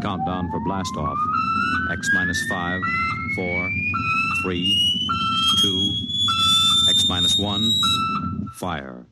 countdown for blast-off. X minus 5, 4, 3, 2, X minus 1, fire.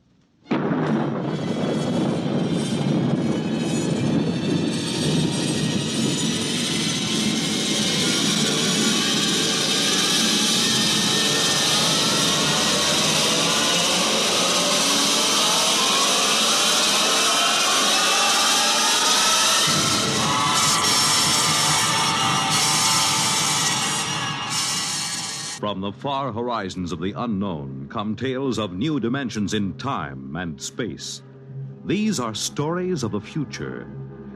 From the far horizons of the unknown come tales of new dimensions in time and space. These are stories of the future,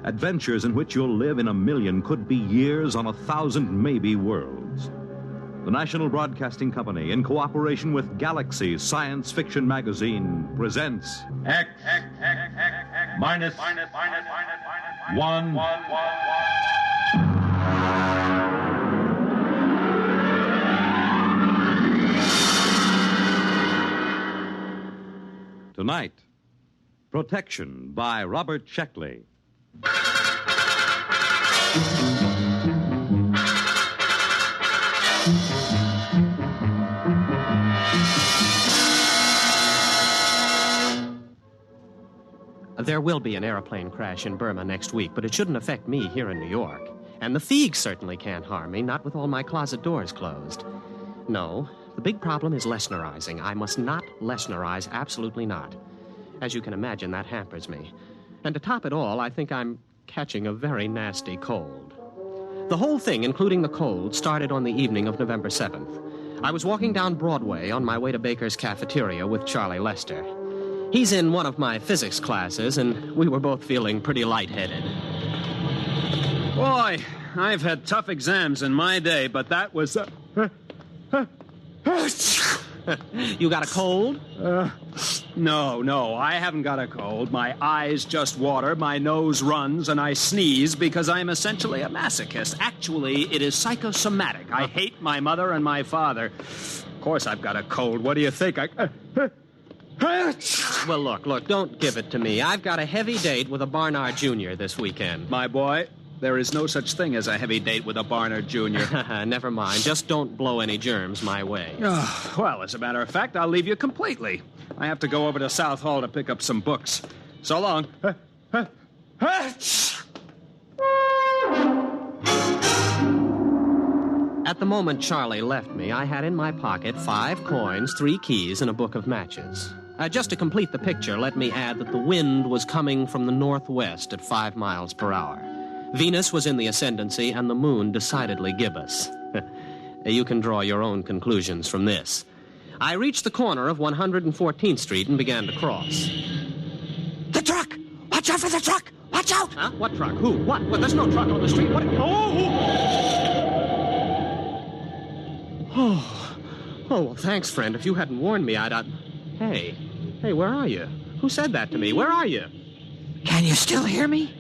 adventures in which you'll live in a million, could be years, on 1,000 maybe worlds. The National Broadcasting Company, in cooperation with Galaxy Science Fiction Magazine, presents X minus 1. Tonight, Protection by Robert Sheckley. There will be an airplane crash in Burma next week, but it shouldn't affect me here in New York. And the Thiegs certainly can't harm me, not with all my closet doors closed. No, the big problem is Lesnarizing. I must not Lesnarize, absolutely not. As you can imagine, that hampers me. And to top it all, I think I'm catching a very nasty cold. The whole thing, including the cold, started on the evening of November 7th. I was walking down Broadway on my way to Baker's Cafeteria with Charlie Lester. He's in one of my physics classes, and we were both feeling pretty lightheaded. Boy, I've had tough exams in my day, but that was... You got a cold? No, I haven't got a cold. My eyes just water, my nose runs, and I sneeze because I'm essentially a masochist. Actually, it is psychosomatic. I hate my mother and my father. Of course I've got a cold. What do you think? Well, look, don't give it to me. I've got a heavy date with a Barnard Jr. this weekend. My boy, there is no such thing as a heavy date with a Barnard Jr. Never mind. Just don't blow any germs my way. Well, as a matter of fact, I'll leave you completely. I have to go over to South Hall to pick up some books. So long. At the moment Charlie left me, I had in my pocket 5 coins, 3 keys, and a book of matches. Just to complete the picture, let me add that the wind was coming from the northwest at 5 miles per hour. Venus was in the ascendancy, and the moon decidedly gibbous. You can draw your own conclusions from this. I reached the corner of 114th Street and began to cross. The truck! Watch out for the truck! Watch out! Huh? What truck? Who? What? There's no truck on the street. What? Oh, well, thanks, friend. If you hadn't warned me, I'd... Hey, where are you? Who said that to me? Where are you? Can you still hear me?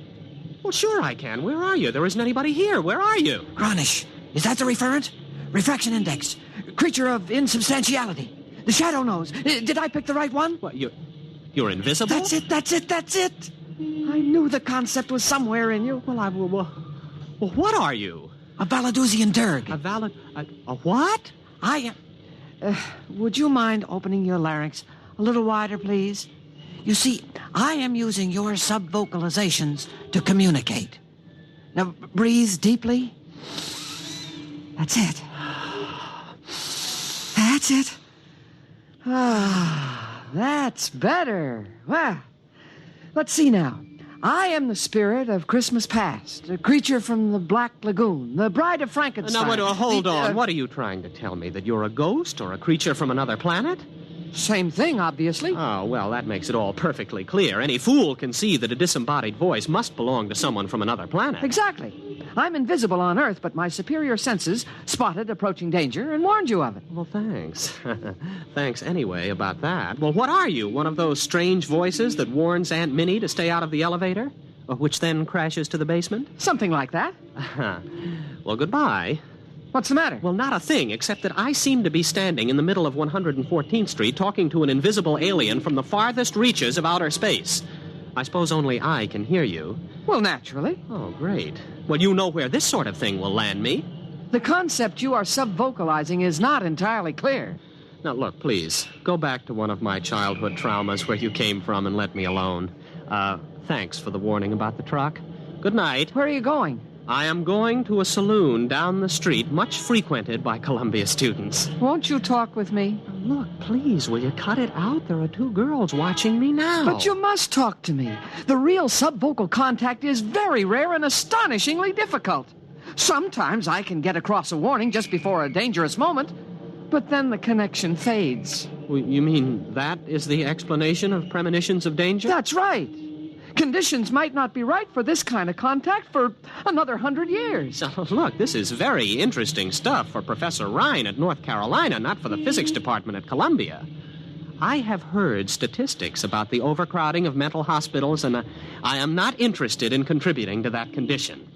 Well, sure I can. Where are you? There isn't anybody here. Where are you? Granish. Is that the referent? Refraction index. Creature of insubstantiality. The shadow knows. Did I pick the right one? What, you're invisible? That's it. I knew the concept was somewhere in you. Well, what are you? A Valadusian Dirg. A what? I am... would you mind opening your larynx a little wider, please? You see, I am using your sub-vocalizations to communicate. Now, breathe deeply. That's it. That's it. That's better. Well, let's see now. I am the spirit of Christmas past, a creature from the Black Lagoon, the bride of Frankenstein. Now, hold on. What are you trying to tell me? That you're a ghost or a creature from another planet? Same thing, obviously. Oh, well, that makes it all perfectly clear. Any fool can see that a disembodied voice must belong to someone from another planet. Exactly. I'm invisible on Earth, but my superior senses spotted approaching danger and warned you of it. Well, thanks. Thanks anyway about that. Well, what are you? One of those strange voices that warns Aunt Minnie to stay out of the elevator? Which then crashes to the basement? Something like that. Well, goodbye. What's the matter? Well, not a thing, except that I seem to be standing in the middle of 114th Street talking to an invisible alien from the farthest reaches of outer space. I suppose only I can hear you. Well, naturally. Oh, great. Well, you know where this sort of thing will land me. The concept you are subvocalizing is not entirely clear. Now, look, please, go back to one of my childhood traumas where you came from and let me alone. Thanks for the warning about the truck. Good night. Where are you going? I am going to a saloon down the street, much frequented by Columbia students. Won't you talk with me? Look, please, will you cut it out? There are 2 girls watching me now. But you must talk to me. The real subvocal contact is very rare and astonishingly difficult. Sometimes I can get across a warning just before a dangerous moment, but then the connection fades. Well, you mean that is the explanation of premonitions of danger? That's right. Conditions might not be right for this kind of contact for another 100 years. Look, this is very interesting stuff for Professor Ryan at North Carolina, not for the physics department at Columbia. I have heard statistics about the overcrowding of mental hospitals, and I am not interested in contributing to that condition.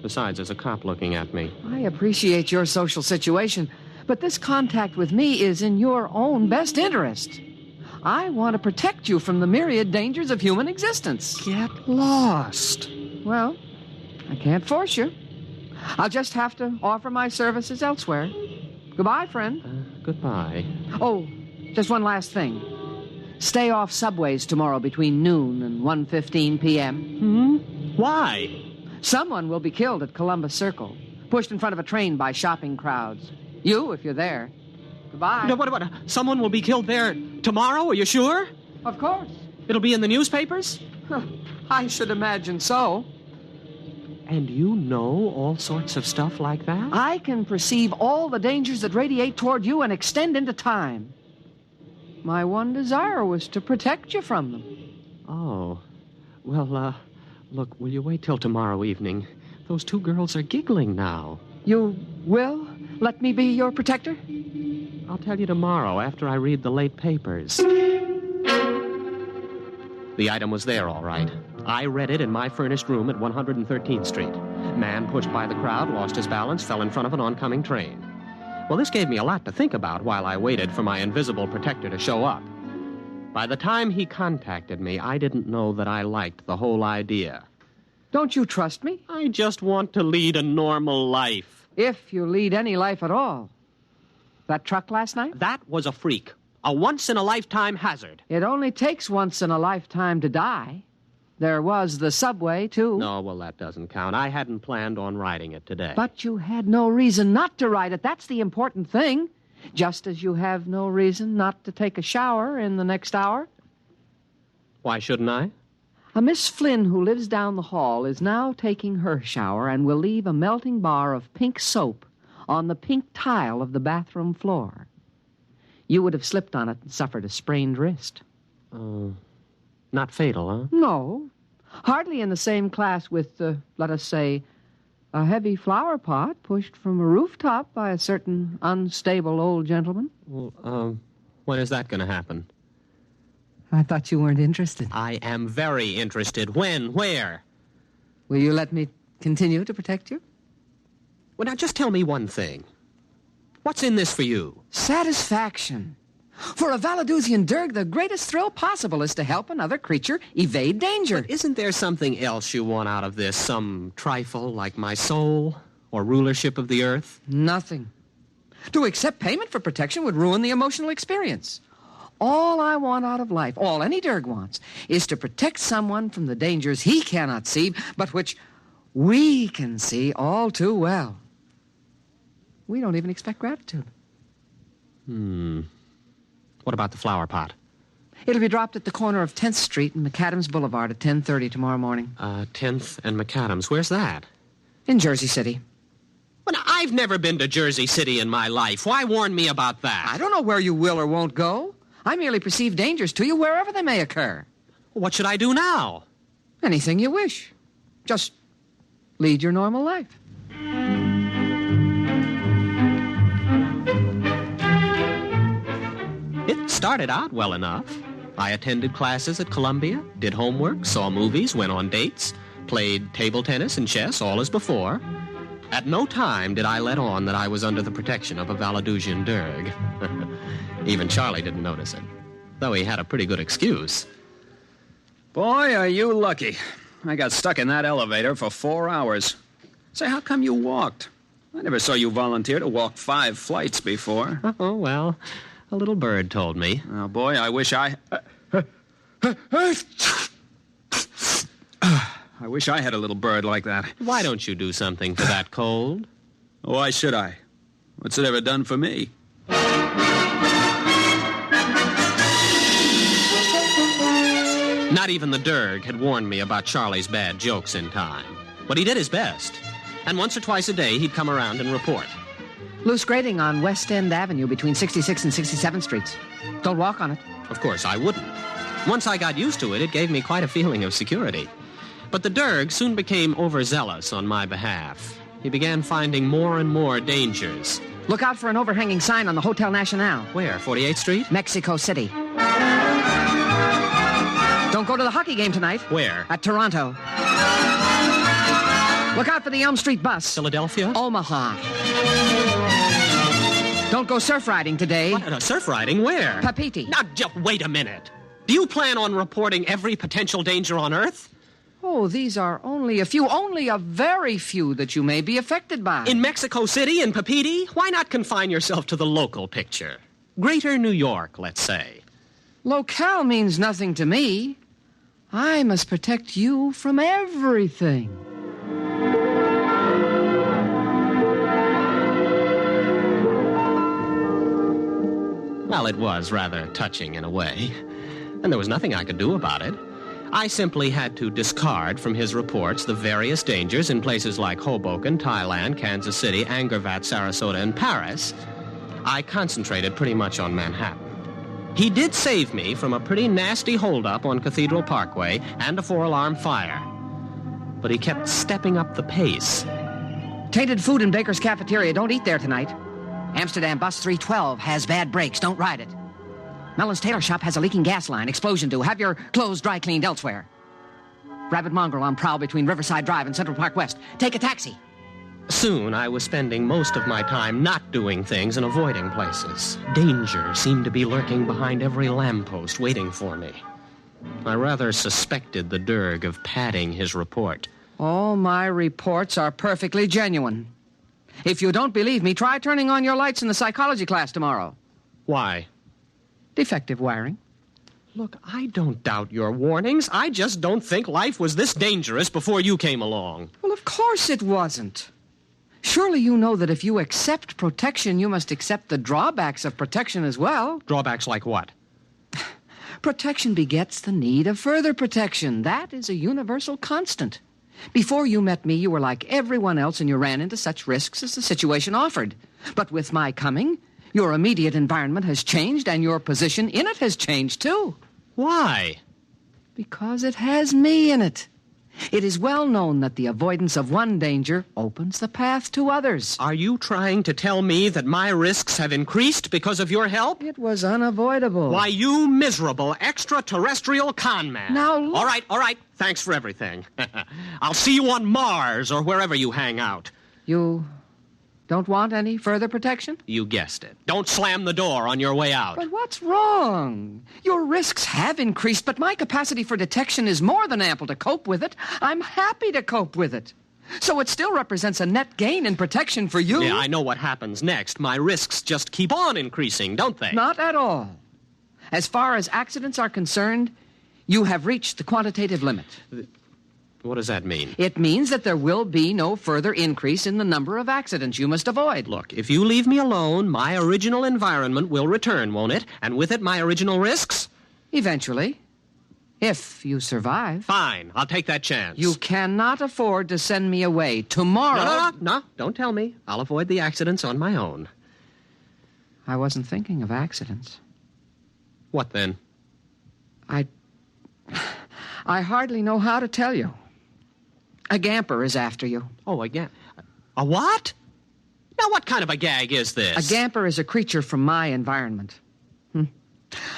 Besides, there's a cop looking at me. I appreciate your social situation, but this contact with me is in your own best interest. I want to protect you from the myriad dangers of human existence. Get lost. Well, I can't force you. I'll just have to offer my services elsewhere. Goodbye, friend. Goodbye. Oh, just one last thing. Stay off subways tomorrow between noon and 1:15 p.m. Why? Someone will be killed at Columbus Circle, pushed in front of a train by shopping crowds. You, if you're there. Goodbye. No, what? Someone will be killed there tomorrow? Are you sure? Of course. It'll be in the newspapers? I should imagine so. And you know all sorts of stuff like that? I can perceive all the dangers that radiate toward you and extend into time. My one desire was to protect you from them. Oh. Well, look, will you wait till tomorrow evening? Those 2 girls are giggling now. You will let me be your protector? I'll tell you tomorrow after I read the late papers. The item was there, all right. I read it in my furnished room at 113th Street. Man pushed by the crowd, lost his balance, fell in front of an oncoming train. Well, this gave me a lot to think about while I waited for my invisible protector to show up. By the time he contacted me, I didn't know that I liked the whole idea. Don't you trust me? I just want to lead a normal life. If you lead any life at all. That truck last night? That was a freak. A once-in-a-lifetime hazard. It only takes once in a lifetime to die. There was the subway, too. No, well, that doesn't count. I hadn't planned on riding it today. But you had no reason not to ride it. That's the important thing. Just as you have no reason not to take a shower in the next hour. Why shouldn't I? A Miss Flynn who lives down the hall is now taking her shower and will leave a melting bar of pink soap on the pink tile of the bathroom floor. You would have slipped on it and suffered a sprained wrist. Not fatal, huh? No. Hardly in the same class with, let us say, a heavy flower pot pushed from a rooftop by a certain unstable old gentleman. Well, when is that going to happen? I thought you weren't interested. I am very interested. When? Where? Will you let me continue to protect you? Well, now, just tell me one thing. What's in this for you? Satisfaction. For a Valadusian Derg, the greatest thrill possible is to help another creature evade danger. But isn't there something else you want out of this? Some trifle like my soul or rulership of the earth? Nothing. To accept payment for protection would ruin the emotional experience. All I want out of life, all any Derg wants, is to protect someone from the dangers he cannot see, but which we can see all too well. We don't even expect gratitude. What about the flower pot? It'll be dropped at the corner of 10th Street and McAdams Boulevard at 10:30 tomorrow morning. 10th and McAdams. Where's that? In Jersey City. Well, now, I've never been to Jersey City in my life. Why warn me about that? I don't know where you will or won't go. I merely perceive dangers to you wherever they may occur. What should I do now? Anything you wish. Just lead your normal life. It started out well enough. I attended classes at Columbia, did homework, saw movies, went on dates, played table tennis and chess, all as before. At no time did I let on that I was under the protection of a Valadusian Derg. Even Charlie didn't notice it, though he had a pretty good excuse. Boy, are you lucky. I got stuck in that elevator for 4 hours. Say, how come you walked? I never saw you volunteer to walk 5 flights before. Oh, well, a little bird told me. Oh, boy, I wish I... I wish I had a little bird like that. Why don't you do something for that cold? Why should I? What's it ever done for me? Not even the Derg had warned me about Charlie's bad jokes in time. But he did his best. And once or twice a day, he'd come around and report. Loose grading on West End Avenue between 66th and 67th Streets. Don't walk on it. Of course, I wouldn't. Once I got used to it, it gave me quite a feeling of security. But the Derg soon became overzealous on my behalf. He began finding more and more dangers. Look out for an overhanging sign on the Hotel Nacional. Where, 48th Street? Mexico City. Don't go to the hockey game tonight. Where? At Toronto. Look out for the Elm Street bus. Philadelphia? Omaha. Don't go surf riding today. What? Surf riding? Where? Papiti. Now, just wait a minute. Do you plan on reporting every potential danger on Earth? Oh, these are only a very few that you may be affected by. In Mexico City, in Papiti? Why not confine yourself to the local picture? Greater New York, let's say. Locale means nothing to me. I must protect you from everything. Well, it was rather touching in a way. And there was nothing I could do about it. I simply had to discard from his reports the various dangers in places like Hoboken, Thailand, Kansas City, Angkor-Wat, Sarasota, and Paris. I concentrated pretty much on Manhattan. He did save me from a pretty nasty holdup on Cathedral Parkway and a 4-alarm fire. But he kept stepping up the pace. Tainted food in Baker's cafeteria. Don't eat there tonight. Amsterdam bus 312 has bad brakes. Don't ride it. Mellon's tailor shop has a leaking gas line. Explosion due. Have your clothes dry cleaned elsewhere. Rabid mongrel on prowl between Riverside Drive and Central Park West. Take a taxi. Soon, I was spending most of my time not doing things and avoiding places. Danger seemed to be lurking behind every lamppost waiting for me. I rather suspected the Derg of padding his report. All my reports are perfectly genuine. If you don't believe me, try turning on your lights in the psychology class tomorrow. Why? Defective wiring. Look, I don't doubt your warnings. I just don't think life was this dangerous before you came along. Well, of course it wasn't. Surely you know that if you accept protection, you must accept the drawbacks of protection as well. Drawbacks like what? Protection begets the need of further protection. That is a universal constant. Before you met me, you were like everyone else, and you ran into such risks as the situation offered. But with my coming, your immediate environment has changed, and your position in it has changed, too. Why? Because it has me in it. It is well known that the avoidance of one danger opens the path to others. Are you trying to tell me that my risks have increased because of your help? It was unavoidable. Why, you miserable extraterrestrial con man. Now look. All right. Thanks for everything. I'll see you on Mars or wherever you hang out. You don't want any further protection? You guessed it. Don't slam the door on your way out. But what's wrong? Your risks have increased, but my capacity for detection is more than ample to cope with it. I'm happy to cope with it. So it still represents a net gain in protection for you. Yeah, I know what happens next. My risks just keep on increasing, don't they? Not at all. As far as accidents are concerned, you have reached the quantitative limit. What does that mean? It means that there will be no further increase in the number of accidents you must avoid. Look, if you leave me alone, my original environment will return, won't it? And with it, my original risks? Eventually. If you survive. Fine, I'll take that chance. You cannot afford to send me away. Tomorrow... No, don't tell me. I'll avoid the accidents on my own. I wasn't thinking of accidents. What then? I hardly know how to tell you. A gamper is after you. Oh, again. A what? Now, what kind of a gag is this? A gamper is a creature from my environment.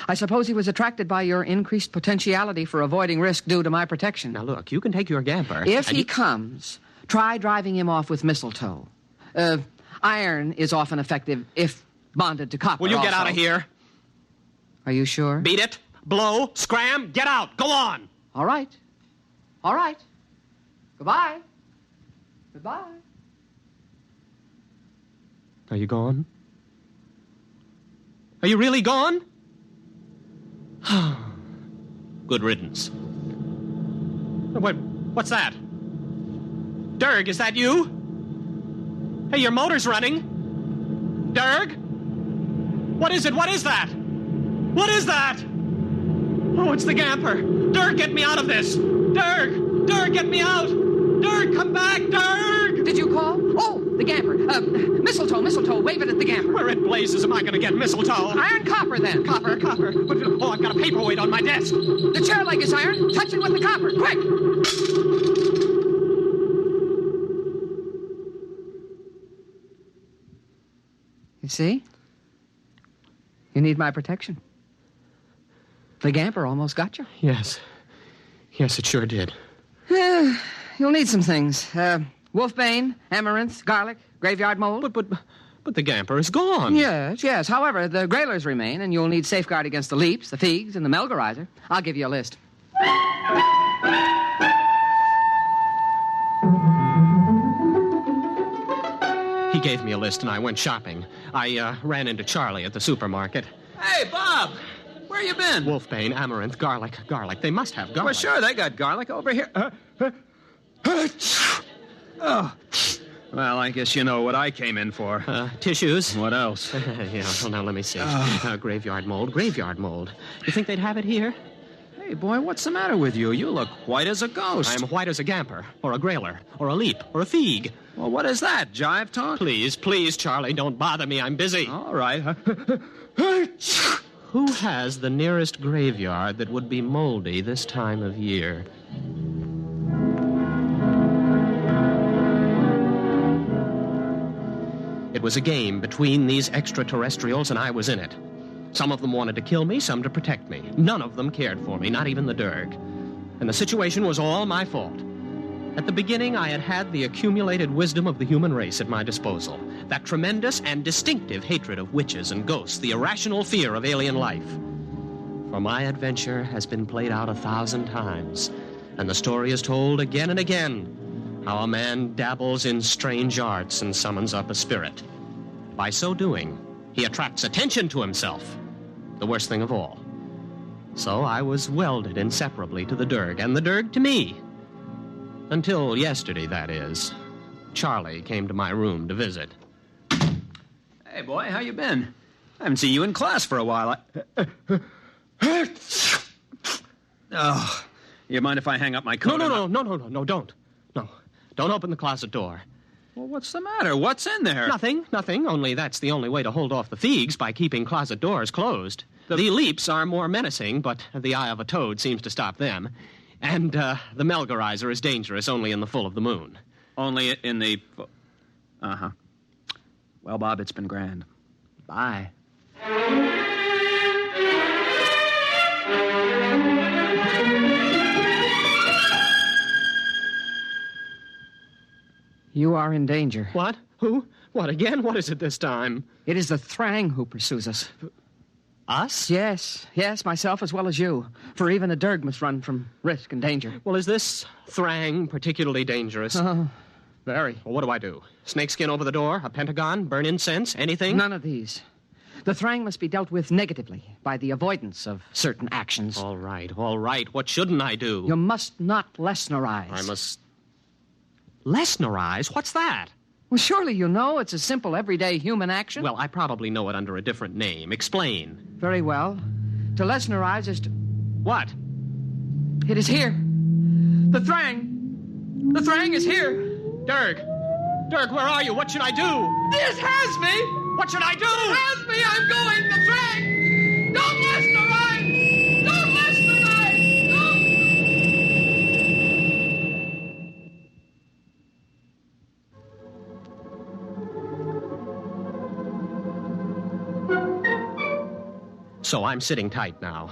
I suppose he was attracted by your increased potentiality for avoiding risk due to my protection. Now, look, you can take your gamper. If he comes, try driving him off with mistletoe. Iron is often effective if bonded to copper. Will you get also. out of here? Are you sure? Beat it. Blow. Scram. Get out. Go on. All right. All right. Goodbye. Goodbye. Are you gone? Are you really gone? Good riddance. What's that? Dirk, is that you? Hey, your motor's running. Dirk? What is it? What is that? What is that? Oh, it's the Gamper. Dirk, get me out of this. Dirk! Dirk, get me out! Dirk, come back! Dirk! Did you call? Oh, the Gamper. Mistletoe, wave it at the Gamper. Where in blazes am I going to get mistletoe? Iron copper, then. Copper. Oh, I've got a paperweight on my desk. The chair leg is iron. Touch it with the copper. Quick! You see? You need my protection. The Gamper almost got you. Yes. Yes, it sure did. You'll need some things. Wolfbane, amaranth, garlic, graveyard mold. But the Gamper is gone. Yes. However, the grailers remain, and you'll need safeguard against the leaps, the figs, and the melgarizer. I'll give you a list. He gave me a list, and I went shopping. I ran into Charlie at the supermarket. Hey, Bob! Where you been? Wolfbane, amaranth, garlic. They must have garlic. Well, sure, they got garlic over here. Oh. Well, I guess you know what I came in for. Tissues? What else? Yeah, well, now let me see. Graveyard mold. You think they'd have it here? Hey, boy, what's the matter with you? You look white as a ghost. I'm white as a Gamper, or a grailer, or a leap, or a fig. Well, what is that, jive talk? Please, Charlie, don't bother me. I'm busy. All right. Who has the nearest graveyard that would be moldy this time of year? It was a game between these extraterrestrials, and I was in it. Some of them wanted to kill me, some to protect me. None of them cared for me, not even the Dirk. And the situation was all my fault. At the beginning, I had the accumulated wisdom of the human race at my disposal. That tremendous and distinctive hatred of witches and ghosts, the irrational fear of alien life. For my adventure has been played out 1,000 times, and the story is told again and again, how a man dabbles in strange arts and summons up a spirit. By so doing, he attracts attention to himself, the worst thing of all. So I was welded inseparably to the Dirk, and the Dirk to me. Until yesterday, that is. Charlie came to my room to visit. Hey, boy, how you been? I haven't seen you in class for a while. Oh, you mind if I hang up my coat? No, don't. No, don't open the closet door. Well, what's the matter? What's in there? Nothing, only that's the only way to hold off the figs, by keeping closet doors closed. The leaps are more menacing, but the eye of a toad seems to stop them. And the melgarizer is dangerous only in the full of the moon. Only in the... Uh-huh. Well, Bob, it's been grand. Bye. You are in danger. What? Who? What again? What is it this time? It is the Thrang who pursues us. Us? Yes, myself as well as you. For even a Dirg must run from risk and danger. Well, is this Thrang particularly dangerous? Very. Well, what do I do? Snakeskin over the door? A pentagon? Burn incense? Anything? None of these. The Thrang must be dealt with negatively by the avoidance of certain actions. All right. What shouldn't I do? You must not Lesnerize. I must... Lesnerize? What's that? Well, surely you know it's a simple, everyday human action. Well, I probably know it under a different name. Explain. Very well. To Lesnerize is to... What? It is here. The Thrang. The Thrang is here. Dirk, where are you? What should I do? This has me. What should I do? It has me. I'm going. The Thrang. Don't Lesnerize. Don't Lesnerize. Don't. So I'm sitting tight now.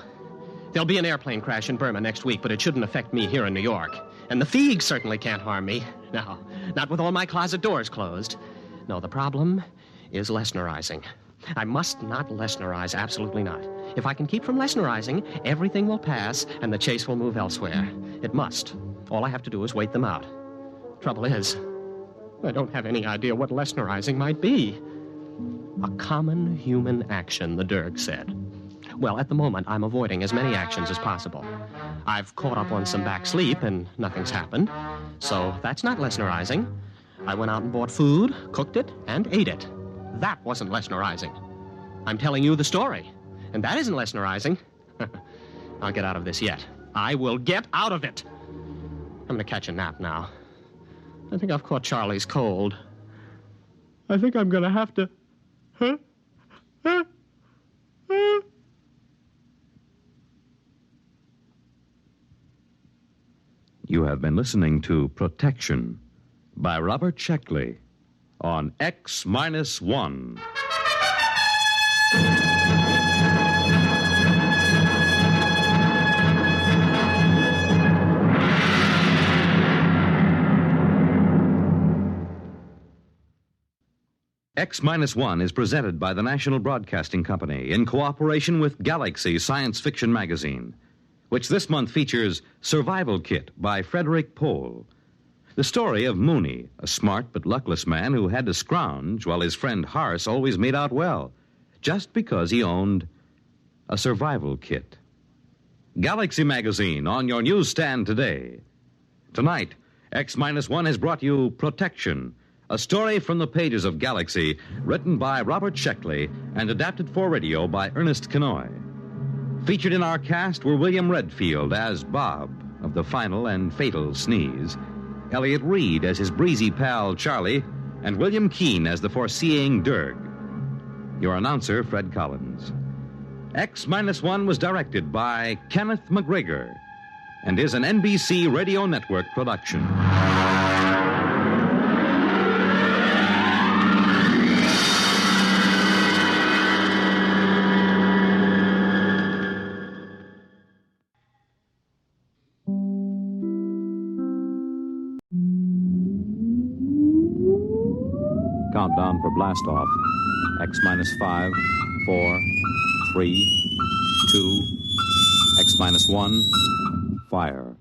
There'll be an airplane crash in Burma next week, but it shouldn't affect me here in New York. And the figs certainly can't harm me. No, not with all my closet doors closed. No, the problem is Lesnerizing. I must not Lesnerize, absolutely not. If I can keep from Lesnerizing, everything will pass and the chase will move elsewhere. It must. All I have to do is wait them out. Trouble is, I don't have any idea what Lesnerizing might be. A common human action, the Derg said. Well, at the moment, I'm avoiding as many actions as possible. I've caught up on some back sleep, and nothing's happened. So that's not Lesnerizing. I went out and bought food, cooked it, and ate it. That wasn't Lesnerizing. I'm telling you the story, and that isn't Lesnerizing. I'll get out of this yet. I will get out of it. I'm going to catch a nap now. I think I've caught Charlie's cold. I think I'm going to have to... You have been listening to Protection by Robert Sheckley on X-1. X-1 is presented by the National Broadcasting Company in cooperation with Galaxy Science Fiction Magazine, which this month features Survival Kit by Frederick Pohl. The story of Mooney, a smart but luckless man who had to scrounge while his friend Harse always made out well, just because he owned a survival kit. Galaxy Magazine on your newsstand today. Tonight, X-1 has brought you Protection, a story from the pages of Galaxy, written by Robert Sheckley and adapted for radio by Ernest Kenoy. Featured in our cast were William Redfield as Bob of the final and fatal sneeze, Elliot Reed as his breezy pal Charlie, and William Keane as the foreseeing Derg. Your announcer, Fred Collins. X-1 was directed by Kenneth McGregor and is an NBC Radio Network production. Countdown for blastoff. X-5, 4, 3, 2, X-1, fire.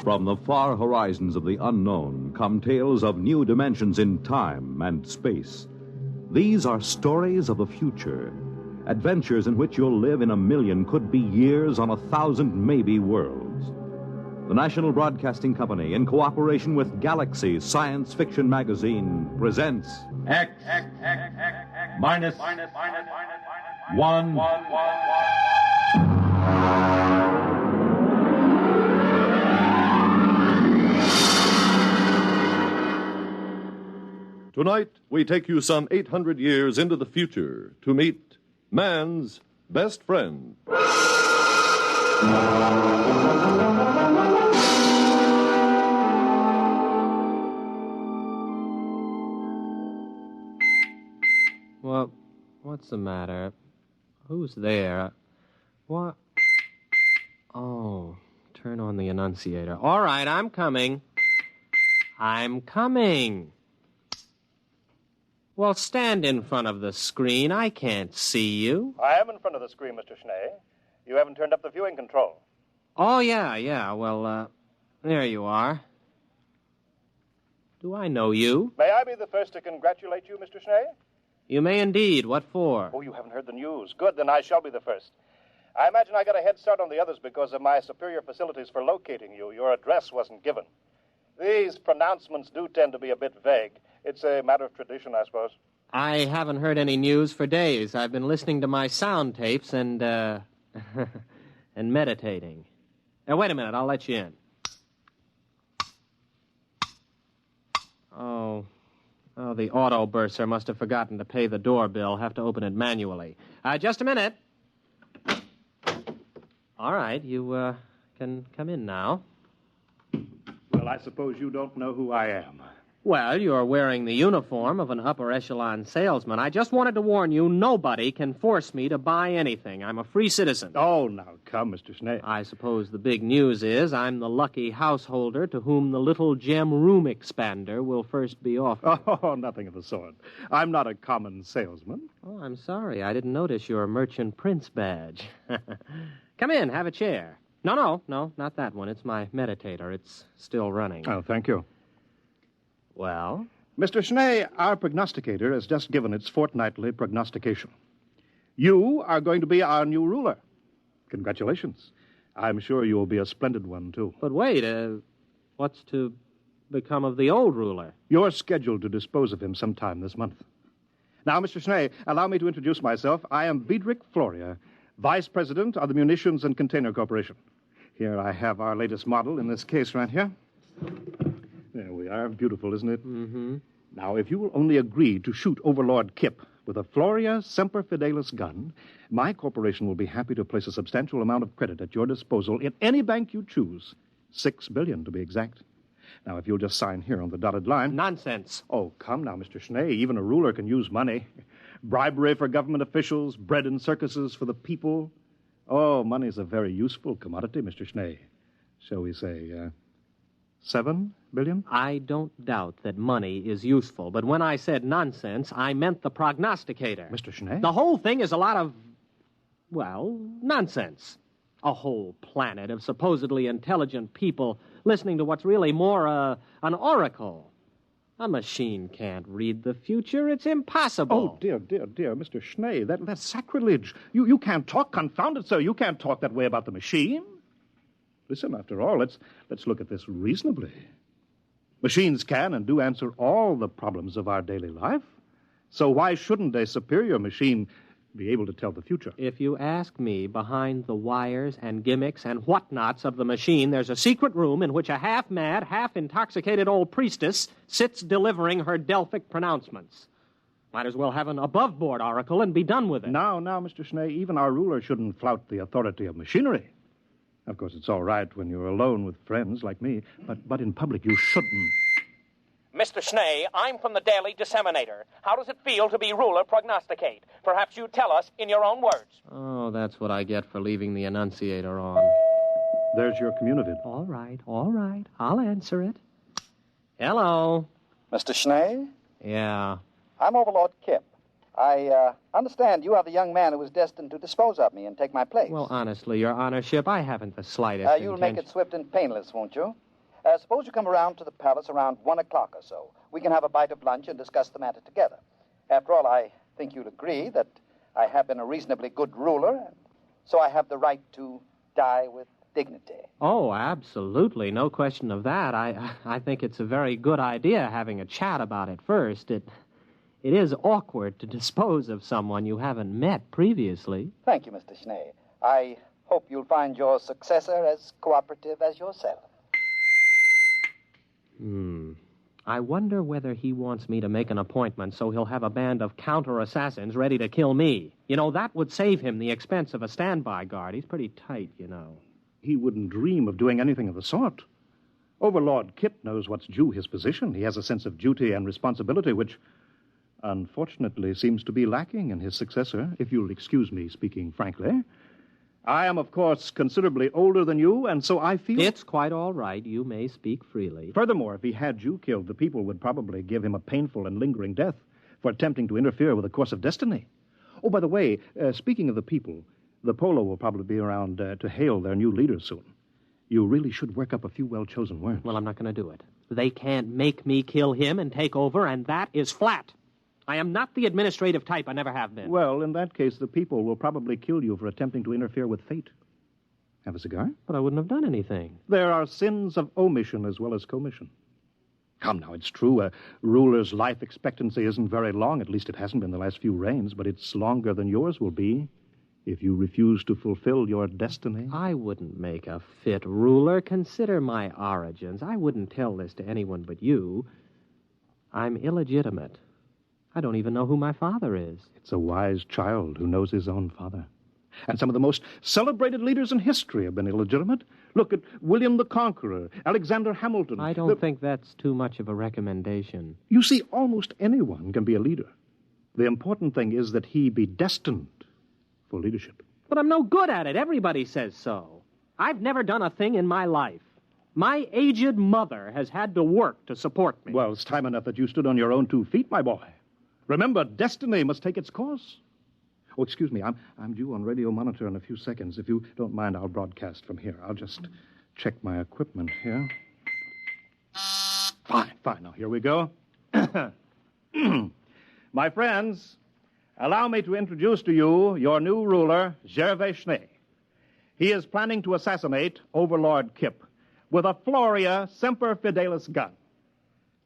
From the far horizons of the unknown come tales of new dimensions in time and space. These are stories of the future, adventures in which you'll live in a million, could be years, on 1,000 maybe worlds. The National Broadcasting Company, in cooperation with Galaxy Science Fiction Magazine, presents X minus 1. Tonight, we take you some 800 years into the future to meet man's best friend. Well, what's the matter? Who's there? What? Oh, turn on the annunciator. All right, I'm coming. I'm coming. Well, stand in front of the screen. I can't see you. I am in front of the screen, Mr. Schnee. You haven't turned up the viewing control. Oh, yeah. Well, there you are. Do I know you? May I be the first to congratulate you, Mr. Schnee? You may indeed. What for? Oh, you haven't heard the news. Good, then I shall be the first. I imagine I got a head start on the others because of my superior facilities for locating you. Your address wasn't given. These pronouncements do tend to be a bit vague. It's a matter of tradition, I suppose. I haven't heard any news for days. I've been listening to my sound tapes and, and meditating. Now, wait a minute. I'll let you in. Oh, the auto bursar must have forgotten to pay the door bill. Have to open it manually. Just a minute. All right, you can come in now. Well, I suppose you don't know who I am. Well, you're wearing the uniform of an upper echelon salesman. I just wanted to warn you, nobody can force me to buy anything. I'm a free citizen. Oh, now, come, Mr. Schnee. I suppose the big news is I'm the lucky householder to whom the little gem room expander will first be offered. Oh, nothing of the sort. I'm not a common salesman. Oh, I'm sorry. I didn't notice your merchant prince badge. Come in, have a chair. No, not that one. It's my meditator. It's still running. Oh, thank you. Well? Mr. Schnee, our prognosticator has just given its fortnightly prognostication. You are going to be our new ruler. Congratulations. I'm sure you'll be a splendid one, too. But wait, what's to become of the old ruler? You're scheduled to dispose of him sometime this month. Now, Mr. Schnee, allow me to introduce myself. I am Biedrich Floria, Vice President of the Munitions and Container Corporation. Here I have our latest model in this case right here. There we are. Beautiful, isn't it? Mm-hmm. Now, if you will only agree to shoot Overlord Kip with a Floria Semper Fidelis gun, my corporation will be happy to place a substantial amount of credit at your disposal in any bank you choose. $6 billion, to be exact. Now, if you'll just sign here on the dotted line... Nonsense. Oh, come now, Mr. Schnee. Even a ruler can use money. Bribery for government officials, bread and circuses for the people. Oh, money's a very useful commodity, Mr. Schnee. Shall we say, $7 billion? I don't doubt that money is useful, but when I said nonsense, I meant the prognosticator. Mr. Schnee? The whole thing is a lot of, well, nonsense. A whole planet of supposedly intelligent people listening to what's really more an oracle. A machine can't read the future. It's impossible. Oh, dear, Mr. Schnee, that's sacrilege. You can't talk, confound it, sir. You can't talk that way about the machine. Listen, after all, let's look at this reasonably. Machines can and do answer all the problems of our daily life. So why shouldn't a superior machine be able to tell the future? If you ask me, behind the wires and gimmicks and whatnots of the machine, there's a secret room in which a half-mad, half-intoxicated old priestess sits delivering her Delphic pronouncements. Might as well have an above-board oracle and be done with it. Now, Mr. Schnee, even our ruler shouldn't flout the authority of machinery. Of course, it's all right when you're alone with friends like me, but in public you shouldn't. Mr. Schnee, I'm from the Daily Disseminator. How does it feel to be ruler prognosticate? Perhaps you tell us in your own words. Oh, that's what I get for leaving the Annunciator on. There's your communitive. All right. I'll answer it. Hello. Mr. Schnee? Yeah. I'm Overlord Kip. I understand you are the young man who was destined to dispose of me and take my place. Well, honestly, Your Honorship, I haven't the slightest You'll intention... make it swift and painless, won't you? Suppose you come around to the palace around 1 o'clock or so. We can have a bite of lunch and discuss the matter together. After all, I think you'll agree that I have been a reasonably good ruler, so I have the right to die with dignity. Oh, absolutely. No question of that. I think it's a very good idea having a chat about it first. It is awkward to dispose of someone you haven't met previously. Thank you, Mr. Schnee. I hope you'll find your successor as cooperative as yourself. I wonder whether he wants me to make an appointment so he'll have a band of counter-assassins ready to kill me. You know, that would save him the expense of a standby guard. He's pretty tight, you know. He wouldn't dream of doing anything of the sort. Overlord Kip knows what's due his position. He has a sense of duty and responsibility, which, unfortunately, seems to be lacking in his successor, if you'll excuse me speaking frankly. I am, of course, considerably older than you, and so I feel... It's quite all right. You may speak freely. Furthermore, if he had you killed, the people would probably give him a painful and lingering death for attempting to interfere with the course of destiny. Oh, by the way, speaking of the people, the Polo will probably be around to hail their new leader soon. You really should work up a few well-chosen words. Well, I'm not going to do it. They can't make me kill him and take over, and that is flat. I am not the administrative type. I never have been. Well, in that case, the people will probably kill you for attempting to interfere with fate. Have a cigar? But I wouldn't have done anything. There are sins of omission as well as commission. Come now, it's true. A ruler's life expectancy isn't very long. At least it hasn't been the last few reigns, but it's longer than yours will be if you refuse to fulfill your destiny. I wouldn't make a fit ruler. Consider my origins. I wouldn't tell this to anyone but you. I'm illegitimate. I don't even know who my father is. It's a wise child who knows his own father. And some of the most celebrated leaders in history have been illegitimate. Look at William the Conqueror, Alexander Hamilton. I don't think that's too much of a recommendation. You see, almost anyone can be a leader. The important thing is that he be destined for leadership. But I'm no good at it. Everybody says so. I've never done a thing in my life. My aged mother has had to work to support me. Well, it's time enough that you stood on your own 2 feet, my boy. Remember, destiny must take its course. Oh, excuse me, I'm due on radio monitor in a few seconds. If you don't mind, I'll broadcast from here. I'll just check my equipment here. Fine. Now, here we go. My friends, allow me to introduce to you your new ruler, Gervais Schnee. He is planning to assassinate Overlord Kip with a Floria Semper Fidelis gun.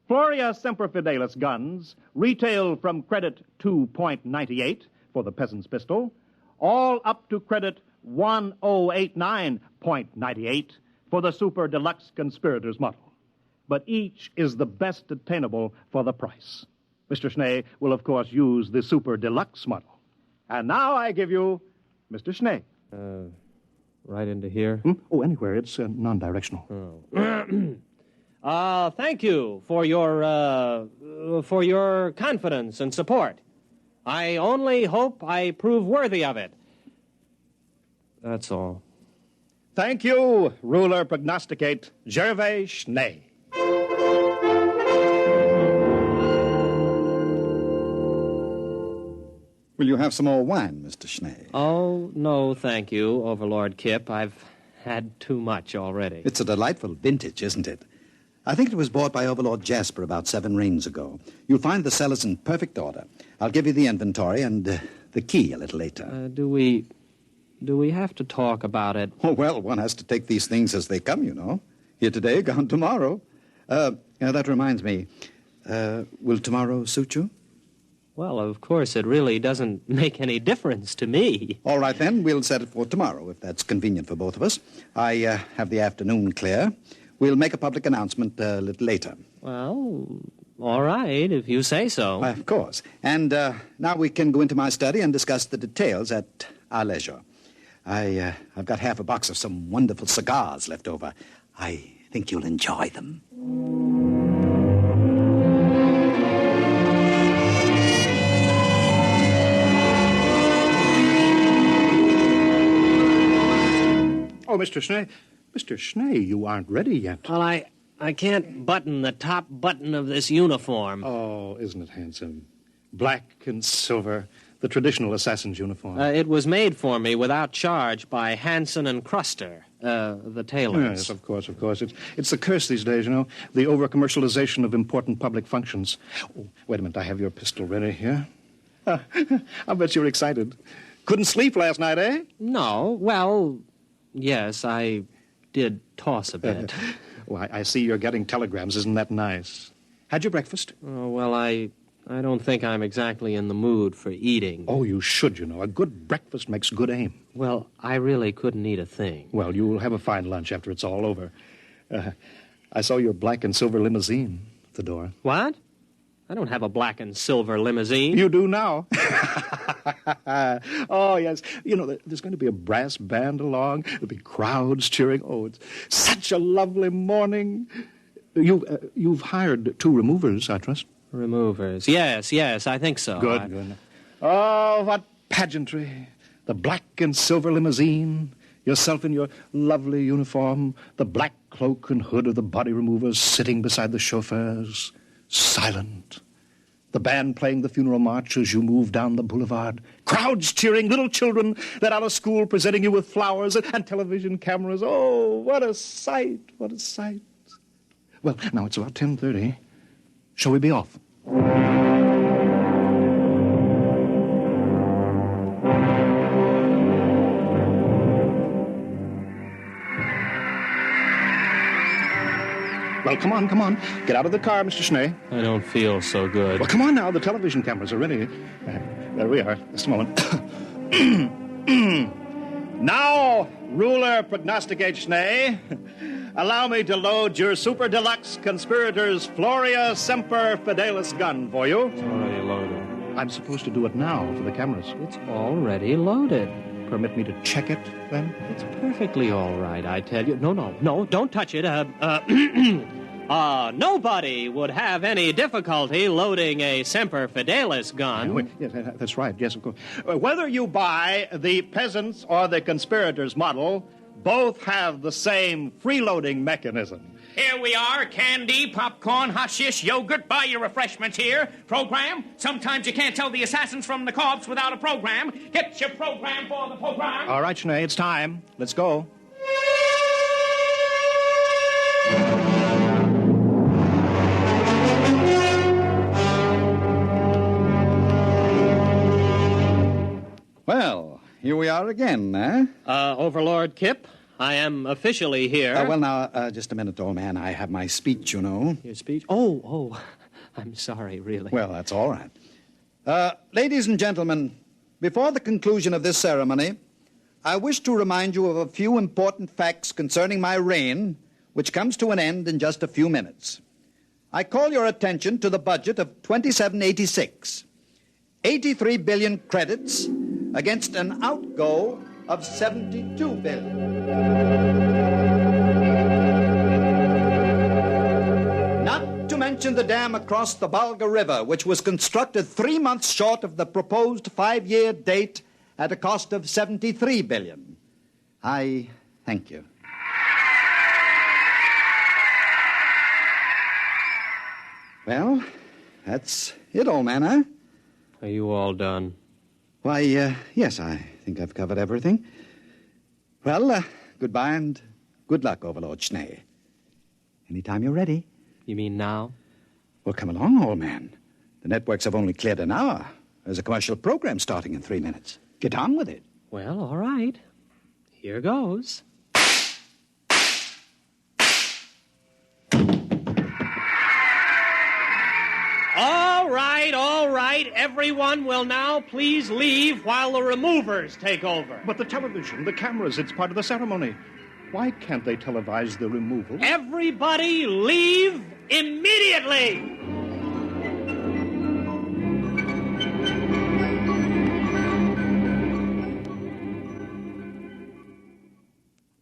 Floria Semper Fidelis guns retail from credit 2.98 for the peasant's pistol, all up to credit 1089.98 for the super deluxe conspirator's model. But each is the best attainable for the price. Mr. Schnee will, of course, use the super deluxe model. And now I give you Mr. Schnee. Right into here? Oh, anywhere. It's non-directional. Thank you for your confidence and support. I only hope I prove worthy of it. That's all. Thank you, ruler prognosticate Gervais Schnee. Will you have some more wine, Mr. Schnee? Oh, no, thank you, Overlord Kip. I've had too much already. It's a delightful vintage, isn't it? I think it was bought by Overlord Jasper about 7 rains ago. You'll find the cellars in perfect order. I'll give you the inventory and the key a little later. Do we have to talk about it? Oh, well, one has to take these things as they come, you know. Here today, gone tomorrow. That reminds me. Will tomorrow suit you? Well, of course, it really doesn't make any difference to me. All right, then. We'll set it for tomorrow, if that's convenient for both of us. I have the afternoon clear. We'll make a public announcement a little later. Well, all right, if you say so. Of course. And now we can go into my study and discuss the details at our leisure. I've got half a box of some wonderful cigars left over. I think you'll enjoy them. Oh, Mr. Schnee. Mr. Schnee, you aren't ready yet. Well, I can't button the top button of this uniform. Oh, isn't it handsome? Black and silver, the traditional assassin's uniform. It was made for me without charge by Hansen and Kruster, the tailors. Yes, of course. It's the curse these days, you know, the over-commercialization of important public functions. Oh, wait a minute, I have your pistol ready here. I bet you're excited. Couldn't sleep last night, eh? No, well, yes, I did toss a bit. Well, I see you're getting telegrams. Isn't that nice? Had your breakfast? Oh, well, I don't think I'm exactly in the mood for eating. Oh, you should, you know. A good breakfast makes good aim. Well, I really couldn't eat a thing. Well, you'll have a fine lunch after it's all over. I saw your black and silver limousine at the door. What? I don't have a black and silver limousine. You do now. Oh, yes. You know, there's going to be a brass band along. There'll be crowds cheering. Oh, it's such a lovely morning. You've hired 2 removers, I trust. Removers. Yes, I think so. Good. Oh, what pageantry. The black and silver limousine, yourself in your lovely uniform, the black cloak and hood of the body removers sitting beside the chauffeurs, silent. The band playing the funeral march as you move down the boulevard. Crowds cheering, little children let out of school presenting you with flowers and television cameras. Oh, what a sight, what a sight. Well, now it's about 10:30. Shall we be off? Well, come on. Get out of the car, Mr. Schnee. I don't feel so good. Well, come on now. The television cameras are ready. There we are. Just a moment. Now, ruler prognosticate Schnee, allow me to load your super deluxe conspirator's Floria Semper Fidelis gun for you. It's already loaded. I'm supposed to do it now for the cameras. It's already loaded. permit me to check it, then? It's perfectly all right, I tell you. No, don't touch it. Nobody would have any difficulty loading a Semper Fidelis gun. Yes, that's right. Yes, of course. Whether you buy the peasants or the conspirators model, both have the same freeloading mechanism. Here we are, candy, popcorn, hashish, yogurt. Buy your refreshments here. Program. Sometimes you can't tell the assassins from the corpse without a program. Get your program for the program. All right, Schnee, it's time. Let's go. Well, here we are again, eh? Overlord Kip, I am officially here. Now, just a minute, old man. I have my speech, you know. Your speech? Oh, I'm sorry, really. Well, that's all right. Ladies and gentlemen, before the conclusion of this ceremony, I wish to remind you of a few important facts concerning my reign, which comes to an end in just a few minutes. I call your attention to the budget of 2786. 83 billion credits against an outgo of 72 billion. Not to mention the dam across the Volga River, which was constructed 3 months short of the proposed 5-year date at a cost of 73 billion. I thank you. Well, that's it, old man, huh? Are you all done? Why, yes, I think I've covered everything. Well, goodbye and good luck, Overlord Schnee. Anytime you're ready. You mean now? Well, come along, old man. The networks have only cleared an hour. There's a commercial program starting in 3 minutes. Get on with it. Well, all right. Here goes. All right. Everyone will now please leave while the removers take over. But the television, the cameras, it's part of the ceremony. Why can't they televise the removal? Everybody leave immediately!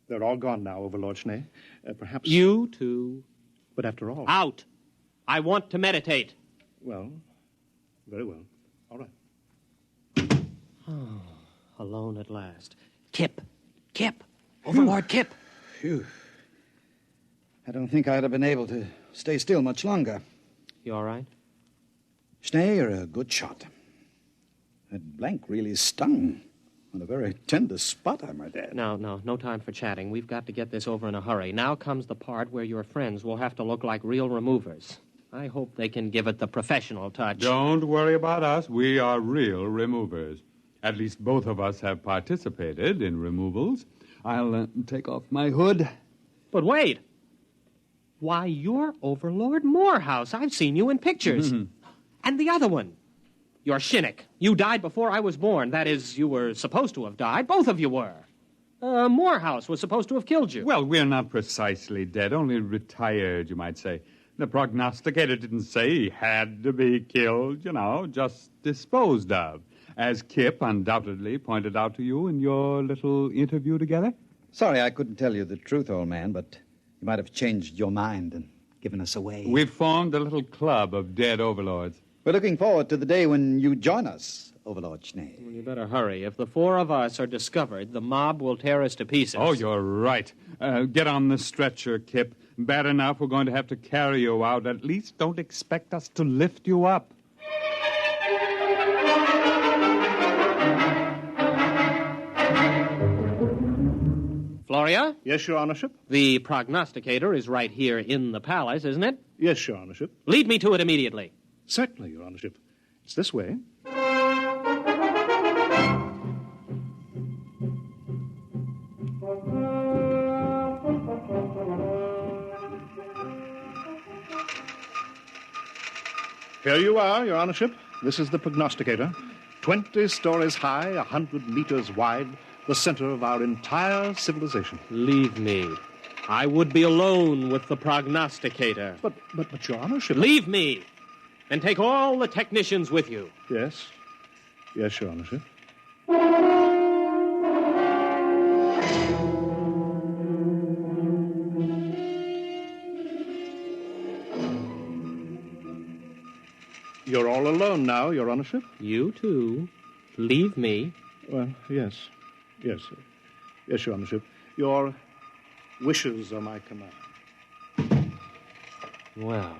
They're all gone now, Overlord Schnee. Perhaps... You too. But after all... Out. I want to meditate. Well, very well. All right. Oh, alone at last. Kip. Overlord Kip. Phew. I don't think I'd have been able to stay still much longer. You all right? Schnee, you're a good shot. That blank really stung. On a very tender spot, I might add. No time for chatting. We've got to get this over in a hurry. Now comes the part where your friends will have to look like real removers. I hope they can give it the professional touch. Don't worry about us. We are real removers. At least both of us have participated in removals. I'll take off my hood. But wait. Why, you're Overlord Morehouse. I've seen you in pictures. Mm-hmm. And the other one. You're Shinnick. You died before I was born. That is, you were supposed to have died. Both of you were. Morehouse was supposed to have killed you. Well, we're not precisely dead, only retired, you might say. The prognosticator didn't say he had to be killed, just disposed of, as Kip undoubtedly pointed out to you in your little interview together. Sorry I couldn't tell you the truth, old man, but you might have changed your mind and given us away. We've formed a little club of dead overlords. We're looking forward to the day when you join us, Overlord Schnee. Well, you better hurry. If the four of us are discovered, the mob will tear us to pieces. Oh, you're right. Get on the stretcher, Kip. Bad enough we're going to have to carry you out. At least don't expect us to lift you up. Floria? Yes, Your Honorship? The prognosticator is right here in the palace, isn't it? Yes, Your Honorship. Lead me to it immediately. Certainly, Your Honorship. It's this way. Here you are, Your Honorship. This is the prognosticator. 20 stories high, 100 meters wide, the center of our entire civilization. Leave me. I would be alone with the prognosticator. But Your Honorship... Leave me, and take all the technicians with you. Yes. Yes, Your Honorship. You're all alone now, Your Honorship? You too. Leave me. Well, yes. Yes, sir. Yes, Your Honorship. Your wishes are my command. Well.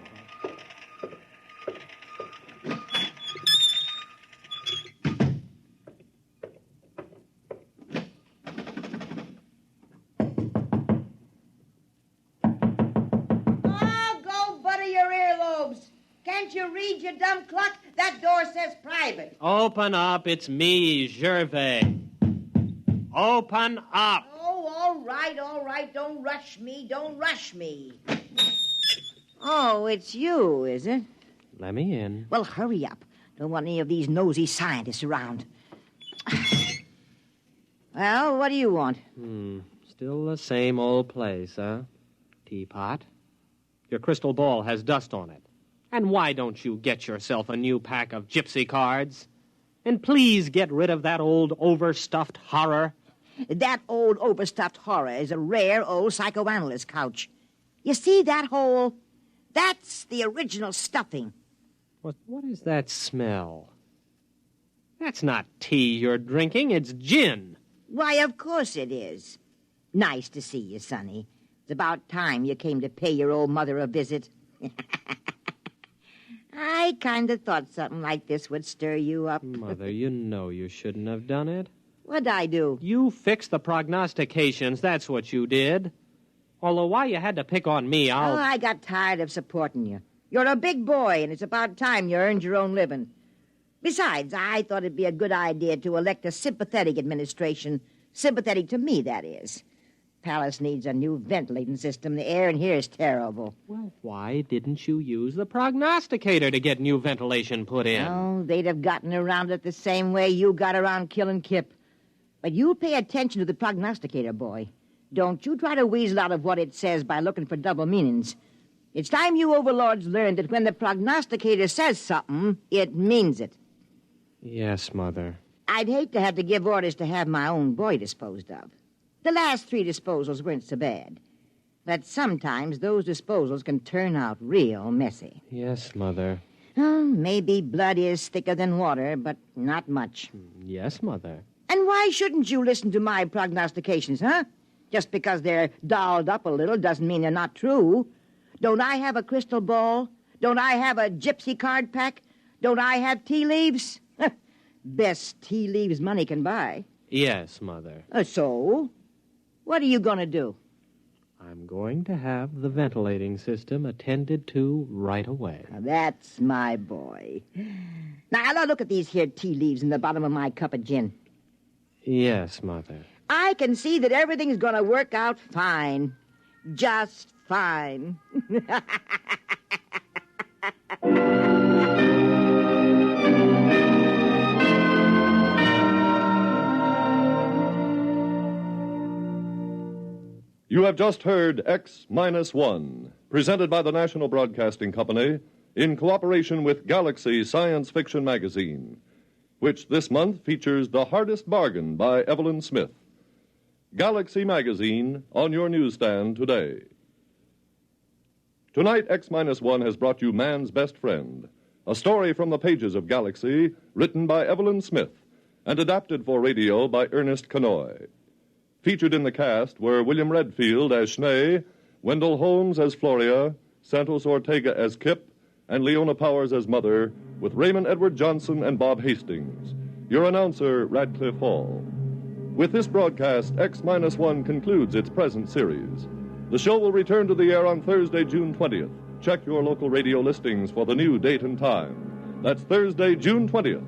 Can't you read, you dumb cluck? That door says private. Open up. It's me, Gervais. Open up. Oh, all right. Don't rush me. Oh, it's you, is it? Let me in. Well, hurry up. Don't want any of these nosy scientists around. Well, what do you want? Still the same old place, huh? Teapot. Your crystal ball has dust on it. And why don't you get yourself a new pack of gypsy cards? And please get rid of that old overstuffed horror. That old overstuffed horror is a rare old psychoanalyst couch. You see that hole? That's the original stuffing. What is that smell? That's not tea you're drinking, it's gin. Why, of course it is. Nice to see you, Sonny. It's about time you came to pay your old mother a visit. I kind of thought something like this would stir you up. Mother, you know you shouldn't have done it. What'd I do? You fixed the prognostications, that's what you did. Although why you had to pick on me, Oh, I got tired of supporting you. You're a big boy, and it's about time you earned your own living. Besides, I thought it'd be a good idea to elect a sympathetic administration. Sympathetic to me, that is. Palace needs a new ventilating system. The air in here is terrible. Well, why didn't you use the prognosticator to get new ventilation put in? Oh, they'd have gotten around it the same way you got around killing Kip. But you pay attention to the prognosticator, boy. Don't you try to weasel out of what it says by looking for double meanings. It's time you overlords learned that when the prognosticator says something, it means it. Yes, Mother. I'd hate to have to give orders to have my own boy disposed of. The last 3 disposals weren't so bad. But sometimes those disposals can turn out real messy. Yes, Mother. Oh, maybe blood is thicker than water, but not much. Yes, Mother. And why shouldn't you listen to my prognostications, huh? Just because they're dolled up a little doesn't mean they're not true. Don't I have a crystal ball? Don't I have a gypsy card pack? Don't I have tea leaves? Best tea leaves money can buy. Yes, Mother. So? What are you going to do? I'm going to have the ventilating system attended to right away. Now, that's my boy. Now look at these here tea leaves in the bottom of my cup of gin. Yes, Mother. I can see that everything's going to work out fine. Just fine. You have just heard X-1, presented by the National Broadcasting Company in cooperation with Galaxy Science Fiction Magazine, which this month features The Hardest Bargain by Evelyn Smith. Galaxy Magazine on your newsstand today. Tonight, X-1 has brought you Man's Best Friend, a story from the pages of Galaxy, written by Evelyn Smith and adapted for radio by Ernest Kanoy. Featured in the cast were William Redfield as Schnee, Wendell Holmes as Floria, Santos Ortega as Kip, and Leona Powers as Mother, with Raymond Edward Johnson and Bob Hastings. Your announcer, Radcliffe Hall. With this broadcast, X-1 concludes its present series. The show will return to the air on Thursday, June 20th. Check your local radio listings for the new date and time. That's Thursday, June 20th.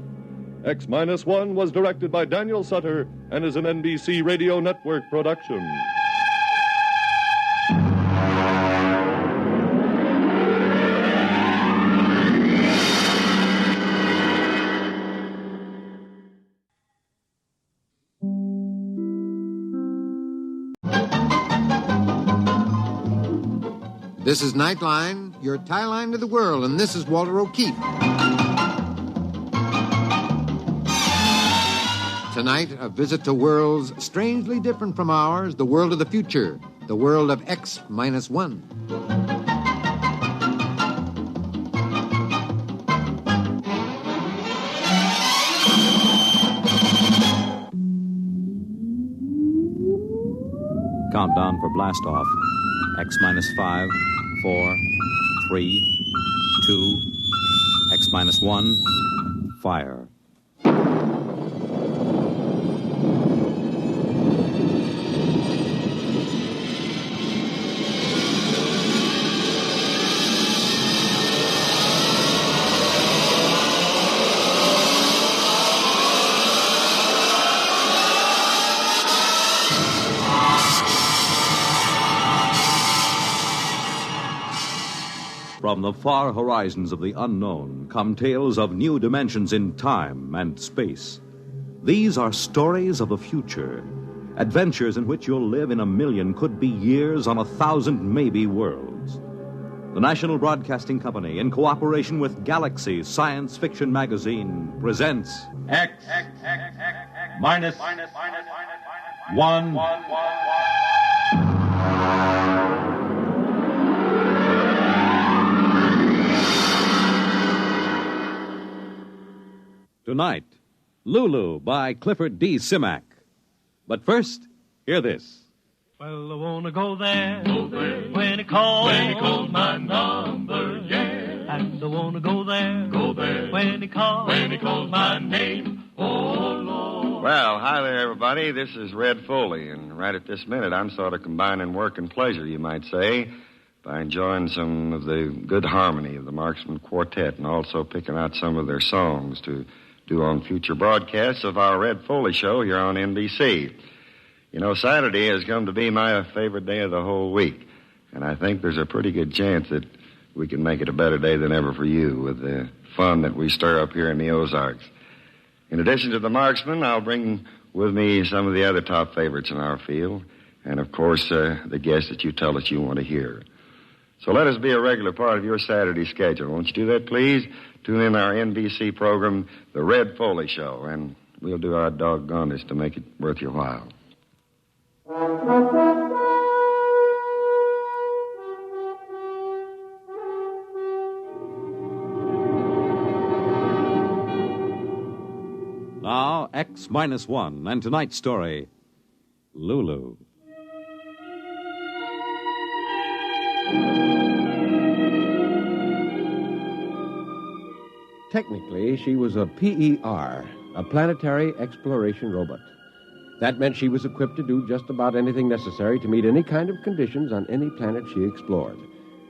X-1 was directed by Daniel Sutter and is an NBC Radio Network production. This is Nightline, your tie line to the world, and this is Walter O'Keefe. Tonight, a visit to worlds strangely different from ours, the world of the future, the world of X-1. Countdown for blastoff. X minus 5, 4, 3, 2, X minus 1, fire. From the far horizons of the unknown come tales of new dimensions in time and space. These are stories of the future, adventures in which you'll live in a million, could be years, on 1,000 maybe worlds. The National Broadcasting Company, in cooperation with Galaxy Science Fiction Magazine, presents X minus 1. Tonight, Lulu by Clifford D. Simak. But first, hear this. Well, I want to go there, when he calls my number, yeah. And I want to go there, when he calls my name, oh, Lord. Well, hi there, everybody. This is Red Foley, and right at this minute, I'm sort of combining work and pleasure, you might say, by enjoying some of the good harmony of the Marksman Quartet and also picking out some of their songs to do on future broadcasts of our Red Foley show here on NBC. You know, Saturday has come to be my favorite day of the whole week, and I think there's a pretty good chance that we can make it a better day than ever for you with the fun that we stir up here in the Ozarks. In addition to the Marksman, I'll bring with me some of the other top favorites in our field, and of course, the guests that you tell us you want to hear. So let us be a regular part of your Saturday schedule. Won't you do that, please? Tune in our NBC program, The Red Foley Show, and we'll do our doggonest to make it worth your while. Now, X minus 1, and tonight's story, Lulu. Technically, she was a PER, a planetary exploration robot. That meant she was equipped to do just about anything necessary to meet any kind of conditions on any planet she explored.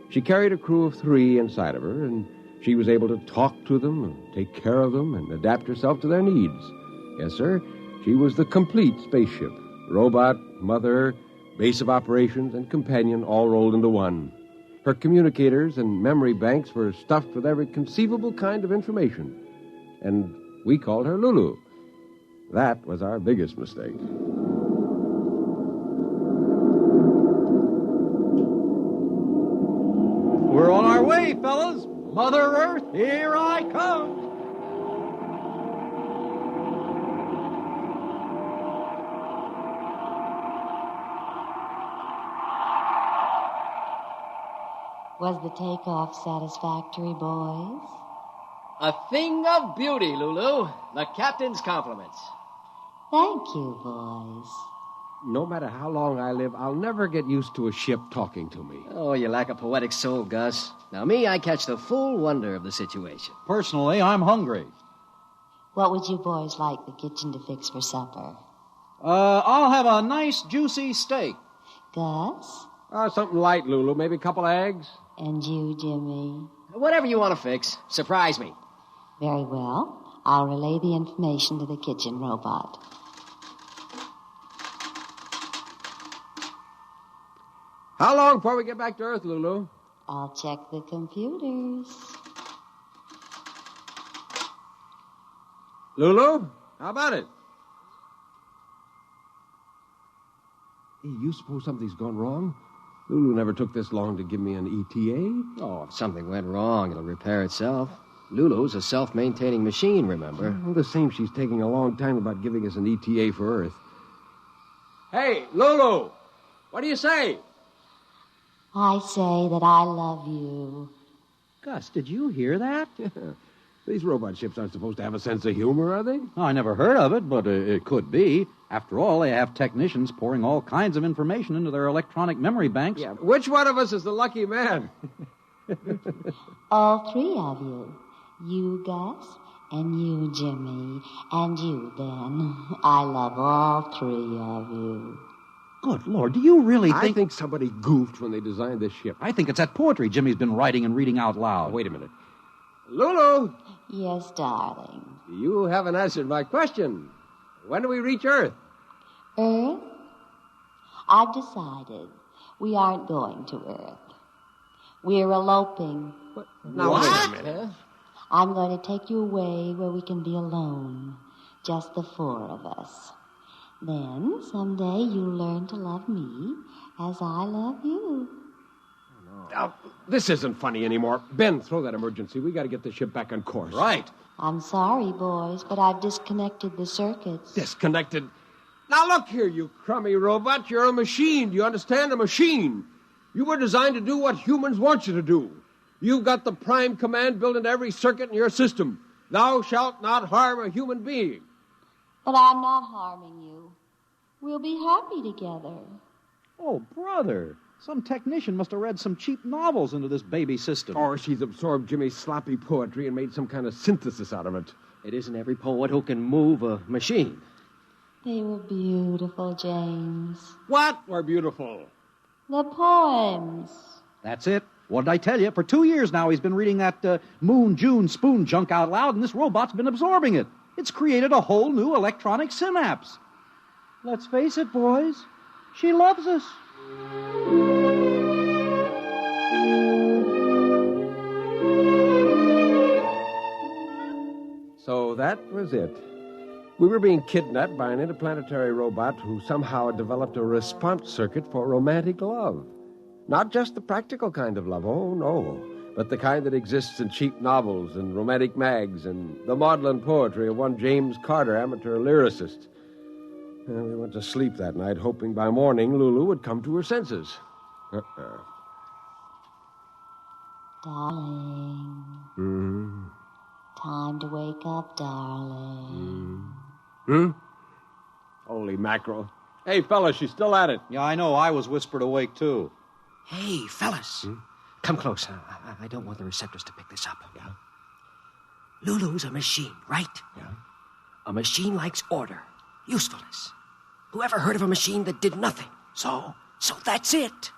She carried a crew of 3 inside of her, and she was able to talk to them and take care of them and adapt herself to their needs. Yes, sir, she was the complete spaceship. Robot, mother, base of operations, and companion all rolled into one. Her communicators and memory banks were stuffed with every conceivable kind of information. And we called her Lulu. That was our biggest mistake. We're on our way, fellas. Mother Earth, here I come. Was the takeoff satisfactory, boys? A thing of beauty, Lulu. The captain's compliments. Thank you, boys. No matter how long I live, I'll never get used to a ship talking to me. Oh, you lack a poetic soul, Gus. Now, me, I catch the full wonder of the situation. Personally, I'm hungry. What would you boys like the kitchen to fix for supper? I'll have a nice, juicy steak. Gus? Something light, Lulu. Maybe a couple of eggs. And you, Jimmy? Whatever you want to fix. Surprise me. Very well. I'll relay the information to the kitchen robot. How long before we get back to Earth, Lulu? I'll check the computers. Lulu, how about it? Hey, you suppose something's gone wrong? Lulu never took this long to give me an ETA. Oh, if something went wrong, it'll repair itself. Lulu's a self-maintaining machine, remember? Well, the same she's taking a long time about giving us an ETA for Earth. Hey, Lulu, what do you say? I say that I love you. Gus, did you hear that? These robot ships aren't supposed to have a sense of humor, are they? I never heard of it, but it could be. After all, they have technicians pouring all kinds of information into their electronic memory banks. Yeah, which one of us is the lucky man? All three of you. You, Gus, and you, Jimmy, and you, Ben. I love all three of you. Good Lord, do you really think... I think somebody goofed when they designed this ship. I think it's that poetry Jimmy's been writing and reading out loud. Oh, wait a minute. Lulu! Yes, darling. You haven't answered my question. When do we reach Earth? Earth? I've decided we aren't going to Earth. We're eloping. Now, wait a minute. I'm going to take you away where we can be alone. Just the four of us. Then, someday, you'll learn to love me as I love you. This isn't funny anymore. Ben, throw that emergency. We got to get the ship back on course. Right. I'm sorry, boys, but I've disconnected the circuits. Disconnected? Now, look here, you crummy robot. You're a machine. Do you understand? A machine. You were designed to do what humans want you to do. You've got the prime command built into every circuit in your system. Thou shalt not harm a human being. But I'm not harming you. We'll be happy together. Oh, brother. Some technician must have read some cheap novels into this baby system. Or she's absorbed Jimmy's sloppy poetry and made some kind of synthesis out of it. It isn't every poet who can move a machine. They were beautiful, James. What were beautiful? The poems. That's it. What did I tell you? For 2 years now, he's been reading that Moon June spoon junk out loud, and this robot's been absorbing it. It's created a whole new electronic synapse. Let's face it, boys. She loves us. So that was it. We were being kidnapped by an interplanetary robot who somehow had developed a response circuit for romantic love. Not just the practical kind of love, oh no, but the kind that exists in cheap novels and romantic mags and the maudlin poetry of one James Carter, amateur lyricist. We went to sleep that night, hoping by morning Lulu would come to her senses. Darling. Mm-hmm. Time to wake up, darling. Holy mackerel. Hey, fellas, she's still at it. Yeah, I know. I was whispered awake, too. Hey, fellas. Come close. I don't want the receptors to pick this up. Yeah? Lulu's a machine, right? Yeah. A machine likes order, usefulness. Whoever heard of a machine that did nothing? So that's it.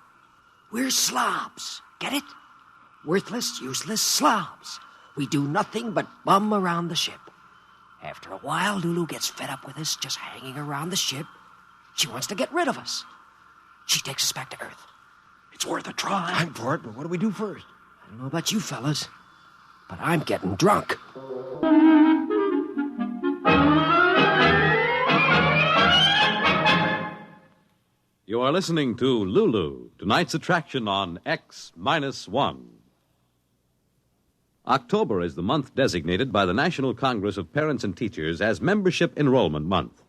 We're slobs. Get it? Worthless, useless slobs. We do nothing but bum around the ship. After a while, Lulu gets fed up with us just hanging around the ship. She wants to get rid of us. She takes us back to Earth. It's worth a try. I'm for it, but what do we do first? I don't know about you fellas, but I'm getting drunk. You are listening to Lulu, tonight's attraction on X-1. October is the month designated by the National Congress of Parents and Teachers as Membership Enrollment Month.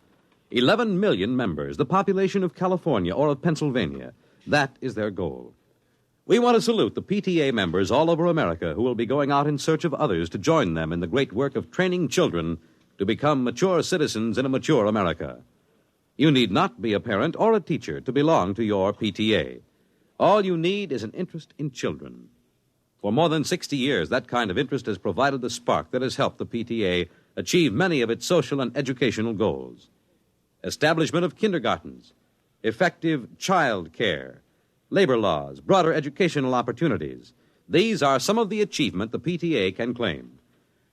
11 million members, the population of California or of Pennsylvania. That is their goal. We want to salute the PTA members all over America who will be going out in search of others to join them in the great work of training children to become mature citizens in a mature America. You need not be a parent or a teacher to belong to your PTA. All you need is an interest in children. For more than 60 years, that kind of interest has provided the spark that has helped the PTA achieve many of its social and educational goals. Establishment of kindergartens, effective child care, labor laws, broader educational opportunities. These are some of the achievement the PTA can claim.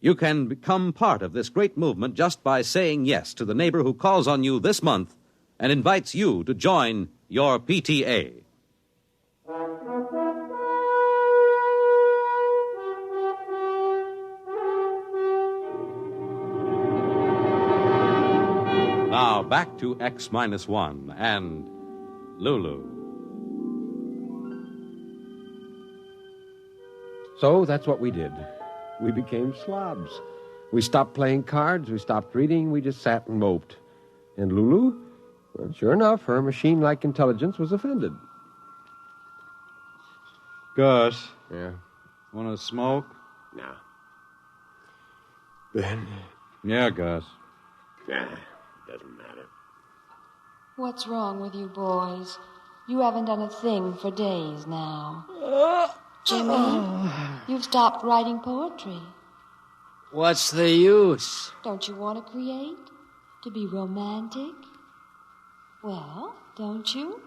You can become part of this great movement just by saying yes to the neighbor who calls on you this month and invites you to join your PTA. Now, back to X-1 and Lulu. So that's what we did. We became slobs. We stopped playing cards, we stopped reading, we just sat and moped. And Lulu, well, sure enough, her machine-like intelligence was offended. Gus. Yeah? Want to smoke? No. Ben? Yeah, Gus. Nah, doesn't matter. What's wrong with you boys? You haven't done a thing for days now. Jimmy, you've stopped writing poetry. What's the use? Don't you want to create? To be romantic? Well, don't you?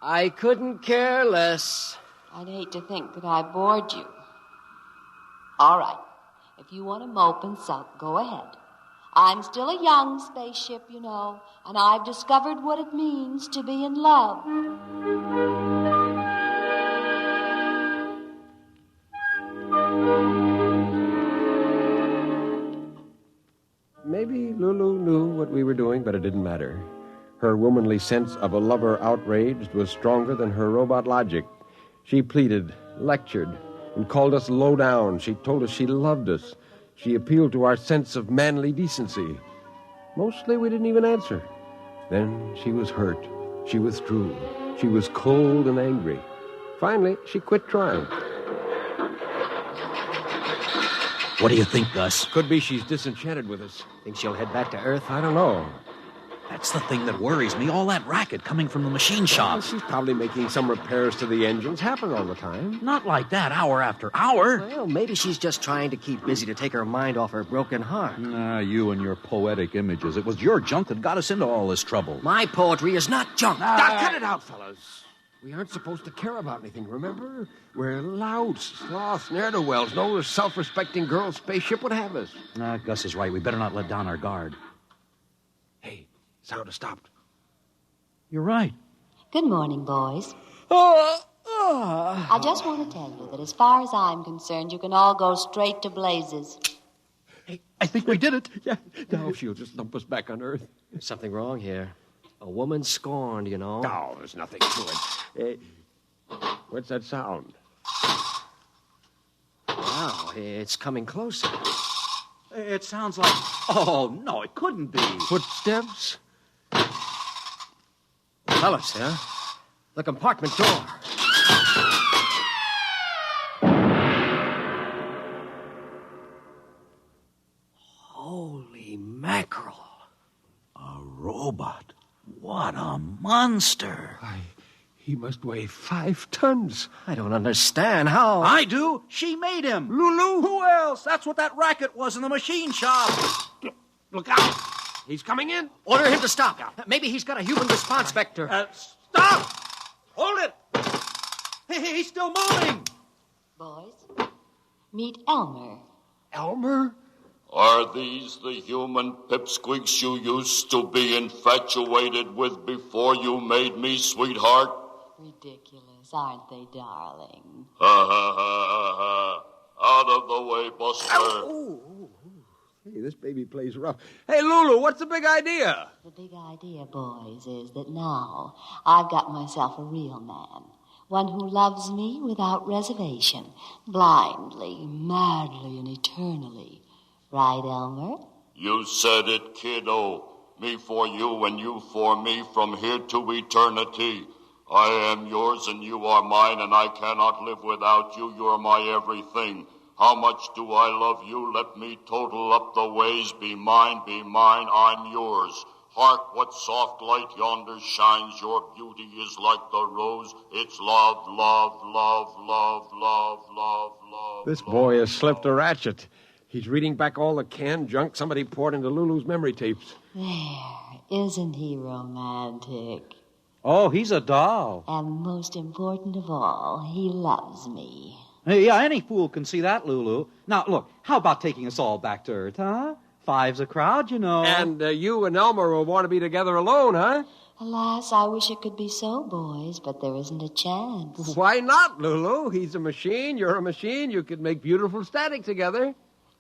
I couldn't care less. I'd hate to think that I bored you. All right. If you want to mope and sulk, go ahead. I'm still a young spaceship, you know, and I've discovered what it means to be in love. Maybe Lulu knew what we were doing, but it didn't matter. Her womanly sense of a lover outraged was stronger than her robot logic. She pleaded, lectured, and called us low down. She told us she loved us. She appealed to our sense of manly decency. Mostly we didn't even answer. Then she was hurt. She withdrew. She was cold and angry. Finally, she quit trying. What do you think, Gus? Could be she's disenchanted with us. Think she'll head back to Earth? I don't know. That's the thing that worries me, all that racket coming from the machine shop. Well, she's probably making some repairs to the engines. Happen all the time. Not like that, hour after hour. Well, maybe she's just trying to keep busy to take her mind off her broken heart. You and your poetic images. It was your junk that got us into all this trouble. My poetry is not junk. Cut it out, fellas. We aren't supposed to care about anything, remember? We're louts, sloths, ne'er-do-wells. No self-respecting girl spaceship would have us. Gus is right. We better not let down our guard. Hey, sound has stopped. You're right. Good morning, boys. I just want to tell you that as far as I'm concerned, you can all go straight to blazes. Hey, I think we did it. Yeah, now she'll just dump us back on Earth. There's something wrong here. A woman scorned, you know. Oh, there's nothing to it. What's that sound? Wow, it's coming closer. It sounds like... Oh, no, it couldn't be. Footsteps? Fellas, the compartment door. Holy mackerel. A robot. What a monster. He must weigh 5 tons. I don't understand how. I do. She made him. Lulu? Who else? That's what that racket was in the machine shop. Look out. He's coming in. Order him to stop. Maybe he's got a human response vector. Stop! Hold it! He's still moving. Boys, meet Elmer. Elmer? Are these the human pipsqueaks you used to be infatuated with before you made me, sweetheart? Ridiculous, aren't they, darling? Ha ha ha ha. Out of the way, Buster. Hey, this baby plays rough. Hey, Lulu, what's the big idea? The big idea, boys, is that now I've got myself a real man. One who loves me without reservation, blindly, madly, and eternally. Right, Elmer? You said it, kiddo. Me for you and you for me from here to eternity. I am yours and you are mine, and I cannot live without you. You're my everything. How much do I love you? Let me total up the ways. Be mine, I'm yours. Hark, what soft light yonder shines. Your beauty is like the rose. It's love, love, love, love, love, love, love. This boy has slipped a ratchet. He's reading back all the canned junk somebody poured into Lulu's memory tapes. There, isn't he romantic? Oh, he's a doll. And most important of all, he loves me. Hey, yeah, any fool can see that, Lulu. Now, look, how about taking us all back to Earth, huh? 5's a crowd, you know. And you and Elmer will want to be together alone, huh? Alas, I wish it could be so, boys, but there isn't a chance. Why not, Lulu? He's a machine, you're a machine. You could make beautiful static together.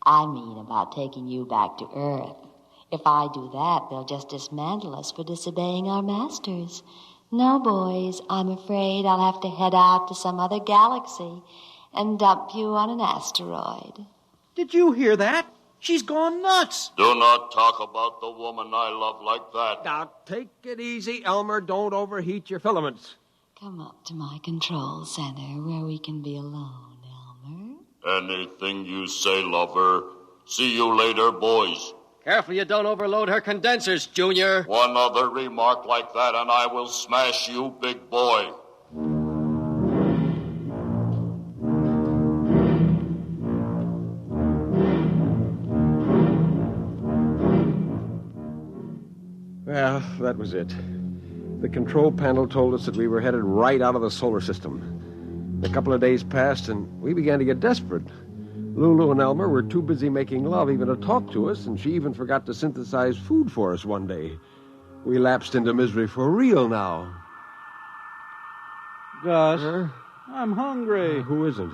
I mean about taking you back to Earth. If I do that, they'll just dismantle us for disobeying our masters. No, boys, I'm afraid I'll have to head out to some other galaxy and dump you on an asteroid. Did you hear that? She's gone nuts. Do not talk about the woman I love like that. Now, take it easy, Elmer. Don't overheat your filaments. Come up to my control center where we can be alone, Elmer. Anything you say, lover. See you later, boys. Careful you don't overload her condensers, Junior. One other remark like that, and I will smash you, big boy. Well, that was it. The control panel told us that we were headed right out of the solar system. A couple of days passed, and we began to get desperate. Lulu and Elmer were too busy making love even to talk to us, and she even forgot to synthesize food for us one day. We lapsed into misery for real now. Gus, I'm hungry. Who isn't?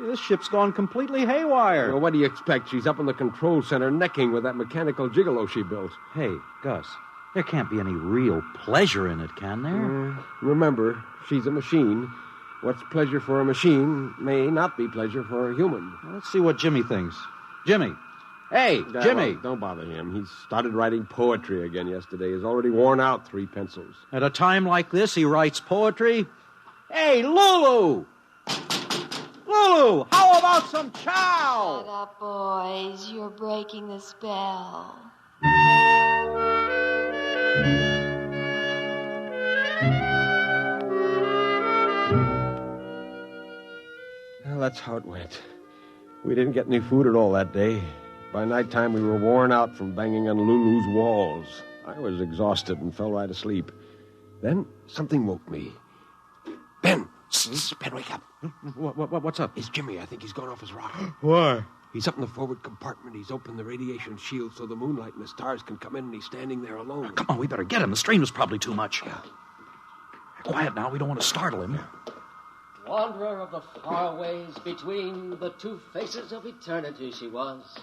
This ship's gone completely haywire. Well, what do you expect? She's up in the control center necking with that mechanical gigolo she built. Hey, Gus, there can't be any real pleasure in it, can there? Remember, she's a machine. What's pleasure for a machine may not be pleasure for a human. Let's see what Jimmy thinks. Jimmy. Hey, Jimmy. Well, don't bother him. He started writing poetry again yesterday. He's already worn out 3 pencils. At a time like this, he writes poetry? Hey, Lulu! Lulu, how about some chow? Shut up, boys. You're breaking the spell. Well, that's how it went. We didn't get any food at all that day. By nighttime, we were worn out from banging on Lulu's walls. I was exhausted and fell right asleep. Then something woke me. Ben! Ben, wake up. What's up? It's Jimmy. I think he's gone off his rocker. Why? He's up in the forward compartment. He's opened the radiation shield so the moonlight and the stars can come in, and he's standing there alone. Come on, we better get him. The strain was probably too much. Yeah. Quiet now. We don't want to startle him. Wanderer of the far ways between the two faces of eternity she was.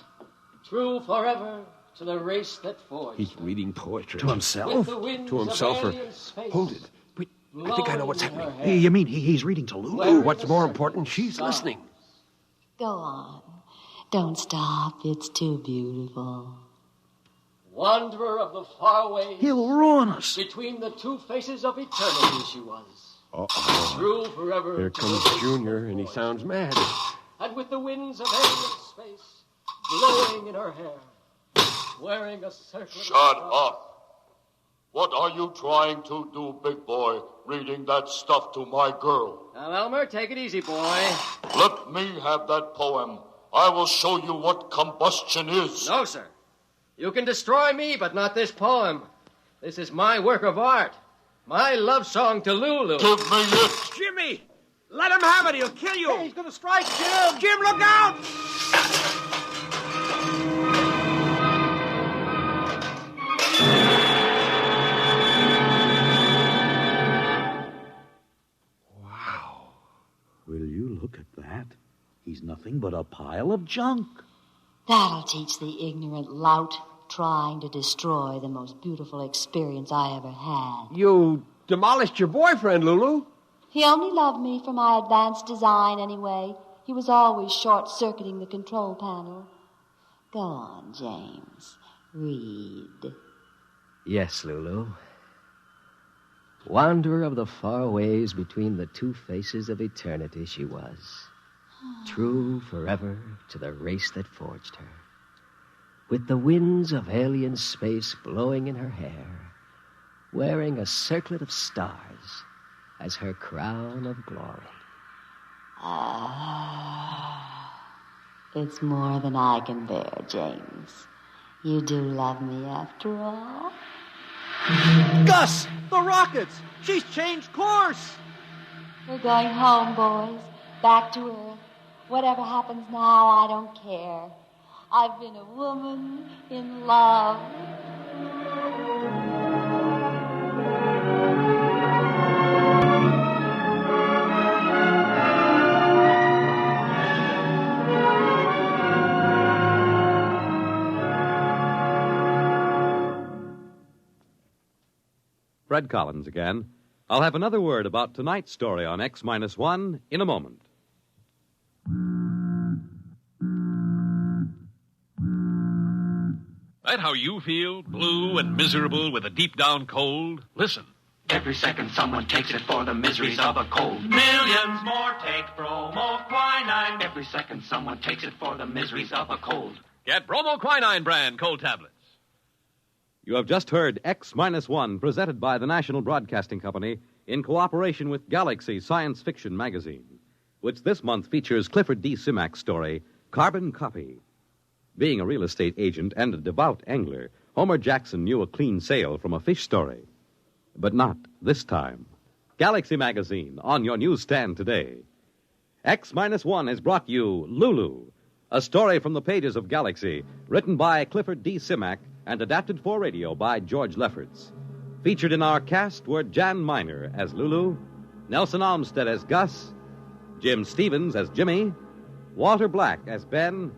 True forever to the race that forged. He's reading poetry. To himself? To himself, or... Hold it. Wait, I think I know what's happening. Hey, you mean he's reading to Lulu? What's more important, she's listening. Go on. Don't stop. It's too beautiful. Wanderer of the far ways. He'll ruin us. Between the two faces of eternity she was. Uh-oh. True forever. Here comes Junior, and he sounds mad. And with the winds of alien space blowing in her hair, wearing a circlet. Shut up. What are you trying to do, big boy, reading that stuff to my girl? Now, Elmer, take it easy, boy. Let me have that poem. I will show you what combustion is. No, sir. You can destroy me, but not this poem. This is my work of art. My love song to Lulu. Give me it. Jimmy! Let him have it. He'll kill you. Hey, he's going to strike, Jim. Jim, look out! Wow. Will you look at that? He's nothing but a pile of junk. That'll teach the ignorant lout trying to destroy the most beautiful experience I ever had. You demolished your boyfriend, Lulu. He only loved me for my advanced design anyway. He was always short-circuiting the control panel. Go on, James. Read. Yes, Lulu. Wanderer of the far ways between the two faces of eternity she was. True forever to the race that forged her. With the winds of alien space blowing in her hair, wearing a circlet of stars as her crown of glory. It's more than I can bear, James. You do love me after all? Gus! The rockets! She's changed course! We're going home, boys. Back to Earth. Whatever happens now, I don't care. I've been a woman in love. Fred Collins again. I'll have another word about tonight's story on X-1 in a moment. That how you feel? Blue and miserable with a deep-down cold? Listen. Every second someone takes it for the miseries of a cold. Millions more take bromoquinine. Every second someone takes it for the miseries of a cold. Get bromoquinine brand cold tablets. You have just heard X-1, presented by the National Broadcasting Company in cooperation with Galaxy Science Fiction Magazine, which this month features Clifford D. Simak's story, Carbon Copy. Being a real estate agent and a devout angler, Homer Jackson knew a clean sail from a fish story. But not this time. Galaxy Magazine, on your newsstand today. X-1 has brought you Lulu, a story from the pages of Galaxy, written by Clifford D. Simak and adapted for radio by George Lefferts. Featured in our cast were Jan Miner as Lulu, Nelson Olmsted as Gus, Jim Stevens as Jimmy, Walter Black as Ben,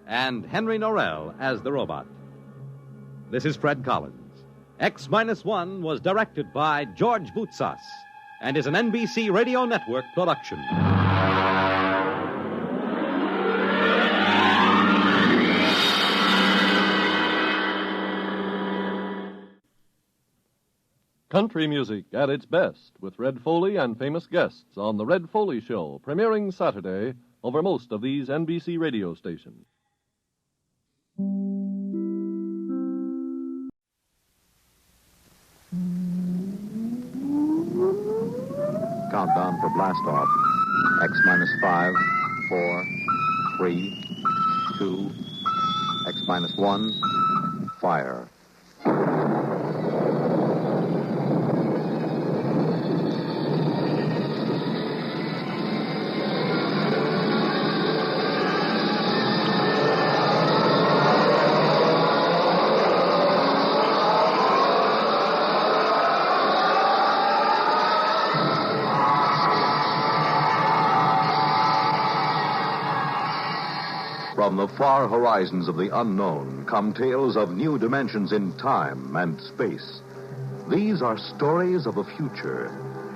and Henry Norrell as the robot. This is Fred Collins. X-1 was directed by George Voutsas and is an NBC Radio Network production. Country music at its best with Red Foley and famous guests on The Red Foley Show, premiering Saturday over most of these NBC radio stations. Countdown for blast off. X-5, 4, 3, 2, X-1, fire. From the far horizons of the unknown come tales of new dimensions in time and space. These are stories of a future,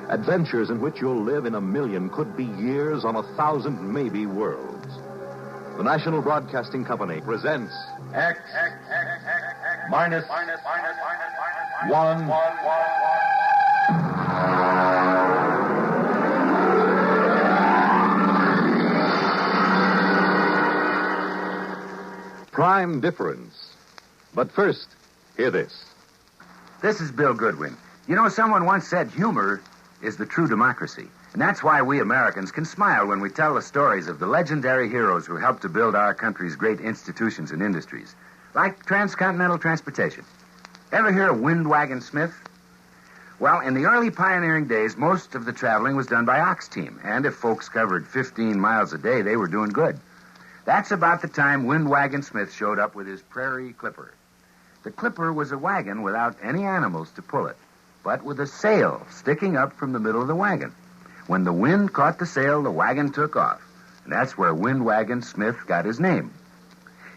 adventures in which you'll live in a million, could be years, on 1,000 maybe worlds. The National Broadcasting Company presents X minus 1. Prime Difference. But first, hear this. This is Bill Goodwin. You know, someone once said humor is the true democracy. And that's why we Americans can smile when we tell the stories of the legendary heroes who helped to build our country's great institutions and industries, like transcontinental transportation. Ever hear of Windwagon Smith? Well, in the early pioneering days, most of the traveling was done by ox team, and if folks covered 15 miles a day, they were doing good. That's about the time Windwagon Smith showed up with his Prairie Clipper. The Clipper was a wagon without any animals to pull it, but with a sail sticking up from the middle of the wagon. When the wind caught the sail, the wagon took off, and that's where Windwagon Smith got his name.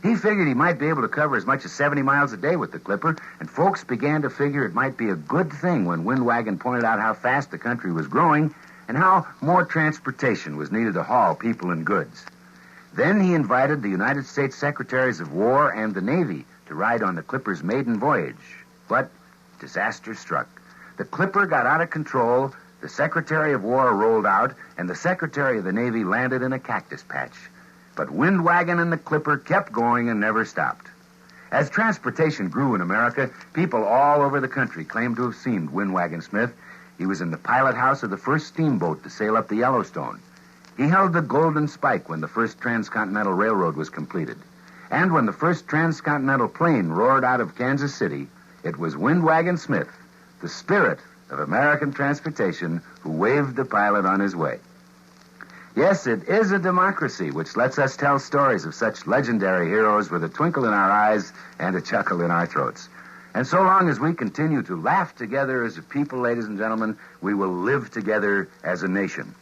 He figured he might be able to cover as much as 70 miles a day with the Clipper, and folks began to figure it might be a good thing when Windwagon pointed out how fast the country was growing and how more transportation was needed to haul people and goods. Then he invited the United States Secretaries of War and the Navy to ride on the Clipper's maiden voyage. But disaster struck. The Clipper got out of control, the Secretary of War rolled out, and the Secretary of the Navy landed in a cactus patch. But Windwagon and the Clipper kept going and never stopped. As transportation grew in America, people all over the country claimed to have seen Windwagon Smith. He was in the pilot house of the first steamboat to sail up the Yellowstone. He held the Golden Spike when the first transcontinental railroad was completed. And when the first transcontinental plane roared out of Kansas City, it was Windwagon Smith, the spirit of American transportation, who waved the pilot on his way. Yes, it is a democracy which lets us tell stories of such legendary heroes with a twinkle in our eyes and a chuckle in our throats. And so long as we continue to laugh together as a people, ladies and gentlemen, we will live together as a nation.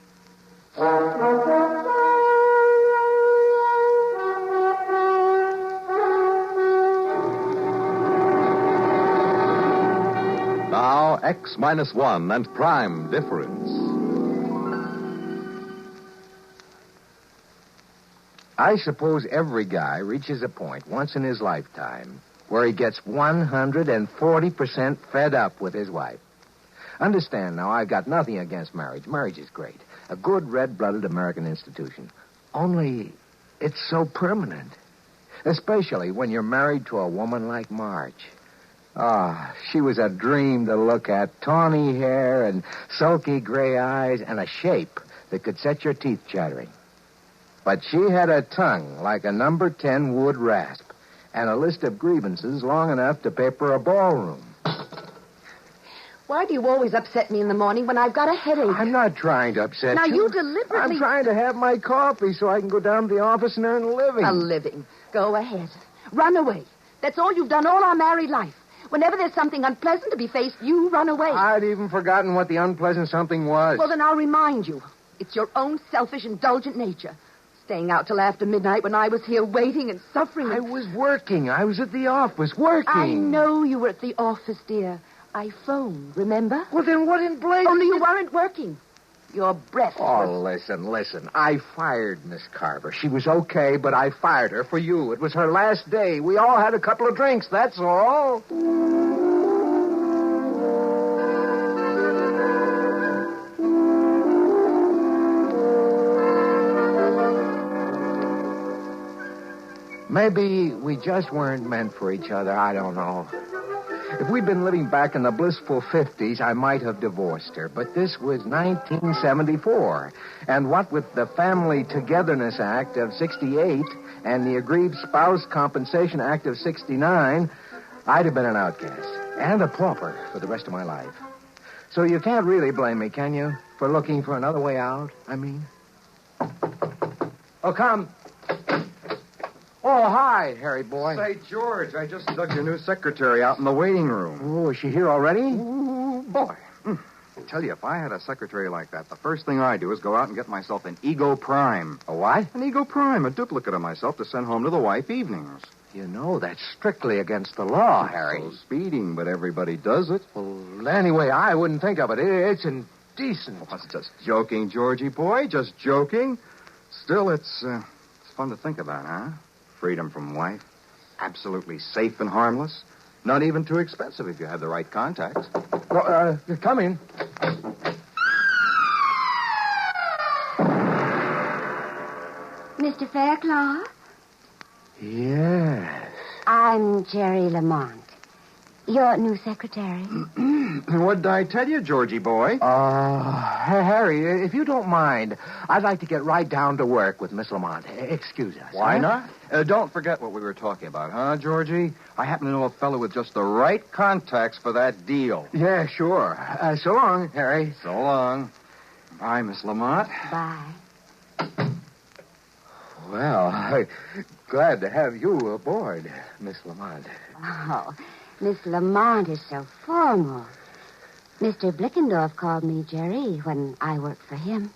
Now, X-1 and Prime Difference. I suppose every guy reaches a point once in his lifetime where he gets 140% fed up with his wife. Understand now, I've got nothing against marriage. Marriage is great. A good, red-blooded American institution. Only, it's so permanent. Especially when you're married to a woman like Marge. Ah, she was a dream to look at. Tawny hair and sulky gray eyes and a shape that could set your teeth chattering. But she had a tongue like a number 10 wood rasp and a list of grievances long enough to paper a ballroom. Why do you always upset me in the morning when I've got a headache? I'm not trying to upset Now, you. you deliberately... I'm trying to have my coffee so I can go down to the office and earn a living. A living. Go ahead. Run away. That's all you've done all our married life. Whenever there's something unpleasant to be faced, you run away. I'd even forgotten what the unpleasant something was. Well, then I'll remind you. It's your own selfish, indulgent nature. Staying out till after midnight when I was here waiting and suffering. I was working. I was at the office working. I know you were at the office, dear. I phoned, remember? Well, then what in blazes? Only you weren't working. Your breath Oh, listen. I fired Miss Carver. She was okay, but I fired her for you. It was her last day. We all had a couple of drinks, that's all. Maybe we just weren't meant for each other. I don't know. If we'd been living back in the blissful 50s, I might have divorced her. But this was 1974. And what with the Family Togetherness Act of 68 and the Aggrieved Spouse Compensation Act of 69, I'd have been an outcast and a pauper for the rest of my life. So you can't really blame me, can you, for looking for another way out, I mean? Oh, come. Oh, hi, Harry boy. Say, George, I just dug your new secretary out in the waiting room. Oh, is she here already? Ooh, boy. I tell you, if I had a secretary like that, the first thing I do is go out and get myself an Ego Prime. A what? An Ego Prime, a duplicate of myself to send home to the wife evenings. You know, that's strictly against the law, Harry. So speeding, but everybody does it. Well, anyway, I wouldn't think of it. It's indecent. Well, it's just joking, Georgie boy, just joking. Still, it's fun to think about, huh? Freedom from wife. Absolutely safe and harmless. Not even too expensive if you have the right contacts. Well, come in. Mr. Faircloth? Yes. I'm Jerry Lamont, your new secretary. What did I tell you, Georgie boy? Harry, if you don't mind, I'd like to get right down to work with Miss Lamont. Excuse us. Why huh? not? Don't forget what we were talking about, huh, Georgie? I happen to know a fellow with just the right contacts for that deal. Yeah, sure. So long, Harry. So long. Bye, Miss Lamont. Bye. Well, glad to have you aboard, Miss Lamont. Oh, Miss Lamont is so formal. Mr. Blickendorf called me Jerry when I worked for him.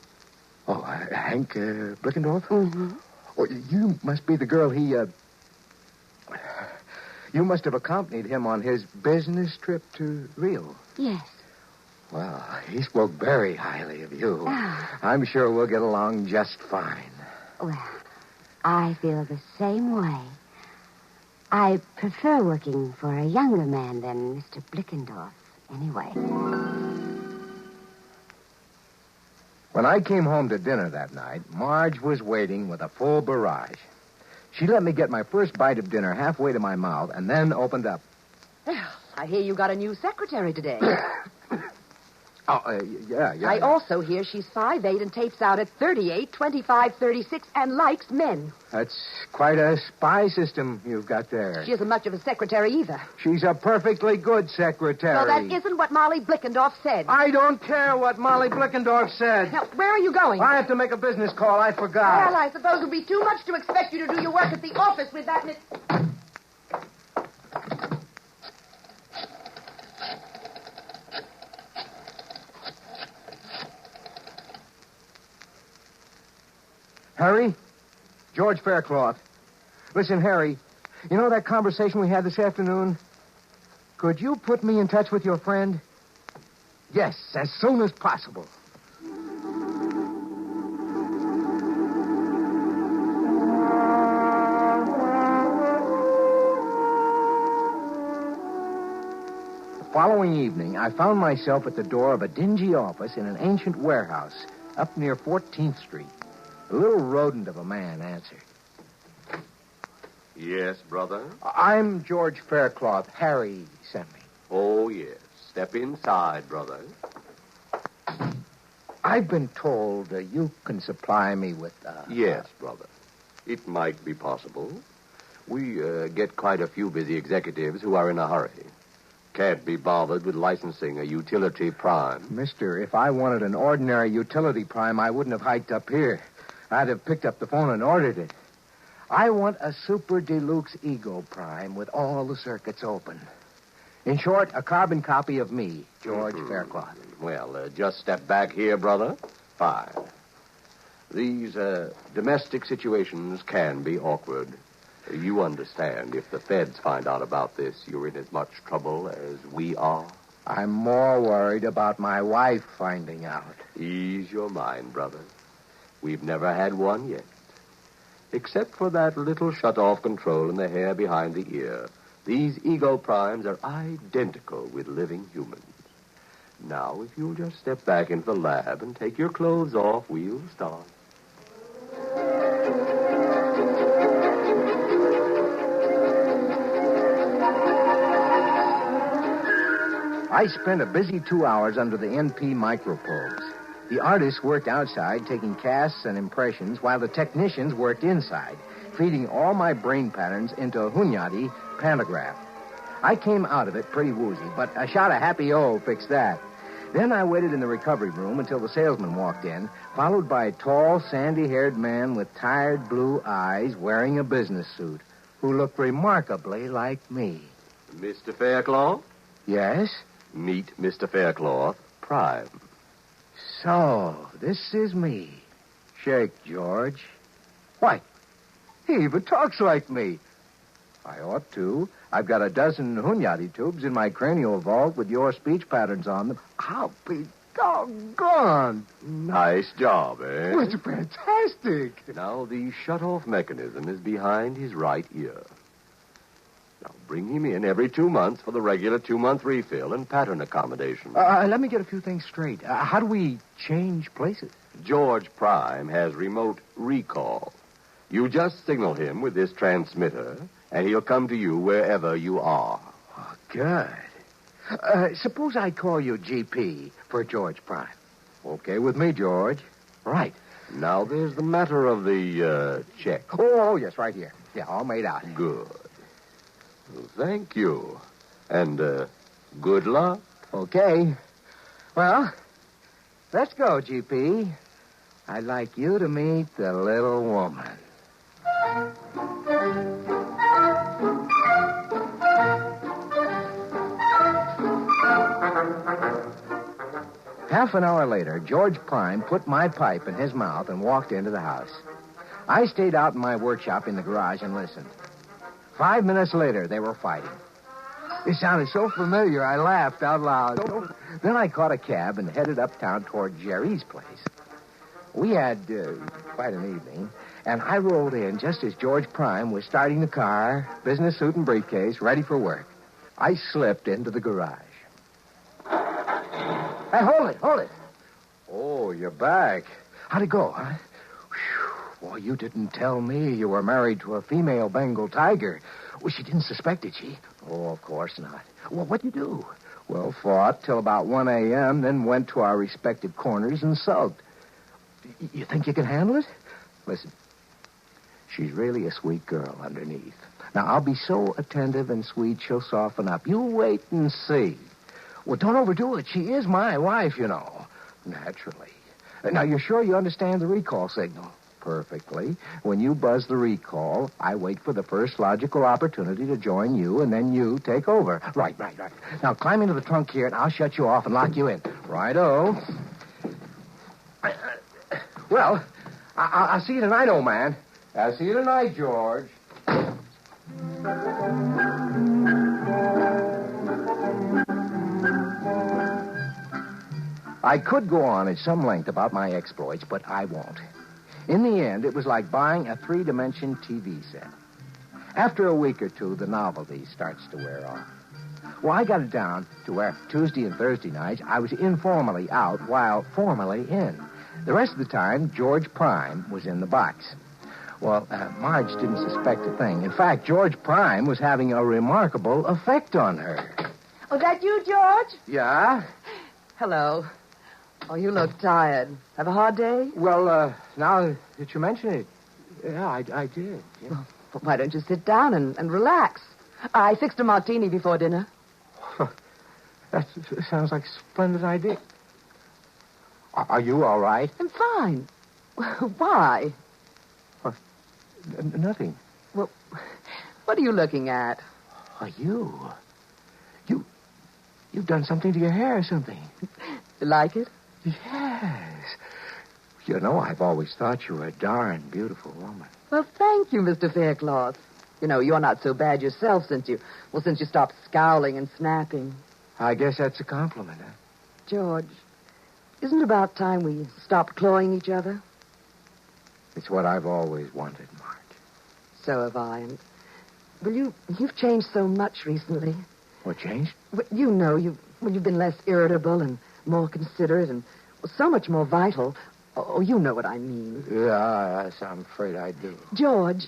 Oh, Hank Blickendorf? Mm-hmm. Oh, you must be the girl he, You must have accompanied him on his business trip to Rio. Yes. Well, he spoke very highly of you. Ah. I'm sure we'll get along just fine. Well, I feel the same way. I prefer working for a younger man than Mr. Blickendorf, anyway. When I came home to dinner that night, Marge was waiting with a full barrage. She let me get my first bite of dinner halfway to my mouth and then opened up. Well, I hear you got a new secretary today. Yeah. I also hear she's 5'8" and tapes out at 38, 25, 36, and likes men. That's quite a spy system you've got there. She isn't much of a secretary either. She's a perfectly good secretary. Well, that isn't what Molly Blickendorf said. I don't care what Molly Blickendorf said. Now, where are you going? I have to make a business call. I forgot. Well, I suppose it would be too much to expect you to do your work at the office with that Miss... Harry? George Faircloth. Listen, Harry, you know that conversation we had this afternoon? Could you put me in touch with your friend? Yes, as soon as possible. The following evening, I found myself at the door of a dingy office in an ancient warehouse up near 14th Street. A little rodent of a man answered. Yes, brother? I'm George Faircloth. Harry sent me. Oh, yes. Step inside, brother. I've been told you can supply me with... Yes, brother. It might be possible. We get quite a few busy executives who are in a hurry. Can't be bothered with licensing a utility prime. Mister, if I wanted an ordinary utility prime, I wouldn't have hiked up here. I'd have picked up the phone and ordered it. I want a super deluxe Ego Prime with all the circuits open. In short, a carbon copy of me, George Faircloth. Well, just step back here, brother. Fine. These domestic situations can be awkward. You understand, if the feds find out about this, you're in as much trouble as we are. I'm more worried about my wife finding out. Ease your mind, brother. We've never had one yet. Except for that little shut-off control in the hair behind the ear, these Ego Primes are identical with living humans. Now, if you'll just step back into the lab and take your clothes off, we'll start. I spent a busy 2 hours under the NP microprobes. The artists worked outside, taking casts and impressions, while the technicians worked inside, feeding all my brain patterns into a Hunyadi pantograph. I came out of it pretty woozy, but a shot of Happy O fixed that. Then I waited in the recovery room until the salesman walked in, followed by a tall, sandy-haired man with tired blue eyes wearing a business suit, who looked remarkably like me. Mr. Faircloth? Yes? Meet Mr. Faircloth, Prime. So, this is me. Shake, George. Why, he even talks like me. I ought to. I've got a dozen Hunyadi tubes in my cranial vault with your speech patterns on them. I'll be doggone. Nice job, eh? Well, it's fantastic. Now, the shut-off mechanism is behind his right ear. Now, bring him in every 2 months for the regular 2-month refill and pattern accommodation. Let me get a few things straight. How do we change places? George Prime has remote recall. You just signal him with this transmitter, and he'll come to you wherever you are. Oh, good. Suppose I call you GP for George Prime. Okay with me, George. Right. Now, there's the matter of the check. Oh, yes, right here. Yeah, all made out. Good. Well, thank you. And good luck. Okay. Well, let's go, GP. I'd like you to meet the little woman. Half an hour later, George Prime put my pipe in his mouth and walked into the house. I stayed out in my workshop in the garage and listened. 5 minutes later, they were fighting. It sounded so familiar, I laughed out loud. Then I caught a cab and headed uptown toward Jerry's place. We had quite an evening, and I rolled in just as George Prime was starting the car, business suit and briefcase, ready for work. I slipped into the garage. Hey, hold it. Oh, you're back. How'd it go, huh? Whew. Boy, you didn't tell me you were married to a female Bengal tiger. Well, she didn't suspect it, she? Oh, of course not. Well, what'd you do? Well, fought till about 1 a.m., then went to our respective corners and sulked. You think you can handle it? Listen, she's really a sweet girl underneath. Now, I'll be so attentive and sweet, she'll soften up. You wait and see. Well, don't overdo it. She is my wife, you know. Naturally. Now, you're sure you understand the recall signal? Perfectly. When you buzz the recall, I wait for the first logical opportunity to join you, and then you take over. Right. Now, climb into the trunk here, and I'll shut you off and lock you in. Righto. Well, I'll see you tonight, old man. I'll see you tonight, George. I could go on at some length about my exploits, but I won't. In the end, it was like buying a 3-dimension TV set. After a week or two, the novelty starts to wear off. Well, I got it down to where Tuesday and Thursday nights I was informally out while formally in. The rest of the time, George Prime was in the box. Well, Marge didn't suspect a thing. In fact, George Prime was having a remarkable effect on her. Oh, that you, George? Yeah? Hello. Oh, you look tired. Have a hard day? Well, now that you mention it, yeah, I did. Yeah. Well, why don't you sit down and relax? I fixed a martini before dinner. That sounds like a splendid idea. Are you all right? I'm fine. Why? Nothing. Well, what are you looking at? Are you? You've done something to your hair or something. You like it? Yes. You know, I've always thought you were a darn beautiful woman. Well, thank you, Mr. Faircloth. You know, you're not so bad yourself since you stopped scowling and snapping. I guess that's a compliment, huh? George, isn't it about time we stopped clawing each other? It's what I've always wanted, Marge. So have I. And, well, you've changed so much recently. What changed? Well, you know, you've been less irritable and more considerate and so much more vital. Oh, you know what I mean. Yes, I'm afraid I do. George.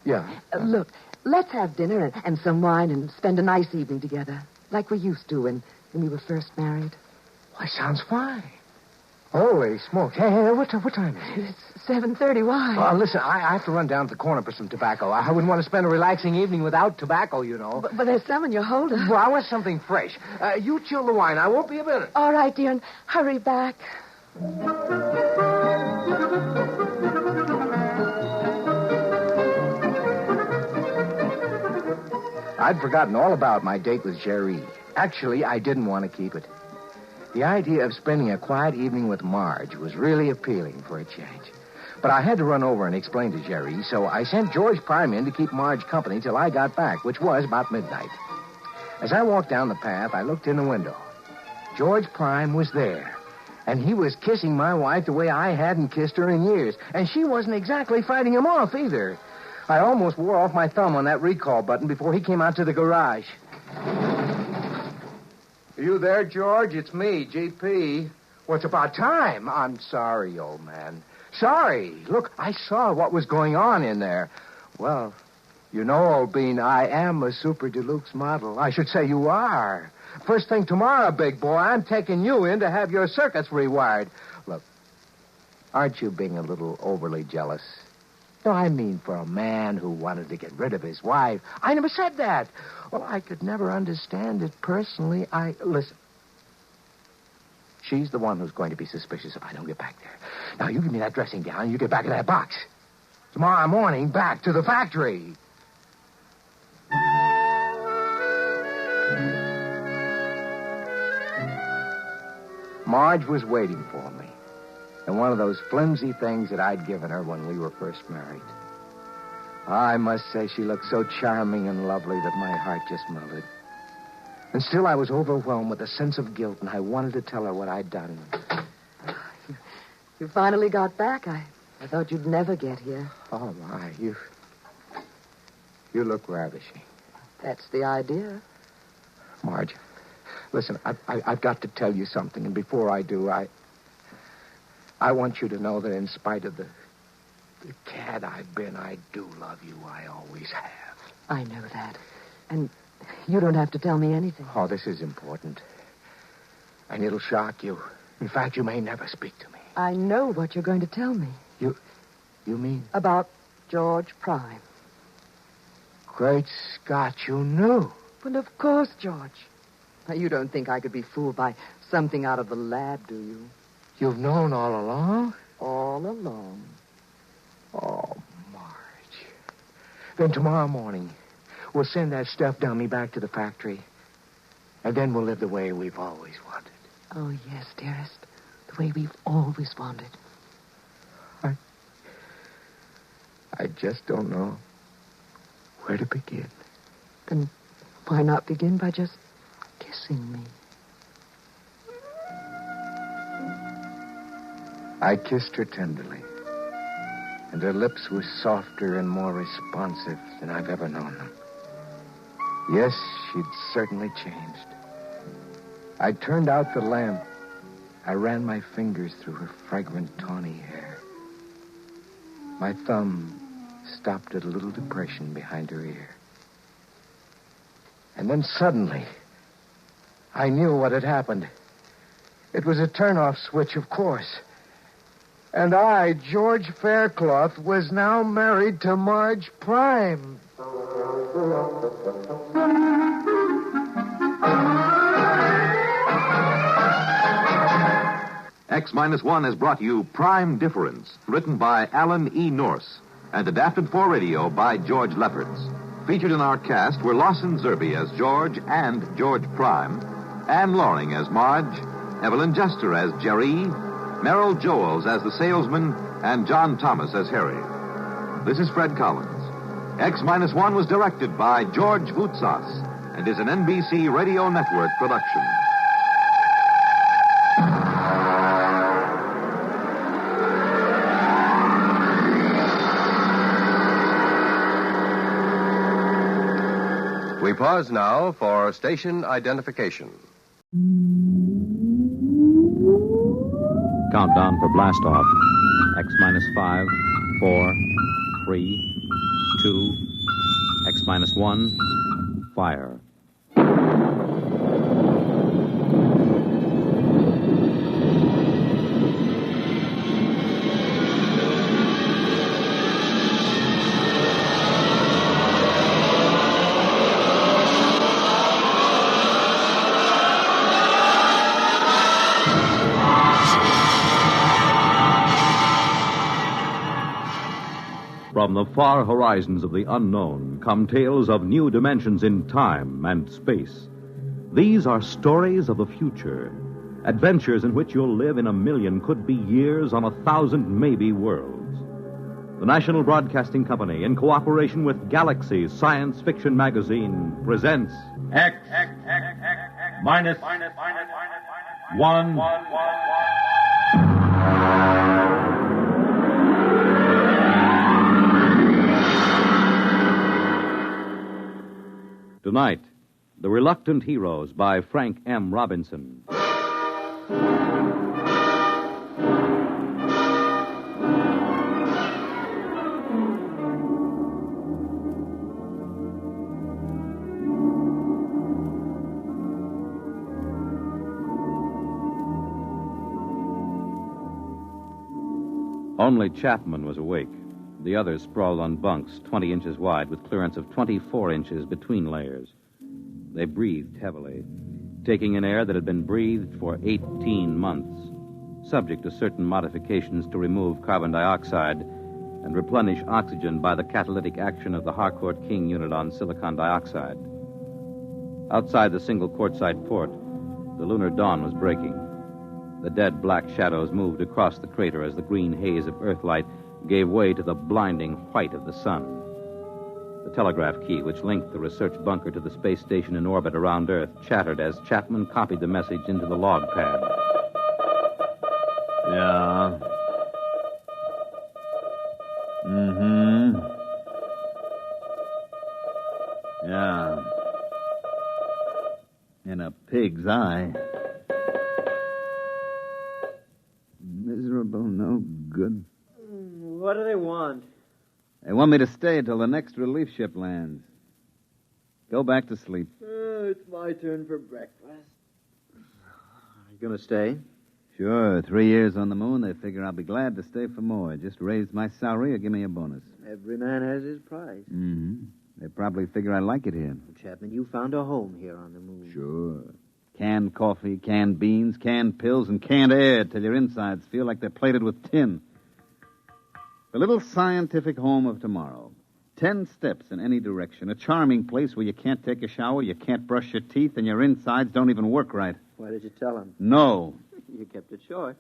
Yeah? Look, let's have dinner and some wine and spend a nice evening together, like we used to when we were first married. Why, sounds fine. Holy smokes. Hey, what time is it? It's 7:30. Why? Well, listen, I have to run down to the corner for some tobacco. I wouldn't want to spend a relaxing evening without tobacco, you know. But there's some in your holder. Well, I want something fresh. You chill the wine. I won't be a minute. All right, dear, and hurry back. I'd forgotten all about my date with Jerry. Actually, I didn't want to keep it. The idea of spending a quiet evening with Marge was really appealing for a change. But I had to run over and explain to Jerry, so I sent George Prime in to keep Marge company till I got back, which was about midnight. As I walked down the path, I looked in the window. George Prime was there, and he was kissing my wife the way I hadn't kissed her in years, and she wasn't exactly fighting him off either. I almost wore off my thumb on that recall button before he came out to the garage. Are you there, George? It's me, G.P. Well, it's about time. I'm sorry, old man. Sorry. Look, I saw what was going on in there. Well, you know, old bean, I am a super deluxe model. I should say you are. First thing tomorrow, big boy, I'm taking you in to have your circuits rewired. Look, aren't you being a little overly jealous? No, I mean for a man who wanted to get rid of his wife. I never said that. Well, I could never understand it personally. Listen. She's the one who's going to be suspicious if I don't get back there. Now, you give me that dressing gown and you get back in that box. Tomorrow morning, back to the factory. Marge was waiting for me. And one of those flimsy things that I'd given her when we were first married. I must say she looked so charming and lovely that my heart just melted. And still I was overwhelmed with a sense of guilt, and I wanted to tell her what I'd done. You finally got back. I thought you'd never get here. Oh, my, you look ravishing. That's the idea. Marge, listen, I've got to tell you something, and before I do, I want you to know that in spite of the cad I've been, I do love you. I always have. I know that. And you don't have to tell me anything. Oh, this is important. And it'll shock you. In fact, you may never speak to me. I know what you're going to tell me. You mean? About George Prime. Great Scott, you knew. Well, of course, George. Now, you don't think I could be fooled by something out of the lab, do you? You've known all along? All along. Oh, Marge. Then tomorrow morning, we'll send that stuffed dummy back to the factory. And then we'll live the way we've always wanted. Oh, yes, dearest. The way we've always wanted. I just don't know where to begin. Then why not begin by just kissing me? I kissed her tenderly, and her lips were softer and more responsive than I've ever known them. Yes, she'd certainly changed. I turned out the lamp. I ran my fingers through her fragrant, tawny hair. My thumb stopped at a little depression behind her ear. And then suddenly, I knew what had happened. It was a turn-off switch, of course. And I, George Faircloth, was now married to Marge Prime. X-1 has brought you Prime Difference, written by Alan E. Norse and adapted for radio by George Lefferts. Featured in our cast were Lawson Zerbe as George and George Prime, Anne Loring as Marge, Evelyn Jester as Jerry, Merrill Joels as the salesman, and John Thomas as Harry. This is Fred Collins. X-1 was directed by George Voutsas and is an NBC Radio Network production. We pause now for station identification. Countdown for blastoff. X-5, 4, 3, 2, X-1, fire. From the far horizons of the unknown come tales of new dimensions in time and space. These are stories of the future, adventures in which you'll live in a million, could be years, on 1,000 maybe worlds. The National Broadcasting Company, in cooperation with Galaxy's science fiction magazine, presents X minus 1. Tonight, The Reluctant Heroes by Frank M. Robinson. Only Chapman was awake. The others sprawled on bunks 20 inches wide with clearance of 24 inches between layers. They breathed heavily, taking in air that had been breathed for 18 months, subject to certain modifications to remove carbon dioxide and replenish oxygen by the catalytic action of the Harcourt King unit on silicon dioxide. Outside the single quartzite port, the lunar dawn was breaking. The dead black shadows moved across the crater as the green haze of Earthlight gave way to the blinding white of the sun. The telegraph key, which linked the research bunker to the space station in orbit around Earth, chattered as Chapman copied the message into the log pad. Yeah. Mm-hmm. Yeah. In a pig's eye. Miserable, no good. What do they want? They want me to stay till the next relief ship lands. Go back to sleep. It's my turn for breakfast. You gonna stay? Sure. 3 years on the moon, they figure I'll be glad to stay for more. Just raise my salary or give me a bonus. Every man has his price. Mm-hmm. They probably figure I like it here. Chapman, you found a home here on the moon. Sure. Canned coffee, canned beans, canned pills, and canned air till your insides feel like they're plated with tin. The little scientific home of tomorrow. 10 steps in any direction. A charming place where you can't take a shower, you can't brush your teeth, and your insides don't even work right. Why did you tell him? No. You kept it short.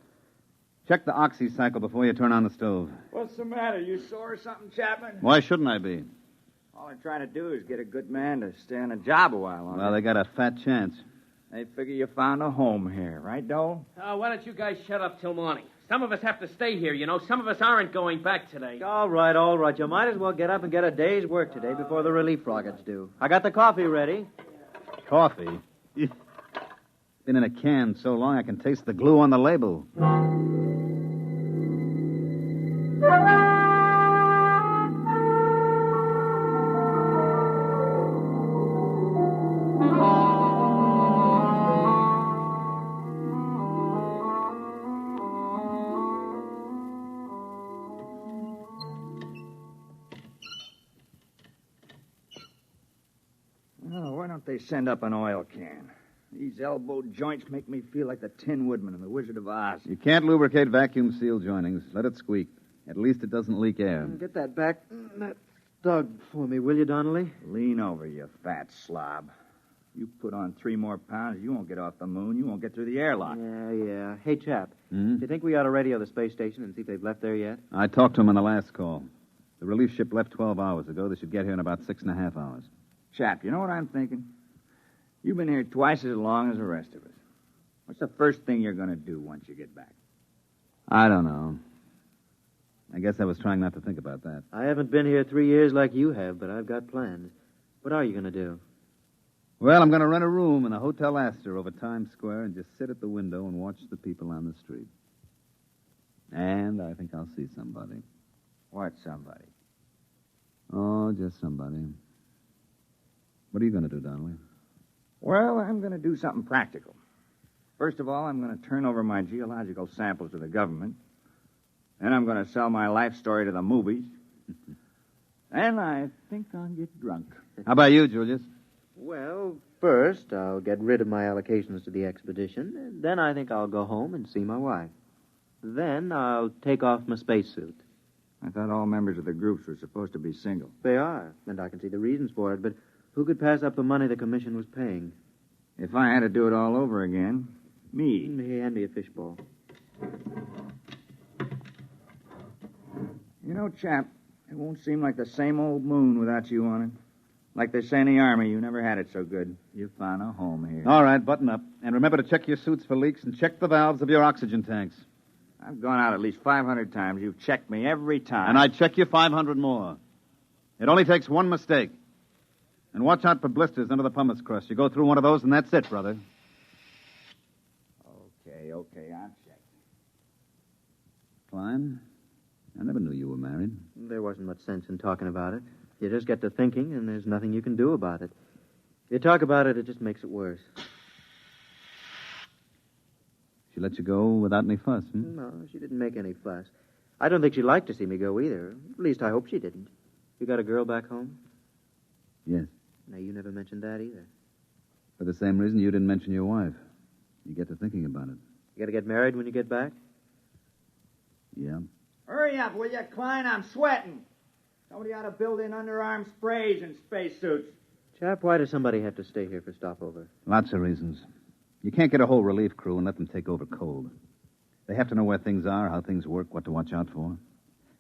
Check the oxy cycle before you turn on the stove. What's the matter? You sore or something, Chapman? Why shouldn't I be? All I'm trying to do is get a good man to stay on a job a while longer. Well, they got a fat chance. They figure you found a home here, right, Dole? Why don't you guys shut up till morning? Some of us have to stay here, you know. Some of us aren't going back today. All right. You might as well get up and get a day's work today before the relief rockets do. I got the coffee ready. Coffee? Been in a can so long I can taste the glue on the label. send up an oil can. These elbow joints make me feel like the Tin Woodman in The Wizard of Oz. You can't lubricate vacuum seal joinings. Let it squeak. At least it doesn't leak air. Get that back, that dog for me, will you, Donnelly? Lean over, you fat slob. You put on 3 more pounds, you won't get off the moon. You won't get through the airlock. Yeah. Hey, chap, do you think we ought to radio the space station and see if they've left there yet? I talked to him on the last call. The relief ship left 12 hours ago. They should get here in about 6.5 hours. Chap, you know what I'm thinking? You've been here twice as long as the rest of us. What's the first thing you're going to do once you get back? I don't know. I guess I was trying not to think about that. I haven't been here 3 years like you have, but I've got plans. What are you going to do? Well, I'm going to rent a room in a Hotel Astor over Times Square and just sit at the window and watch the people on the street. And I think I'll see somebody. What somebody? Oh, just somebody. What are you going to do, Donnelly? Well, I'm going to do something practical. First of all, I'm going to turn over my geological samples to the government. Then I'm going to sell my life story to the movies. And I think I'll get drunk. How about you, Julius? Well, first, I'll get rid of my allocations to the expedition. And then I think I'll go home and see my wife. Then I'll take off my spacesuit. I thought all members of the groups were supposed to be single. They are, and I can see the reasons for it, but who could pass up the money the commission was paying? If I had to do it all over again, me. Hand me a fishbowl. You know, chap, it won't seem like the same old moon without you on it. Like they say in the Army, you never had it so good. You found a home here. All right, button up. And remember to check your suits for leaks and check the valves of your oxygen tanks. I've gone out at least 500 times. You've checked me every time. And I'd check you 500 more. It only takes one mistake. And watch out for blisters under the pumice crust. You go through one of those, and that's it, brother. Okay, I'll check. Klein, I never knew you were married. There wasn't much sense in talking about it. You just get to thinking, and there's nothing you can do about it. If you talk about it, it just makes it worse. She let you go without any fuss, No, she didn't make any fuss. I don't think she'd like to see me go either. At least I hope she didn't. You got a girl back home? Yes. No, you never mentioned that either. For the same reason you didn't mention your wife. You get to thinking about it. You got to get married when you get back? Yeah. Hurry up, will you, Klein? I'm sweating. Somebody ought to build in underarm sprays and spacesuits. Chap, why does somebody have to stay here for stopover? Lots of reasons. You can't get a whole relief crew and let them take over cold. They have to know where things are, how things work, what to watch out for.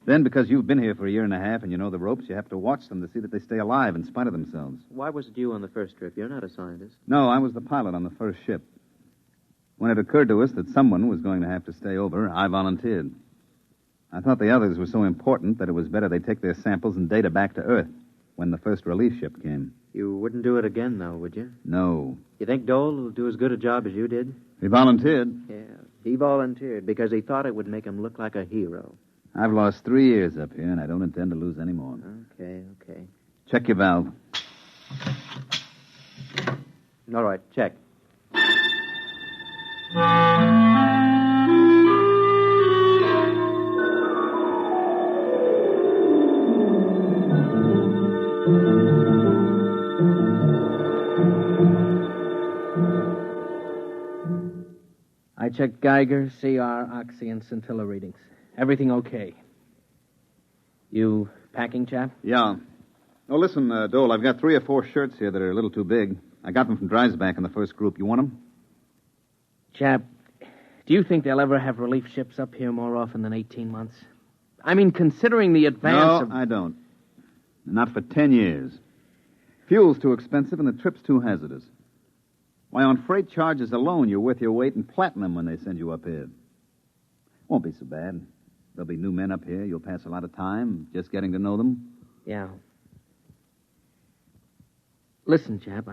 Then, because you've been here for a year and a half and you know the ropes, you have to watch them to see that they stay alive in spite of themselves. Why was it you on the first trip? You're not a scientist. No, I was the pilot on the first ship. When it occurred to us that someone was going to have to stay over, I volunteered. I thought the others were so important that it was better they take their samples and data back to Earth when the first relief ship came. You wouldn't do it again, though, would you? No. You think Dole will do as good a job as you did? He volunteered. Yeah, he volunteered because he thought it would make him look like a hero. I've lost 3 years up here, and I don't intend to lose any more. Okay. Check your valve. All right, check. I checked Geiger, CR, oxy, and scintilla readings. Everything okay. You packing, chap? Yeah. Oh, listen, Dole, I've got 3 or 4 shirts here that are a little too big. I got them from Dreisbach in the first group. You want them? Chap, do you think they'll ever have relief ships up here more often than 18 months? I mean, considering the advance No, I don't. Not for 10 years. Fuel's too expensive and the trip's too hazardous. Why, on freight charges alone, you're worth your weight in platinum when they send you up here. Won't be so bad. There'll be new men up here. You'll pass a lot of time just getting to know them. Yeah. Listen, chap,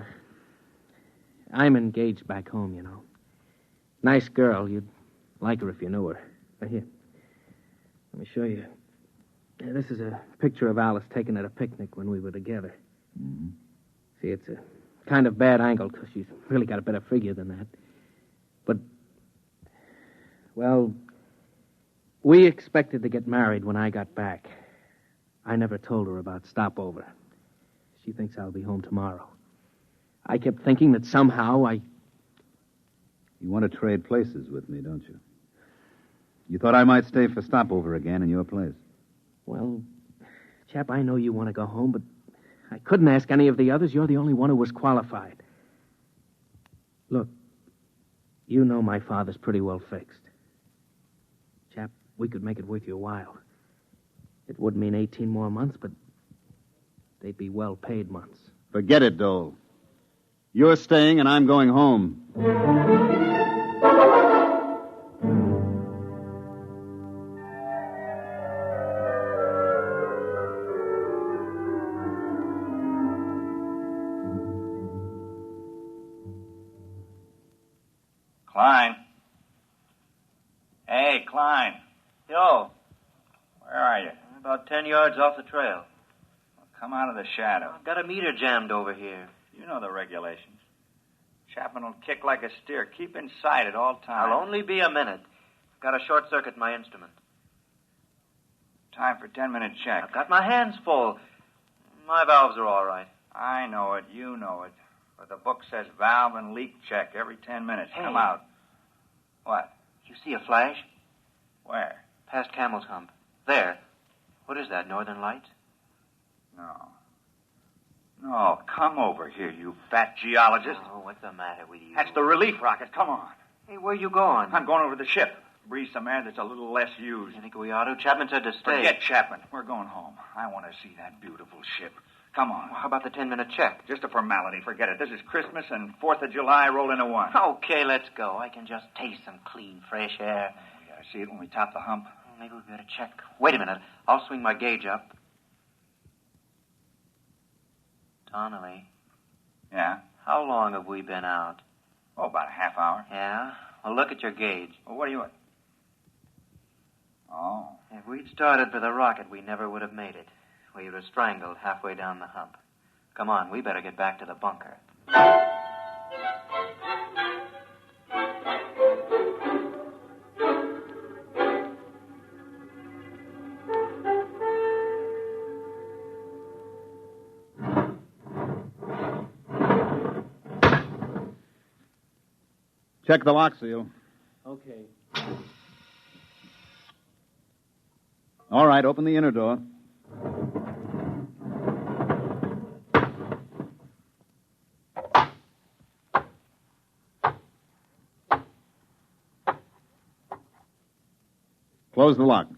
I'm engaged back home, you know. Nice girl. You'd like her if you knew her. Here, let me show you. This is a picture of Alice taken at a picnic when we were together. Mm-hmm. See, it's a kind of bad angle because she's really got a better figure than that. But, well, we expected to get married when I got back. I never told her about stopover. She thinks I'll be home tomorrow. I kept thinking that somehow You want to trade places with me, don't you? You thought I might stay for stopover again in your place. Well, chap, I know you want to go home, but I couldn't ask any of the others. You're the only one who was qualified. Look, you know my father's pretty well fixed. Chap, we could make it worth your while. It would mean 18 more months, but they'd be well-paid months. Forget it, Dole. You're staying and I'm going home. Klein. Hey, Klein. Yo. Where are you? About 10 yards off the trail. Well, come out of the shadow. I've got a meter jammed over here. You know the regulations. Chapman will kick like a steer. Keep in sight at all times. I'll only be a minute. I've got a short circuit in my instrument. Time for 10-minute check. I've got my hands full. My valves are all right. I know it. You know it. But the book says valve and leak check every 10 minutes. Hey. Come out. What? You see a flash? Where? Past Camel's Hump. There. What is that, Northern Lights? No. No, come over here, you fat geologist. Oh, what's the matter with you? That's the relief rocket. Come on. Hey, where you going? I'm going over to the ship. Breathe some air that's a little less used. You think we ought to? Chapman said to stay. Forget Chapman. We're going home. I want to see that beautiful ship. Come on. Well, how about the 10-minute check? Just a formality. Forget it. This is Christmas and 4th of July roll into one. Okay, let's go. I can just taste some clean, fresh air. We gotta see it when we top the hump. Well, maybe we better check. Wait a minute. I'll swing my gauge up. Donnelly. Yeah? How long have we been out? Oh, about a half hour. Yeah? Well, look at your gauge. Well, what do you want? Oh. If we'd started for the rocket, we never would have made it. We would have strangled halfway down the hump. Come on, we better get back to the bunker. Check the lock seal. Okay. All right, open the inner door. Close the lock.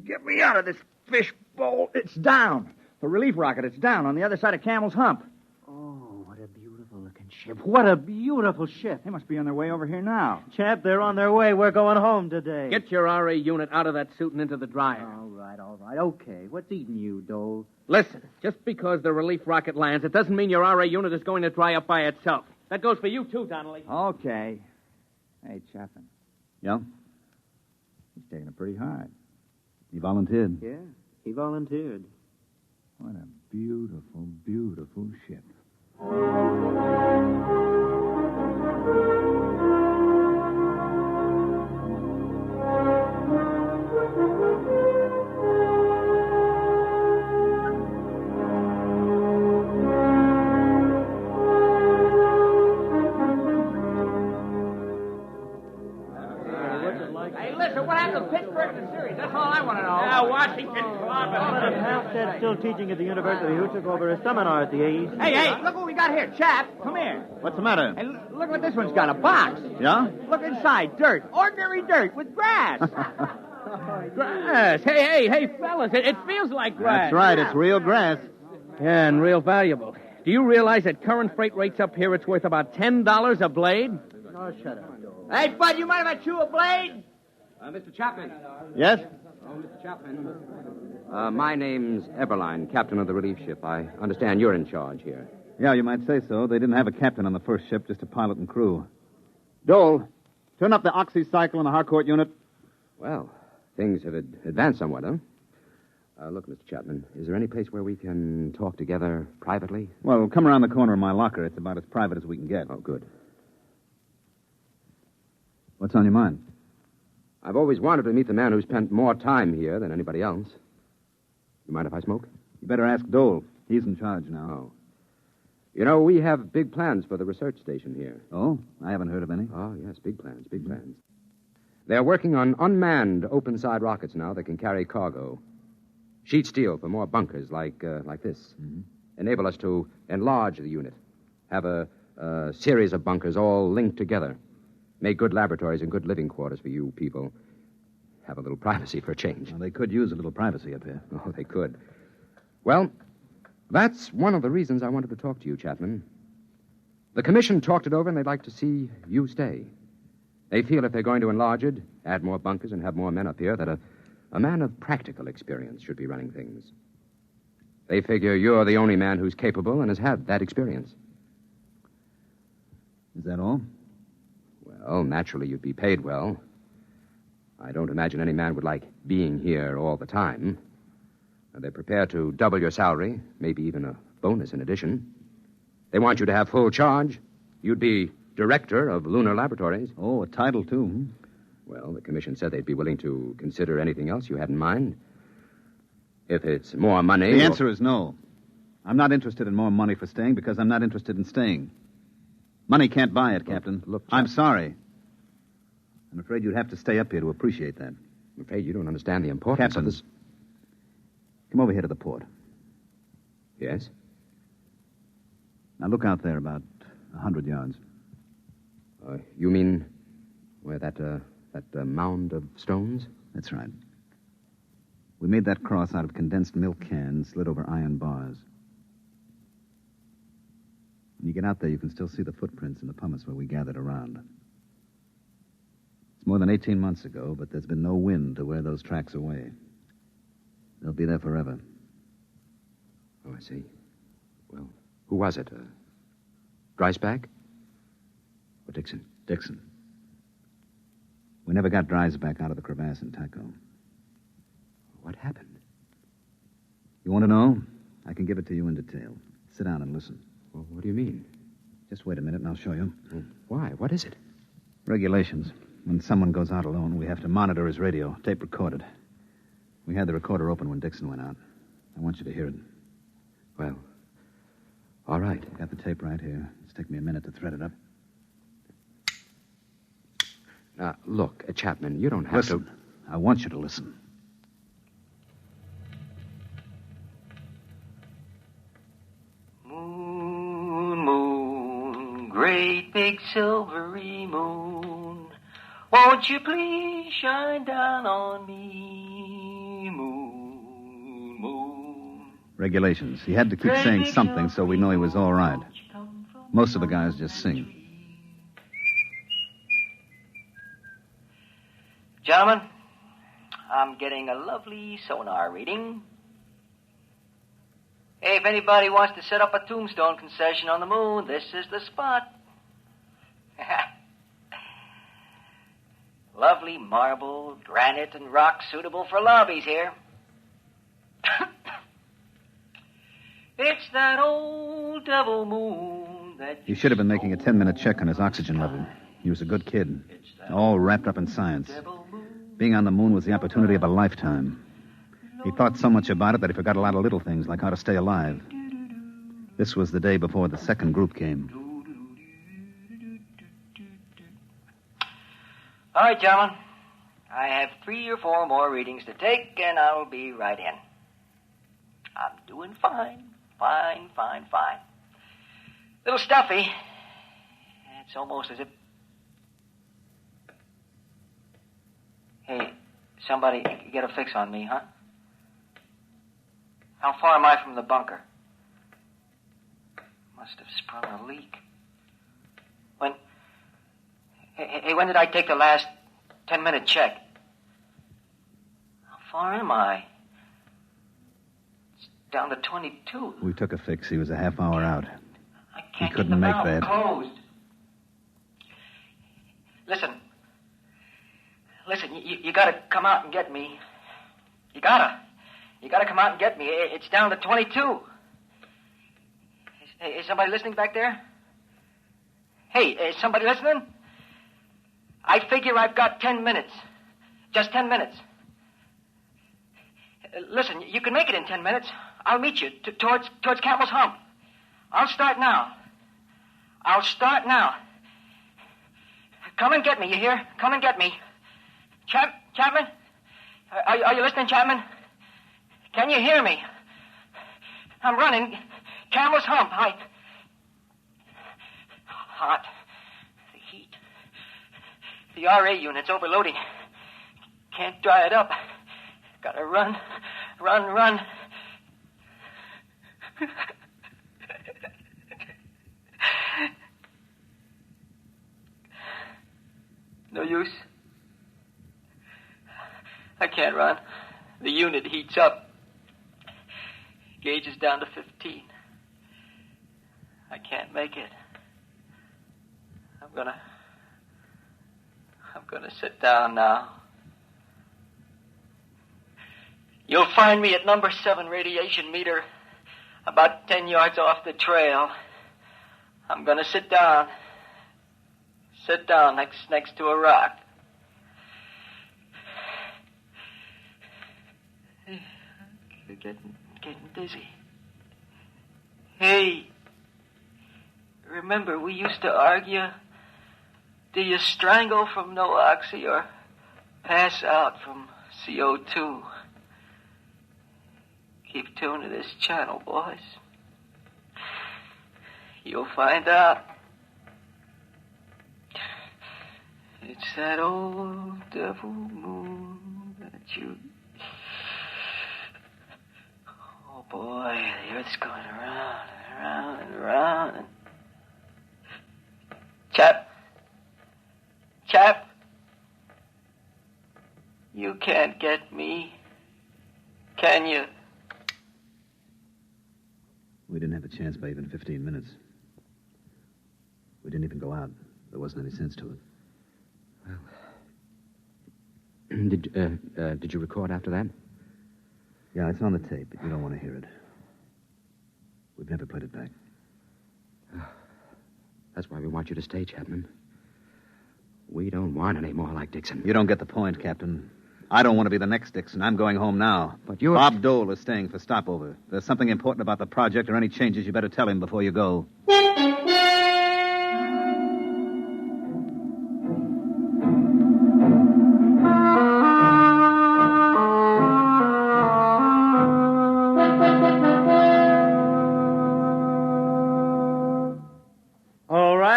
Get me out of this fish bowl. It's down. The relief rocket, it's down on the other side of Camel's Hump. Oh, what a beautiful-looking ship. What a beautiful ship. They must be on their way over here now. Chap, they're on their way. We're going home today. Get your RA unit out of that suit and into the dryer. All right. Okay. What's eating you, Dole? Listen, just because the relief rocket lands, it doesn't mean your RA unit is going to dry up by itself. That goes for you, too, Donnelly. Okay. Hey, Chapman. Yeah? He's taking it pretty hard. He volunteered. Yeah, he volunteered. What a beautiful, beautiful ship. Hey, listen, what happened to Pittsburgh in the series? That's all I want to know. Yeah, Washington But if Halstead's still teaching at the university, who took over a seminar at the East? Hey, look what we got here. Chap, come here. What's the matter? Hey, look what this one's got, a box. Yeah? Look inside, dirt. Ordinary dirt with grass. Grass. Hey, fellas, it feels like grass. That's right, it's real grass. Yeah, and real valuable. Do you realize at current freight rates up here, it's worth about $10 a blade? Oh, shut up. Hey, Bud, you mind if I chew a blade? Mr. Chapman. Yes? Oh, Mr. Chapman. My name's Eberline, captain of the relief ship. I understand you're in charge here. Yeah, you might say so. They didn't have a captain on the first ship, just a pilot and crew. Dole, turn up the oxycycle in the Harcourt unit. Well, things have advanced somewhat, huh? Look, Mr. Chapman, is there any place where we can talk together privately? Well, come around the corner of my locker. It's about as private as we can get. Oh, good. What's on your mind? I've always wanted to meet the man who spent more time here than anybody else. You mind if I smoke? You better ask Dole. He's in charge now. Oh. You know, we have big plans for the research station here. Oh? I haven't heard of any. Oh, yes, big plans, big plans. They're working on unmanned open-side rockets now that can carry cargo. Sheet steel for more bunkers like this. Mm-hmm. Enable us to enlarge the unit. Have a series of bunkers all linked together. Make good laboratories and good living quarters for you people. Have a little privacy for a change. Well, they could use a little privacy up here. Oh, they could. Well, that's one of the reasons I wanted to talk to you, Chapman. The commission talked it over, and they'd like to see you stay. They feel if they're going to enlarge it, add more bunkers, and have more men up here, that a man of practical experience should be running things. They figure you're the only man who's capable and has had that experience. Is that all? Well, naturally, you'd be paid well. I don't imagine any man would like being here all the time. They're prepared to double your salary, maybe even a bonus in addition. They want you to have full charge. You'd be director of lunar laboratories. Oh, a title, too. Well, the commission said they'd be willing to consider anything else you had in mind. If it's more money... The answer is no. I'm not interested in more money for staying because I'm not interested in staying. Money can't buy it, Captain. Look, I'm sorry. I'm afraid you'd have to stay up here to appreciate that. I'm afraid you don't understand the importance Captain, of this... Come over here to the port. Yes? Now look out there about 100 yards. You mean where that mound of stones? That's right. We made that cross out of condensed milk cans slid over iron bars. When you get out there, you can still see the footprints in the pumice where we gathered around. It's more than 18 months ago, but there's been no wind to wear those tracks away. They'll be there forever. Oh, I see. Well, who was it? Dreisbach? Or Dixon? Dixon. We never got Dreisbach out of the crevasse in Taco. What happened? You want to know? I can give it to you in detail. Sit down and listen. Well, what do you mean? Just wait a minute and I'll show you. Why? What is it? Regulations. When someone goes out alone, we have to monitor his radio, tape recorded. We had the recorder open when Dixon went out. I want you to hear it. Well, all right. I've got the tape right here. It's taken me a minute to thread it up. Now, look, Chapman, you don't have to... Listen. I want you to listen. Moon, moon, great big silvery moon, won't you please shine down on me, moon, moon. Regulations. He had to keep saying something so we know he was all right. Most of the guys just sing. Gentlemen, I'm getting a lovely sonar reading. Hey, if anybody wants to set up a tombstone concession on the moon, this is the spot. Lovely marble, granite, and rock suitable for lobbies here. It's that old devil moon that... He should have been making a 10-minute check on his oxygen level. He was a good kid, all wrapped up in science. Being on the moon was the opportunity of a lifetime. He thought so much about it that he forgot a lot of little things, like how to stay alive. This was the day before the second group came. All right, gentlemen. I have 3 or 4 more readings to take, and I'll be right in. I'm doing fine. Fine. Little stuffy. It's almost as if... Hey, somebody get a fix on me, huh? How far am I from the bunker? Must have sprung a leak. When... Hey, when did I take the last 10-minute check? How far am I? It's down to 22. We took a fix. He was a half hour out. I can't He couldn't get the make valve that. Closed. Listen, you gotta come out and get me. You gotta come out and get me. It's down to 22. Is somebody listening back there? Hey, is somebody listening? I figure I've got 10 minutes. Just 10 minutes. Listen, you can make it in 10 minutes. I'll meet you towards Camel's Hump. I'll start now. Come and get me, you hear? Come and get me. Chapman? Are you listening, Chapman? Can you hear me? I'm running. Camel's Hump. Hot. The heat. The RA unit's overloading. Can't dry it up. Gotta run. No use. I can't run. The unit heats up. Gauge is down to 15. I can't make it. I'm gonna sit down now. You'll find me at number 7 radiation meter, about 10 yards off the trail. I'm gonna sit down. Sit down next to a rock. Getting dizzy. Hey, remember we used to argue? Do you strangle from no oxy or pass out from CO2? Keep tuned to this channel, boys. You'll find out. It's that old devil moon that you... Oh, boy, the Earth's going around and around and around. Chap, you can't get me, can you? We didn't have a chance by even 15 minutes. We didn't even go out. There wasn't any sense to it. Did you record after that? Yeah, it's on the tape, but you don't want to hear it. We've never played it back. That's why we want you to stay, Chapman. We don't want any more like Dixon. You don't get the point, Captain. I don't want to be the next Dixon. I'm going home now. But you're... Bob Dole is staying for stopover. If there's something important about the project or any changes, you better tell him before you go.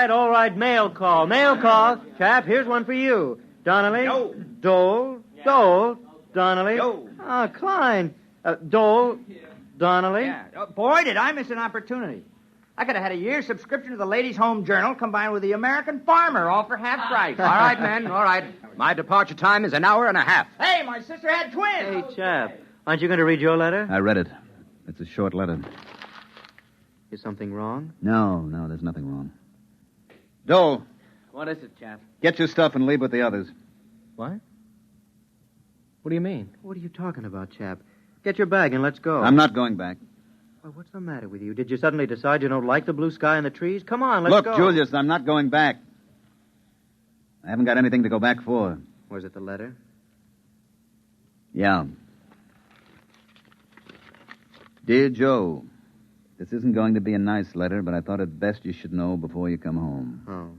All right, mail call. Chap, here's one for you. Donnelly. Yo. Dole. Donnelly. Yo. Klein. Dole. Donnelly. Yeah. Boy, did I miss an opportunity. I could have had a year's subscription to the Ladies' Home Journal combined with the American Farmer, all for half price. All right, men, all right. My departure time is an hour and a half. Hey, my sister had twins. Hey, chap, aren't you going to read your letter? I read it. It's a short letter. Is something wrong? No, there's nothing wrong. Dole. What is it, chap? Get your stuff and leave with the others. What? What do you mean? What are you talking about, chap? Get your bag and let's go. I'm not going back. Well, what's the matter with you? Did you suddenly decide you don't like the blue sky and the trees? Come on, let's go. Look, Julius, I'm not going back. I haven't got anything to go back for. Was it the letter? Yeah. Dear Joe, this isn't going to be a nice letter, but I thought it best you should know before you come home. Oh.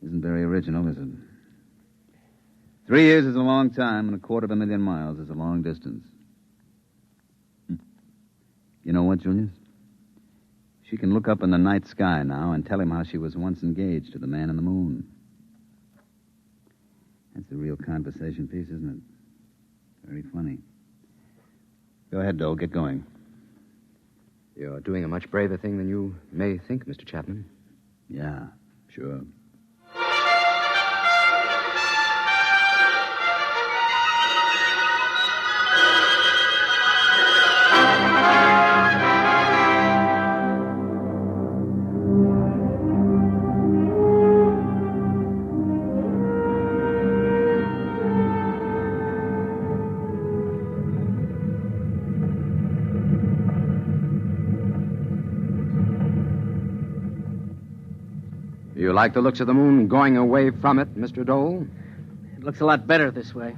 Isn't very original, is it? 3 years is a long time, and 250,000 miles is a long distance. You know what, Julius? She can look up in the night sky now and tell him how she was once engaged to the man in the moon. That's a real conversation piece, isn't it? Very funny. Go ahead, Dole. Get going. You're doing a much braver thing than you may think, Mr. Chapman. Yeah, sure. You like the looks of the moon going away from it, Mr. Dole? It looks a lot better this way.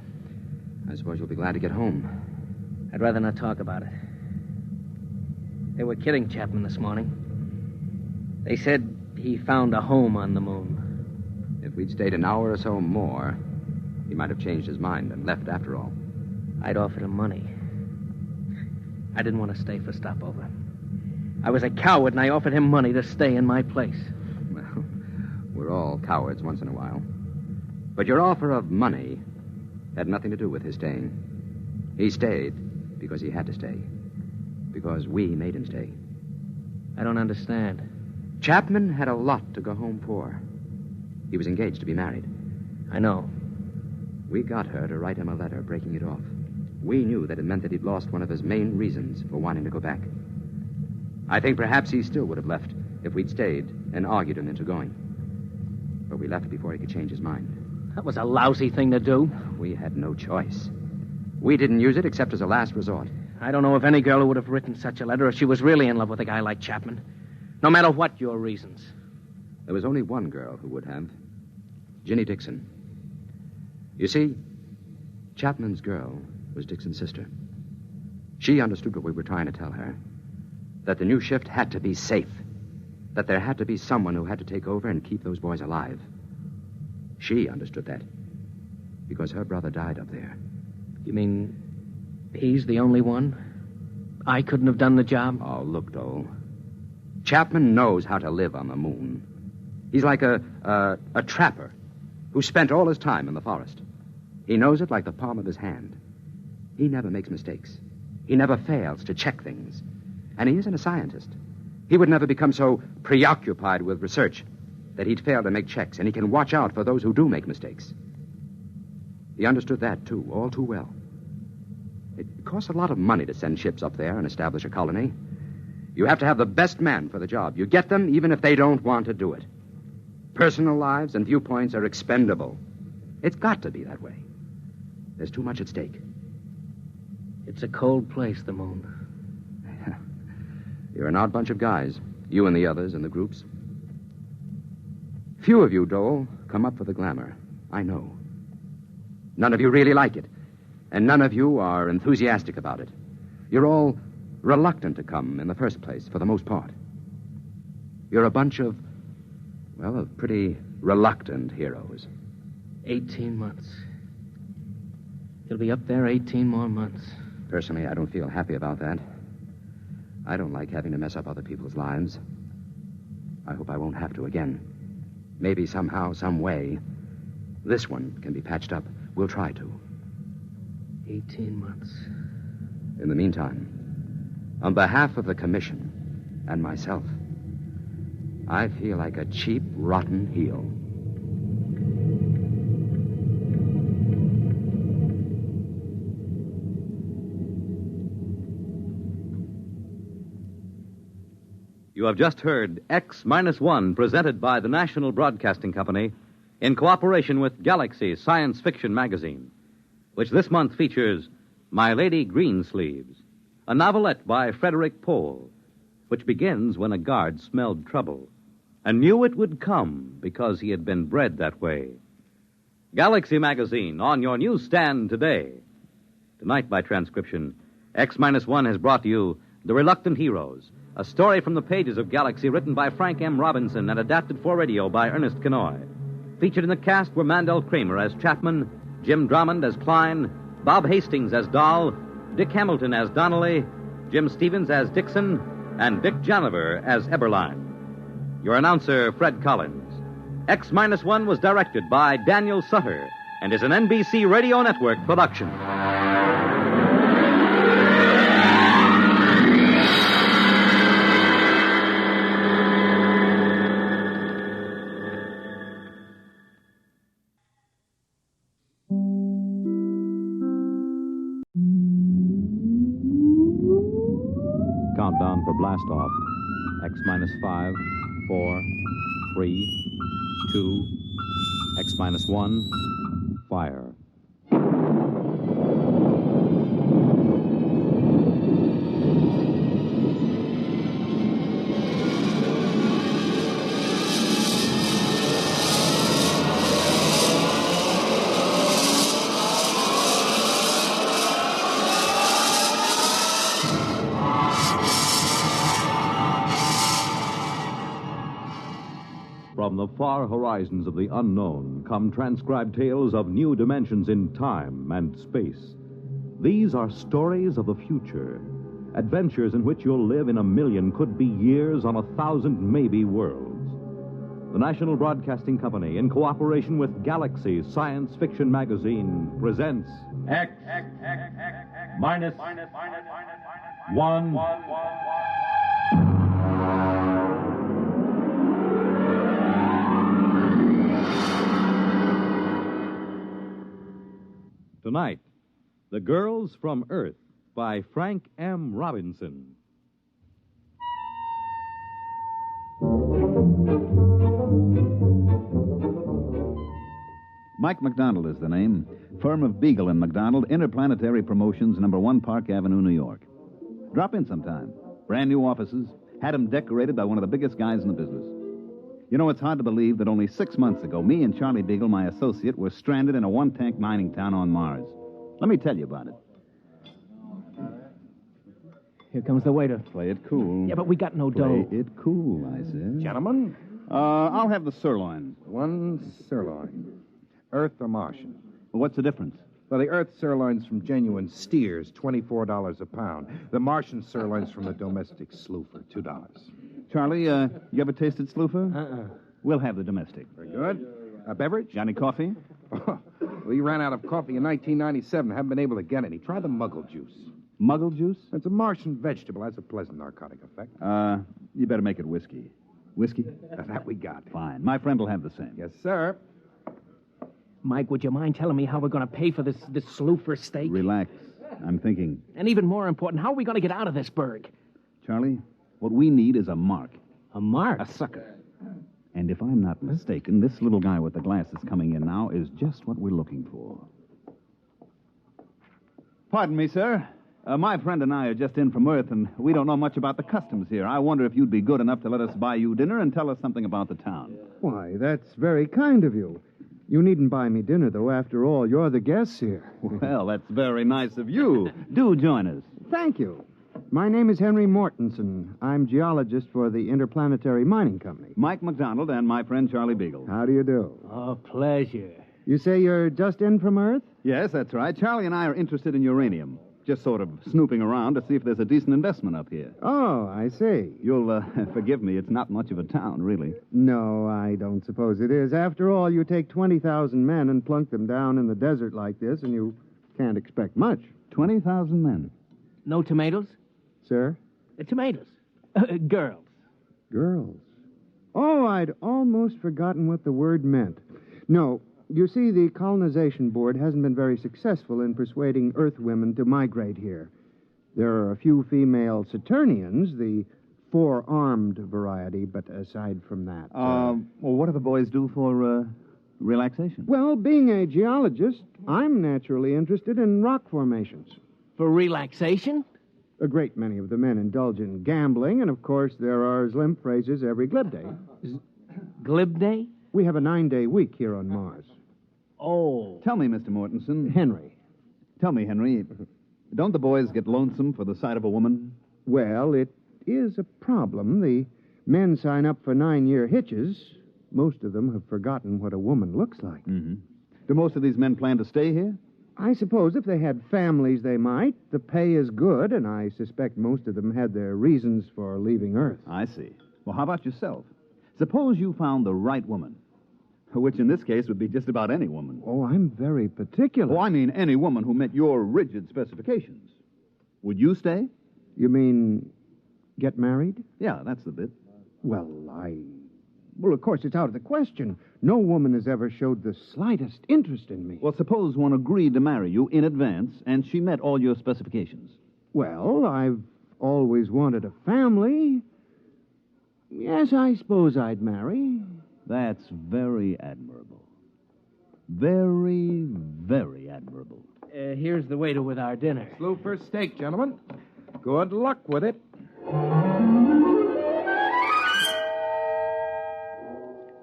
I suppose you'll be glad to get home. I'd rather not talk about it. They were kidding Chapman this morning. They said he found a home on the moon. If we'd stayed an hour or so more, he might have changed his mind and left after all. I'd offered him money. I didn't want to stay for stopover. I was a coward, and I offered him money to stay in my place. Well, we're all cowards once in a while. But your offer of money had nothing to do with his staying. He stayed because he had to stay. Because we made him stay. I don't understand. Chapman had a lot to go home for. He was engaged to be married. I know. We got her to write him a letter breaking it off. We knew that it meant that he'd lost one of his main reasons for wanting to go back. I think perhaps he still would have left if we'd stayed and argued him into going. But we left before he could change his mind. That was a lousy thing to do. We had no choice. We didn't use it except as a last resort. I don't know of any girl who would have written such a letter if she was really in love with a guy like Chapman. No matter what your reasons. There was only one girl who would have. Ginny Dixon. You see, Chapman's girl was Dixon's sister. She understood what we were trying to tell her. That the new shift had to be safe. That there had to be someone who had to take over and keep those boys alive. She understood that. Because her brother died up there. You mean he's the only one? I couldn't have done the job? Oh, look, Dole. Chapman knows how to live on the moon. He's like a trapper who spent all his time in the forest. He knows it like the palm of his hand. He never makes mistakes. He never fails to check things. And he isn't a scientist. He would never become so preoccupied with research that he'd fail to make checks, and he can watch out for those who do make mistakes. He understood that, too, all too well. It costs a lot of money to send ships up there and establish a colony. You have to have the best man for the job. You get them even if they don't want to do it. Personal lives and viewpoints are expendable. It's got to be that way. There's too much at stake. It's a cold place, the moon. You're an odd bunch of guys. You and the others in the groups. Few of you, Dole, come up for the glamour. I know. None of you really like it. And none of you are enthusiastic about it. You're all reluctant to come in the first place, for the most part. You're a bunch of pretty reluctant heroes. 18 months. He'll be up there 18 more months. Personally, I don't feel happy about that. I don't like having to mess up other people's lives. I hope I won't have to again. Maybe somehow, some way, this one can be patched up. We'll try to. 18 months. In the meantime, on behalf of the Commission and myself, I feel like a cheap, rotten heel. You have just heard X-1, presented by the National Broadcasting Company in cooperation with Galaxy Science Fiction Magazine, which this month features My Lady Greensleeves, a novelette by Frederick Pohl, which begins when a guard smelled trouble and knew it would come because he had been bred that way. Galaxy Magazine, on your newsstand today. Tonight, by transcription, X-1 has brought to you The Reluctant Heroes, a story from the pages of Galaxy written by Frank M. Robinson and adapted for radio by Ernest Kenoy. Featured in the cast were Mandel Kramer as Chapman, Jim Drummond as Klein, Bob Hastings as Dahl, Dick Hamilton as Donnelly, Jim Stevens as Dixon, and Dick Janiver as Eberlein. Your announcer, Fred Collins. X-1 was directed by Daniel Sutter and is an NBC Radio Network production. Countdown for blast off. X-5, 4, 3, 2, X-1, fire. From the far horizons of the unknown come transcribed tales of new dimensions in time and space. These are stories of the future, adventures in which you'll live in a million, could be years, on 1,000 maybe worlds. The National Broadcasting Company, in cooperation with Galaxy Science Fiction Magazine, presents X minus 1. Tonight, The Girls from Earth by Frank M. Robinson. Mike McDonald is the name. Firm of Beagle and McDonald, Interplanetary Promotions, number 1 Park Avenue, New York. Drop in sometime. Brand new offices. Had them decorated by one of the biggest guys in the business. You know, it's hard to believe that only 6 months ago, me and Charlie Beagle, my associate, were stranded in a one-tank mining town on Mars. Let me tell you about it. Here comes the waiter. Play it cool. Yeah, but we got no dough. Play it cool, I said. Gentlemen? I'll have the sirloin. One sirloin. Earth or Martian? Well, what's the difference? Well, the Earth sirloin's from genuine steers, $24 a pound. The Martian sirloin's from the domestic sloofer, $2. Charlie, you ever tasted sloofer? We'll have the domestic. Very good. A beverage? Johnny Coffee? We ran out of coffee in 1997. Haven't been able to get any. Try the muggle juice. Muggle juice? It's a Martian vegetable. Has a pleasant narcotic effect. You better make it whiskey. Whiskey? That we got. Fine. My friend will have the same. Yes, sir. Mike, would you mind telling me how we're going to pay for this sloofer steak? Relax. I'm thinking. And even more important, how are we going to get out of this burg? Charlie, what we need is a mark. A mark? A sucker. And if I'm not mistaken, this little guy with the glasses coming in now is just what we're looking for. Pardon me, sir. My friend and I are just in from Earth, and we don't know much about the customs here. I wonder if you'd be good enough to let us buy you dinner and tell us something about the town. Why, that's very kind of you. You needn't buy me dinner, though. After all, you're the guests here. Well, that's very nice of you. Do join us. Thank you. My name is Henry Mortensen. I'm geologist for the Interplanetary Mining Company. Mike McDonald and my friend Charlie Beagle. How do you do? Oh, pleasure. You say you're just in from Earth? Yes, that's right. Charlie and I are interested in uranium. Just sort of snooping around to see if there's a decent investment up here. Oh, I see. You'll forgive me. It's not much of a town, really. No, I don't suppose it is. After all, you take 20,000 men and plunk them down in the desert like this, and you can't expect much. 20,000 men. No tomatoes? Sir? Tomatoes. Girls. Girls. Oh, I'd almost forgotten what the word meant. No, you see, the Colonization Board hasn't been very successful in persuading Earth women to migrate here. There are a few female Saturnians, the four-armed variety, but aside from that... Well, what do the boys do for relaxation? Well, being a geologist, I'm naturally interested in rock formations. For relaxation? A great many of the men indulge in gambling, and of course there are Zlimp phrases every glib day. Glib day? We have a 9-day week here on Mars. Oh. Tell me, Mr. Mortensen. Henry. Tell me, Henry, don't the boys get lonesome for the sight of a woman? Well, it is a problem. The men sign up for 9-year hitches. Most of them have forgotten what a woman looks like. Mm-hmm. Do most of these men plan to stay here? I suppose if they had families, they might. The pay is good, and I suspect most of them had their reasons for leaving Earth. I see. Well, how about yourself? Suppose you found the right woman, which in this case would be just about any woman. Oh, I'm very particular. Oh, I mean any woman who met your rigid specifications. Would you stay? You mean get married? Yeah, that's the bit. Well, of course, it's out of the question. No woman has ever showed the slightest interest in me. Well, suppose one agreed to marry you in advance, and she met all your specifications. Well, I've always wanted a family. Yes, I suppose I'd marry. That's very admirable. Very, very admirable. Here's the waiter with our dinner. Sloofer steak, gentlemen. Good luck with it.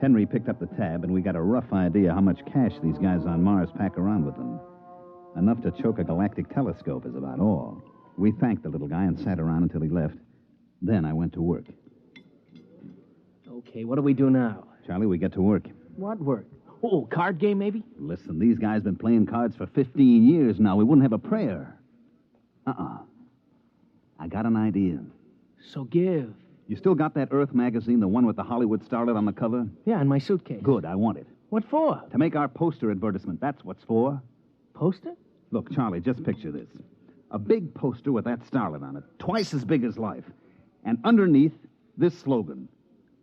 Henry picked up the tab, and we got a rough idea how much cash these guys on Mars pack around with them. Enough to choke a galactic telescope is about all. We thanked the little guy and sat around until he left. Then I went to work. Okay, what do we do now? Charlie. We get to work. What work? Oh, card game, maybe? Listen, these guys been playing cards for 15 years now. We wouldn't have a prayer. I got an idea. So give. You still got that Earth magazine, the one with the Hollywood starlet on the cover? Yeah, in my suitcase. Good, I want it. What for? To make our poster advertisement. That's what's for. Poster? Look, Charlie, just picture this. A big poster with that starlet on it, twice as big as life. And underneath, this slogan,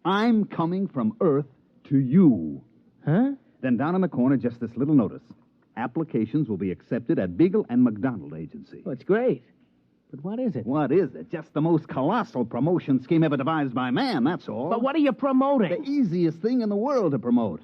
I'm coming from Earth to you. Huh? Then down in the corner, just this little notice. Applications will be accepted at Beagle and McDonald Agency. Oh, it's great. But what is it? What is it? Just the most colossal promotion scheme ever devised by man, that's all. But what are you promoting? The easiest thing in the world to promote.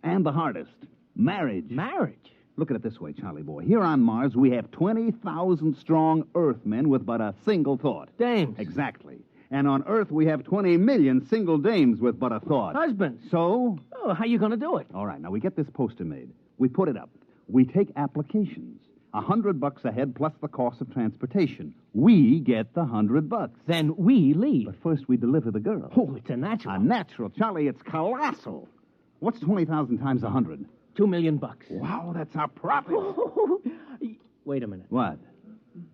And the hardest. Marriage. Marriage? Look at it this way, Charlie boy. Here on Mars, we have 20,000 strong Earthmen with but a single thought. Dames. Exactly. And on Earth, we have 20 million single dames with but a thought. Husbands. So? Oh, how you going to do it? All right, now we get this poster made. We put it up. We take applications. $100 a head plus the cost of transportation. We get the $100. Then we leave. But first we deliver the girl. Oh, it's a natural. A natural. Charlie, it's colossal. What's 20,000 times 100? $2 million. Wow, that's our profit. Wait a minute. What?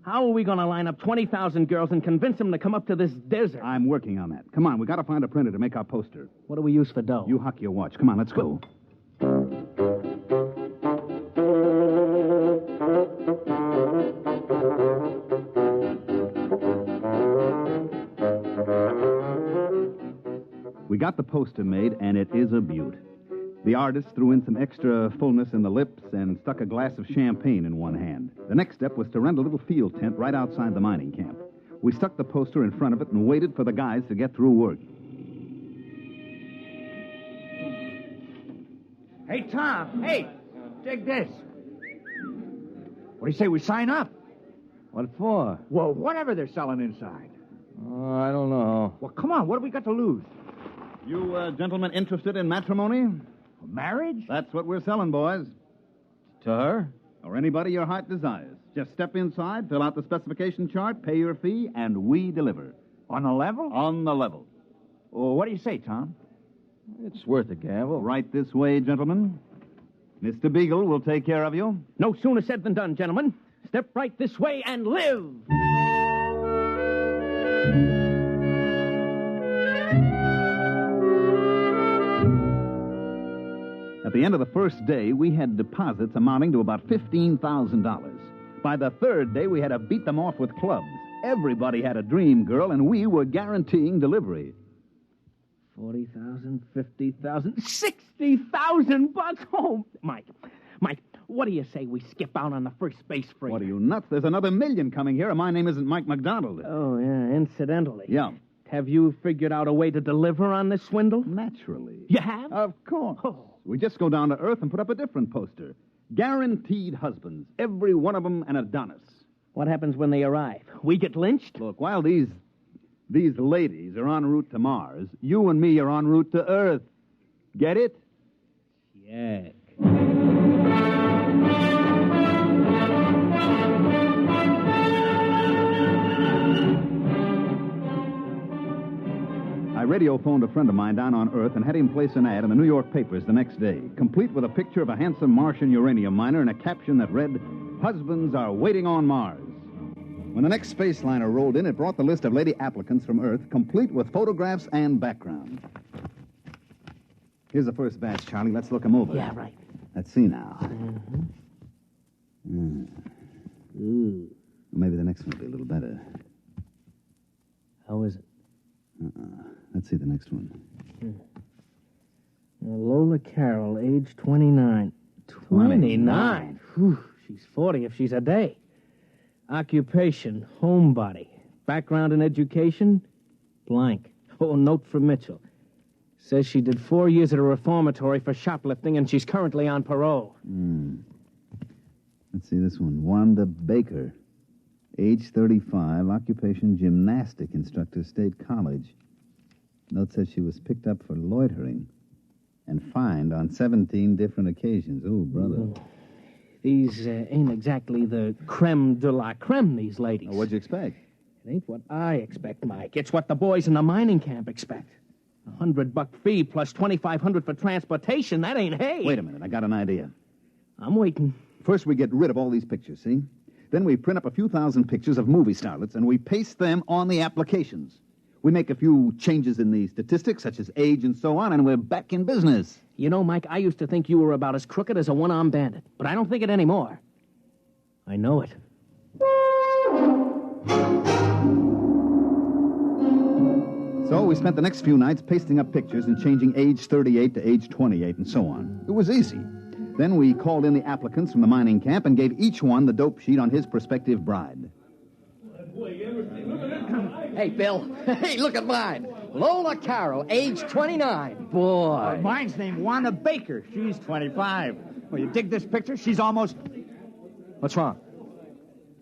How are we going to line up 20,000 girls and convince them to come up to this desert? I'm working on that. Come on, we got to find a printer to make our poster. What do we use for dough? You huck your watch. Come on, let's go. We got the poster made, and it is a beaut. The artist threw in some extra fullness in the lips and stuck a glass of champagne in one hand. The next step was to rent a little field tent right outside the mining camp. We stuck the poster in front of it and waited for the guys to get through work. Hey, Tom. Hey, dig this. What do you say we sign up? What for? Well, whatever they're selling inside. Oh, I don't know. Well, come on. What have we got to lose? You gentlemen interested in matrimony? Marriage? That's what we're selling, boys. To her? Or anybody your heart desires. Just step inside, fill out the specification chart, pay your fee, and we deliver. On the level? On the level. Well, what do you say, Tom? It's worth a gamble. Right this way, gentlemen. Mr. Beagle will take care of you. No sooner said than done, gentlemen. Step right this way and live. At the end of the first day, we had deposits amounting to about $15,000. By the third day, we had to beat them off with clubs. Everybody had a dream girl, and we were guaranteeing delivery. 40,000, 50,000, 60,000 bucks. Oh, Mike, what do you say we skip out on the first space free? What are you, nuts? There's another million coming here, and my name isn't Mike McDonald. Oh, yeah, incidentally. Yeah. Have you figured out a way to deliver on this swindle? Naturally. You have? Of course. Oh. We just go down to Earth and put up a different poster. Guaranteed husbands. Every one of them an Adonis. What happens when they arrive? We get lynched? Look, while these ladies are en route to Mars, you and me are en route to Earth. Get it? Yeah. I radio phoned a friend of mine down on Earth and had him place an ad in the New York papers the next day, complete with a picture of a handsome Martian uranium miner and a caption that read, "Husbands are waiting on Mars." When the next space liner rolled in, it brought the list of lady applicants from Earth, complete with photographs and background. Here's the first batch, Charlie. Let's look them over. Yeah, right. Let's see now. Ooh. Maybe the next one will be a little better. How is it? Let's see the next one. Lola Carroll, age 29. 29? Whew, she's 40 if she's a day. Occupation, homebody. Background in education, blank. Oh, note from Mitchell. Says she did 4 years at a reformatory for shoplifting, and she's currently on parole. Let's see this one. Wanda Baker, age 35, occupation gymnastic instructor, State College. Note says she was picked up for loitering and fined on 17 different occasions. Oh, brother. These ain't exactly the creme de la creme, these ladies. What'd you expect? It ain't what I expect, Mike. It's what the boys in the mining camp expect. $100 fee plus $2,500 for transportation. That ain't hay. Wait a minute. I got an idea. I'm waiting. First, we get rid of all these pictures, see? Then we print up a few thousand pictures of movie starlets, and we paste them on the applications. We make a few changes in the statistics, such as age and so on, and we're back in business. You know, Mike, I used to think you were about as crooked as a one-armed bandit, but I don't think it anymore. I know it. So we spent the next few nights pasting up pictures and changing age 38 to age 28 and so on. It was easy. Then we called in the applicants from the mining camp and gave each one the dope sheet on his prospective bride. Hey, Bill. Hey, look at mine. Lola Carroll, age 29. Boy. Mine's named Wanda Baker. She's 25. Well, you dig this picture? She's almost... What's wrong?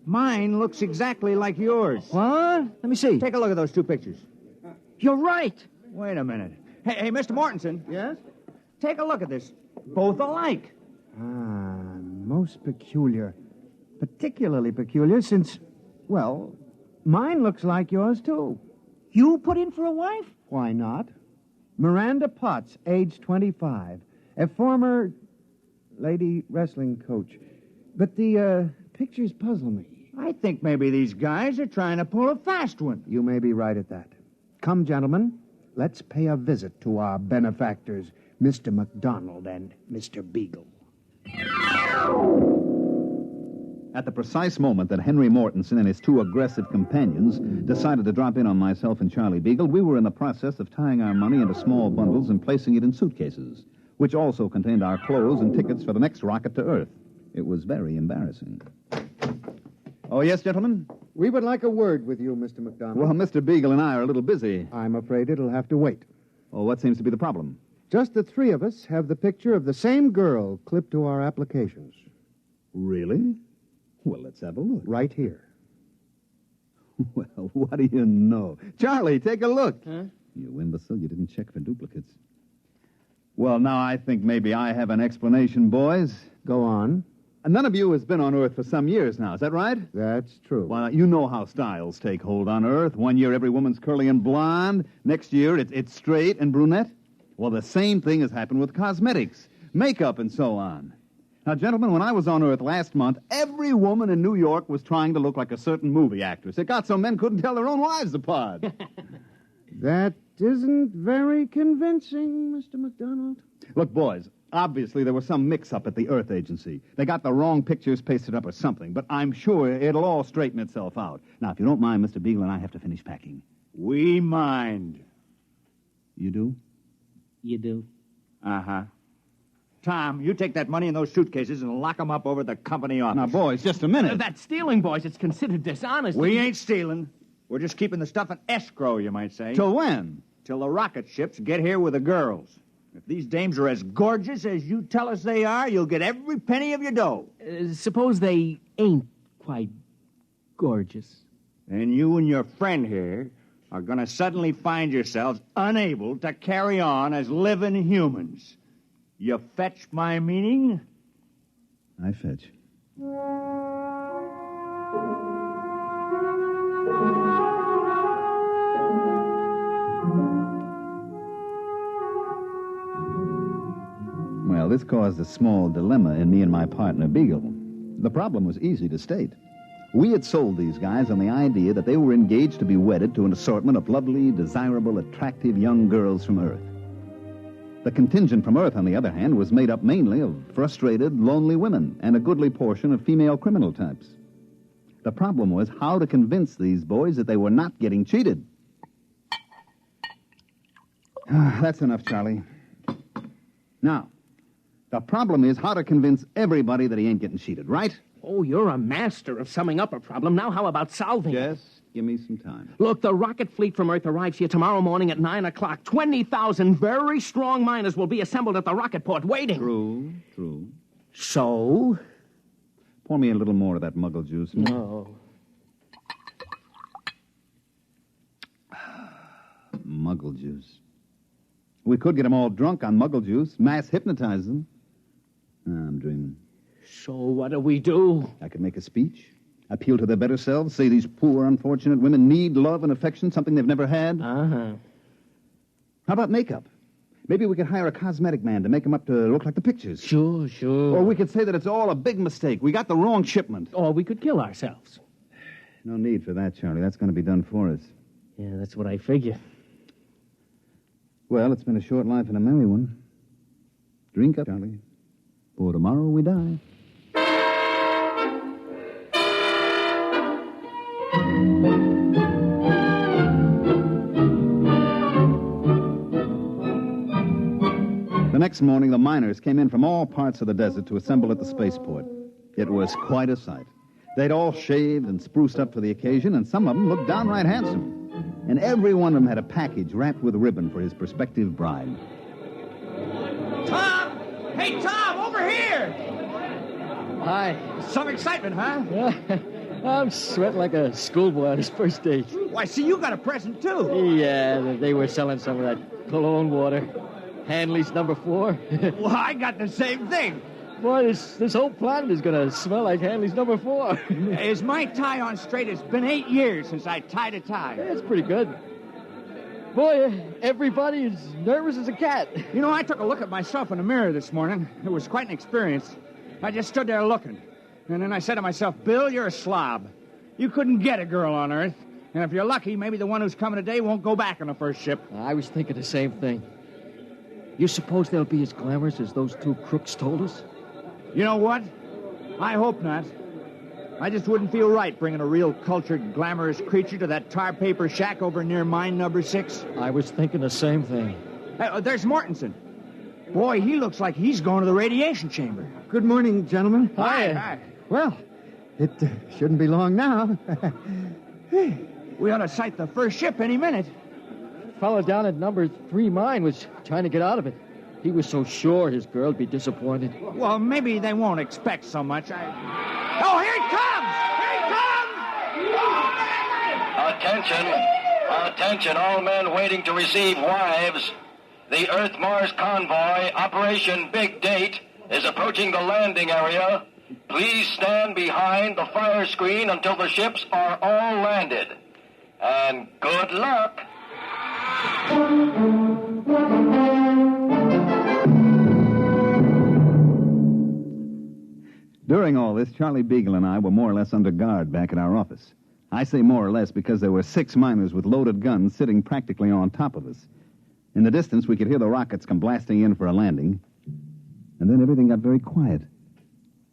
Mine looks exactly like yours. What? Let me see. Take a look at those two pictures. You're right. Wait a minute. Hey, Mr. Mortensen. Yes? Take a look at this. Both alike. Most peculiar. Particularly peculiar since, well, mine looks like yours, too. You put in for a wife? Why not? Miranda Potts, age 25. A former lady wrestling coach. But the pictures puzzle me. I think maybe these guys are trying to pull a fast one. You may be right at that. Come, gentlemen, let's pay a visit to our benefactors, Mr. McDonald and Mr. Beagle. At the precise moment that Henry Mortensen and his two aggressive companions decided to drop in on myself and Charlie Beagle, we were in the process of tying our money into small bundles and placing it in suitcases, which also contained our clothes and tickets for the next rocket to Earth. It was very embarrassing. Oh, yes, gentlemen? We would like a word with you, Mr. McDonald. Well, Mr. Beagle and I are a little busy. I'm afraid it'll have to wait. Oh, what seems to be the problem? Just the three of us have the picture of the same girl clipped to our applications. Really? Well, let's have a look. Right here. Well, what do you know? Charlie, take a look. Huh? You imbecile, you didn't check for duplicates. Well, now I think maybe I have an explanation, boys. Go on. None of you has been on Earth for some years now, is that right? That's true. Well, you know how styles take hold on Earth. One year every woman's curly and blonde. Next year it's straight and brunette. Well, the same thing has happened with cosmetics, makeup, and so on. Now, gentlemen, when I was on Earth last month, every woman in New York was trying to look like a certain movie actress. It got so men couldn't tell their own wives apart. That isn't very convincing, Mr. McDonald. Look, boys, obviously there was some mix-up at the Earth Agency. They got the wrong pictures pasted up or something, but I'm sure it'll all straighten itself out. Now, if you don't mind, Mr. Beagle and I have to finish packing. We mind. You do? You do. Uh-huh. Tom, you take that money in those suitcases and lock them up over the company office. Now, boys, just a minute. That's stealing, boys. It's considered dishonest. We ain't stealing. We're just keeping the stuff in escrow, you might say. Till when? Till the rocket ships get here with the girls. If these dames are as gorgeous as you tell us they are, you'll get every penny of your dough. Suppose they ain't quite gorgeous. And you and your friend here are going to suddenly find yourselves unable to carry on as living humans. You fetch my meaning? I fetch. Well, this caused a small dilemma in me and my partner, Beagle. The problem was easy to state. We had sold these guys on the idea that they were engaged to be wedded to an assortment of lovely, desirable, attractive young girls from Earth. The contingent from Earth, on the other hand, was made up mainly of frustrated, lonely women and a goodly portion of female criminal types. The problem was how to convince these boys that they were not getting cheated. That's enough, Charlie. Now, the problem is how to convince everybody that he ain't getting cheated, right? Oh, you're a master of summing up a problem. Now how about solving it? Just give me some time. Look, the rocket fleet from Earth arrives here tomorrow morning at 9 o'clock. 20,000 very strong miners will be assembled at the rocket port waiting. True. So? Pour me a little more of that muggle juice. No. Muggle juice. We could get them all drunk on muggle juice, mass hypnotize them. I'm dreaming. So what do we do? I could make a speech, appeal to their better selves, say these poor, unfortunate women need love and affection, something they've never had. Uh-huh. How about makeup? Maybe we could hire a cosmetic man to make him up to look like the pictures. Sure. Or we could say that it's all a big mistake. We got the wrong shipment. Or we could kill ourselves. No need for that, Charlie. That's going to be done for us. Yeah, that's what I figure. Well, it's been a short life and a merry one. Drink up, Charlie. For tomorrow we die. The next morning, the miners came in from all parts of the desert to assemble at the spaceport. It was quite a sight. They'd all shaved and spruced up for the occasion, and some of them looked downright handsome. And every one of them had a package wrapped with ribbon for his prospective bride. Tom! Hey, Tom, over here! Hi. Some excitement, huh? I'm sweating like a schoolboy on his first date. Why, see, you got a present, too. Yeah, they were selling some of that cologne water. Hanley's number 4. Well, I got the same thing. Boy, this whole planet is going to smell like Hanley's number 4. Is my tie on straight? It's been 8 years since I tied a tie. Yeah, it's pretty good. Boy, everybody is nervous as a cat. You know, I took a look at myself in the mirror this morning. It was quite an experience. I just stood there looking. And then I said to myself, Bill, you're a slob. You couldn't get a girl on Earth. And if you're lucky, maybe the one who's coming today won't go back on the first ship. I was thinking the same thing. You suppose they'll be as glamorous as those two crooks told us? You know what? I hope not. I just wouldn't feel right bringing a real cultured, glamorous creature to that tar paper shack over near mine number 6. I was thinking the same thing. Hey, there's Mortensen. Boy, he looks like he's going to the radiation chamber. Good morning, gentlemen. Hi. Well, it shouldn't be long now. We ought to sight the first ship any minute. Fella down at number 3 mine was trying to get out of it. He was so sure his girl'd be disappointed. Well, maybe they won't expect so much. Oh, here it comes! Here it comes! Attention, all men waiting to receive wives. The Earth-Mars convoy, Operation Big Date, is approaching the landing area. Please stand behind the fire screen until the ships are all landed. And good luck. During all this, Charlie Beagle and I were more or less under guard back at our office. I say more or less because there were 6 miners with loaded guns sitting practically on top of us. In the distance, we could hear the rockets come blasting in for a landing. And then everything got very quiet.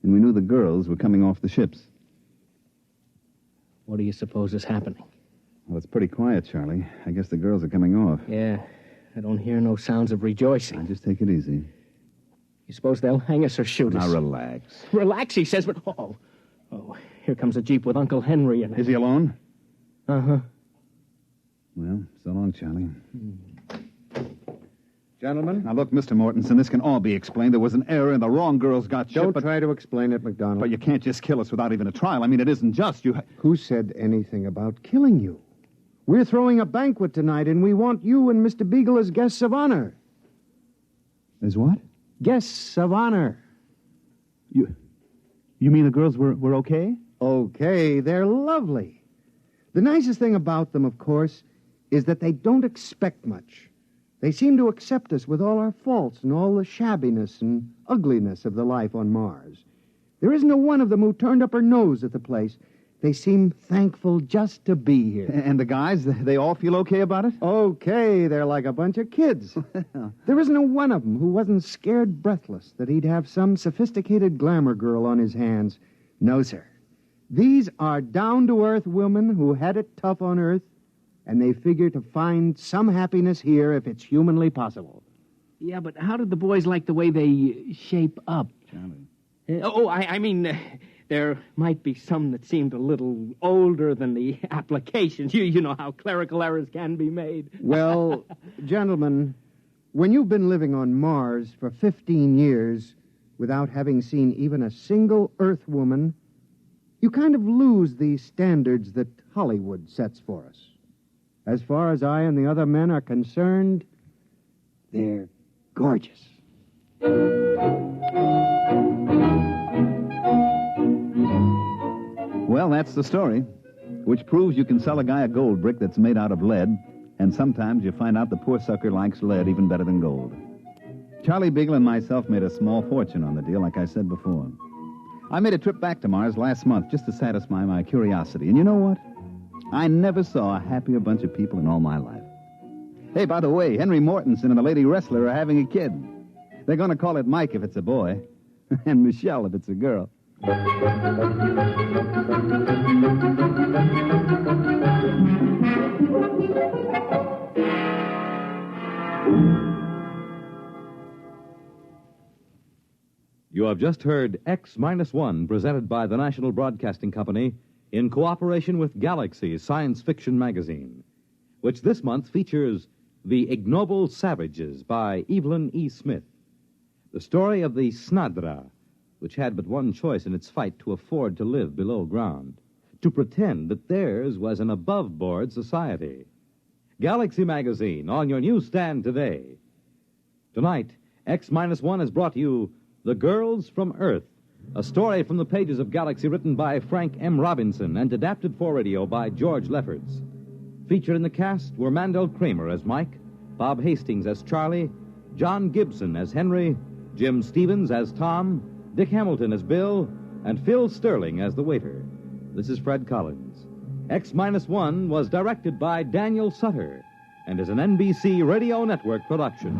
And we knew the girls were coming off the ships. What do you suppose is happening? Well, it's pretty quiet, Charlie. I guess the girls are coming off. Yeah, I don't hear no sounds of rejoicing. Now, just take it easy. You suppose they'll hang us or shoot us? Now, relax. Relax, he says, but... Oh, here comes a Jeep with Uncle Henry in it. Is he alone? Uh-huh. Well, so long, Charlie. Gentlemen? Now, look, Mr. Mortensen, this can all be explained. There was an error and the wrong girls got shipped, Don't try to explain it, McDonald. But you can't just kill us without even a trial. I mean, it isn't just. Who said anything about killing you? We're throwing a banquet tonight, and we want you and Mr. Beagle as guests of honor. As what? Guests of honor. You mean the girls were okay? Okay, they're lovely. The nicest thing about them, of course, is that they don't expect much. They seem to accept us with all our faults and all the shabbiness and ugliness of the life on Mars. There isn't a one of them who turned up her nose at the place. They seem thankful just to be here. And the guys, they all feel okay about it? Okay, they're like a bunch of kids. There isn't a one of them who wasn't scared breathless that he'd have some sophisticated glamour girl on his hands. No, sir. These are down-to-earth women who had it tough on Earth, and they figure to find some happiness here if it's humanly possible. Yeah, but how did the boys like the way they shape up? Charlie. I mean... There might be some that seemed a little older than the applications. You know how clerical errors can be made. Well, gentlemen, when you've been living on Mars for 15 years without having seen even a single Earth woman, you kind of lose the standards that Hollywood sets for us. As far as I and the other men are concerned, they're gorgeous. Well, that's the story, which proves you can sell a guy a gold brick that's made out of lead And sometimes you find out the poor sucker likes lead even better than gold. Charlie Beagle and myself made a small fortune on the deal, like I said before. I made a trip back to Mars last month just to satisfy my curiosity. And you know what? I never saw a happier bunch of people in all my life. Hey, by the way, Henry Mortensen and the lady wrestler are having a kid. They're going to call it Mike if it's a boy, and Michelle if it's a girl. You have just heard X-1, presented by the National Broadcasting Company in cooperation with Galaxy Science Fiction Magazine, which this month features The Ignoble Savages by Evelyn E. Smith, the story of the Snadra, which had but one choice in its fight to afford to live below ground, to pretend that theirs was an above-board society. Galaxy Magazine, on your newsstand today. Tonight, X-1 has brought you The Girls from Earth, a story from the pages of Galaxy written by Frank M. Robinson and adapted for radio by George Lefferts. Featured in the cast were Mandel Kramer as Mike, Bob Hastings as Charlie, John Gibson as Henry, Jim Stevens as Tom, Dick Hamilton as Bill, and Phil Sterling as the waiter. This is Fred Collins. X-1 was directed by Daniel Sutter and is an NBC Radio Network production.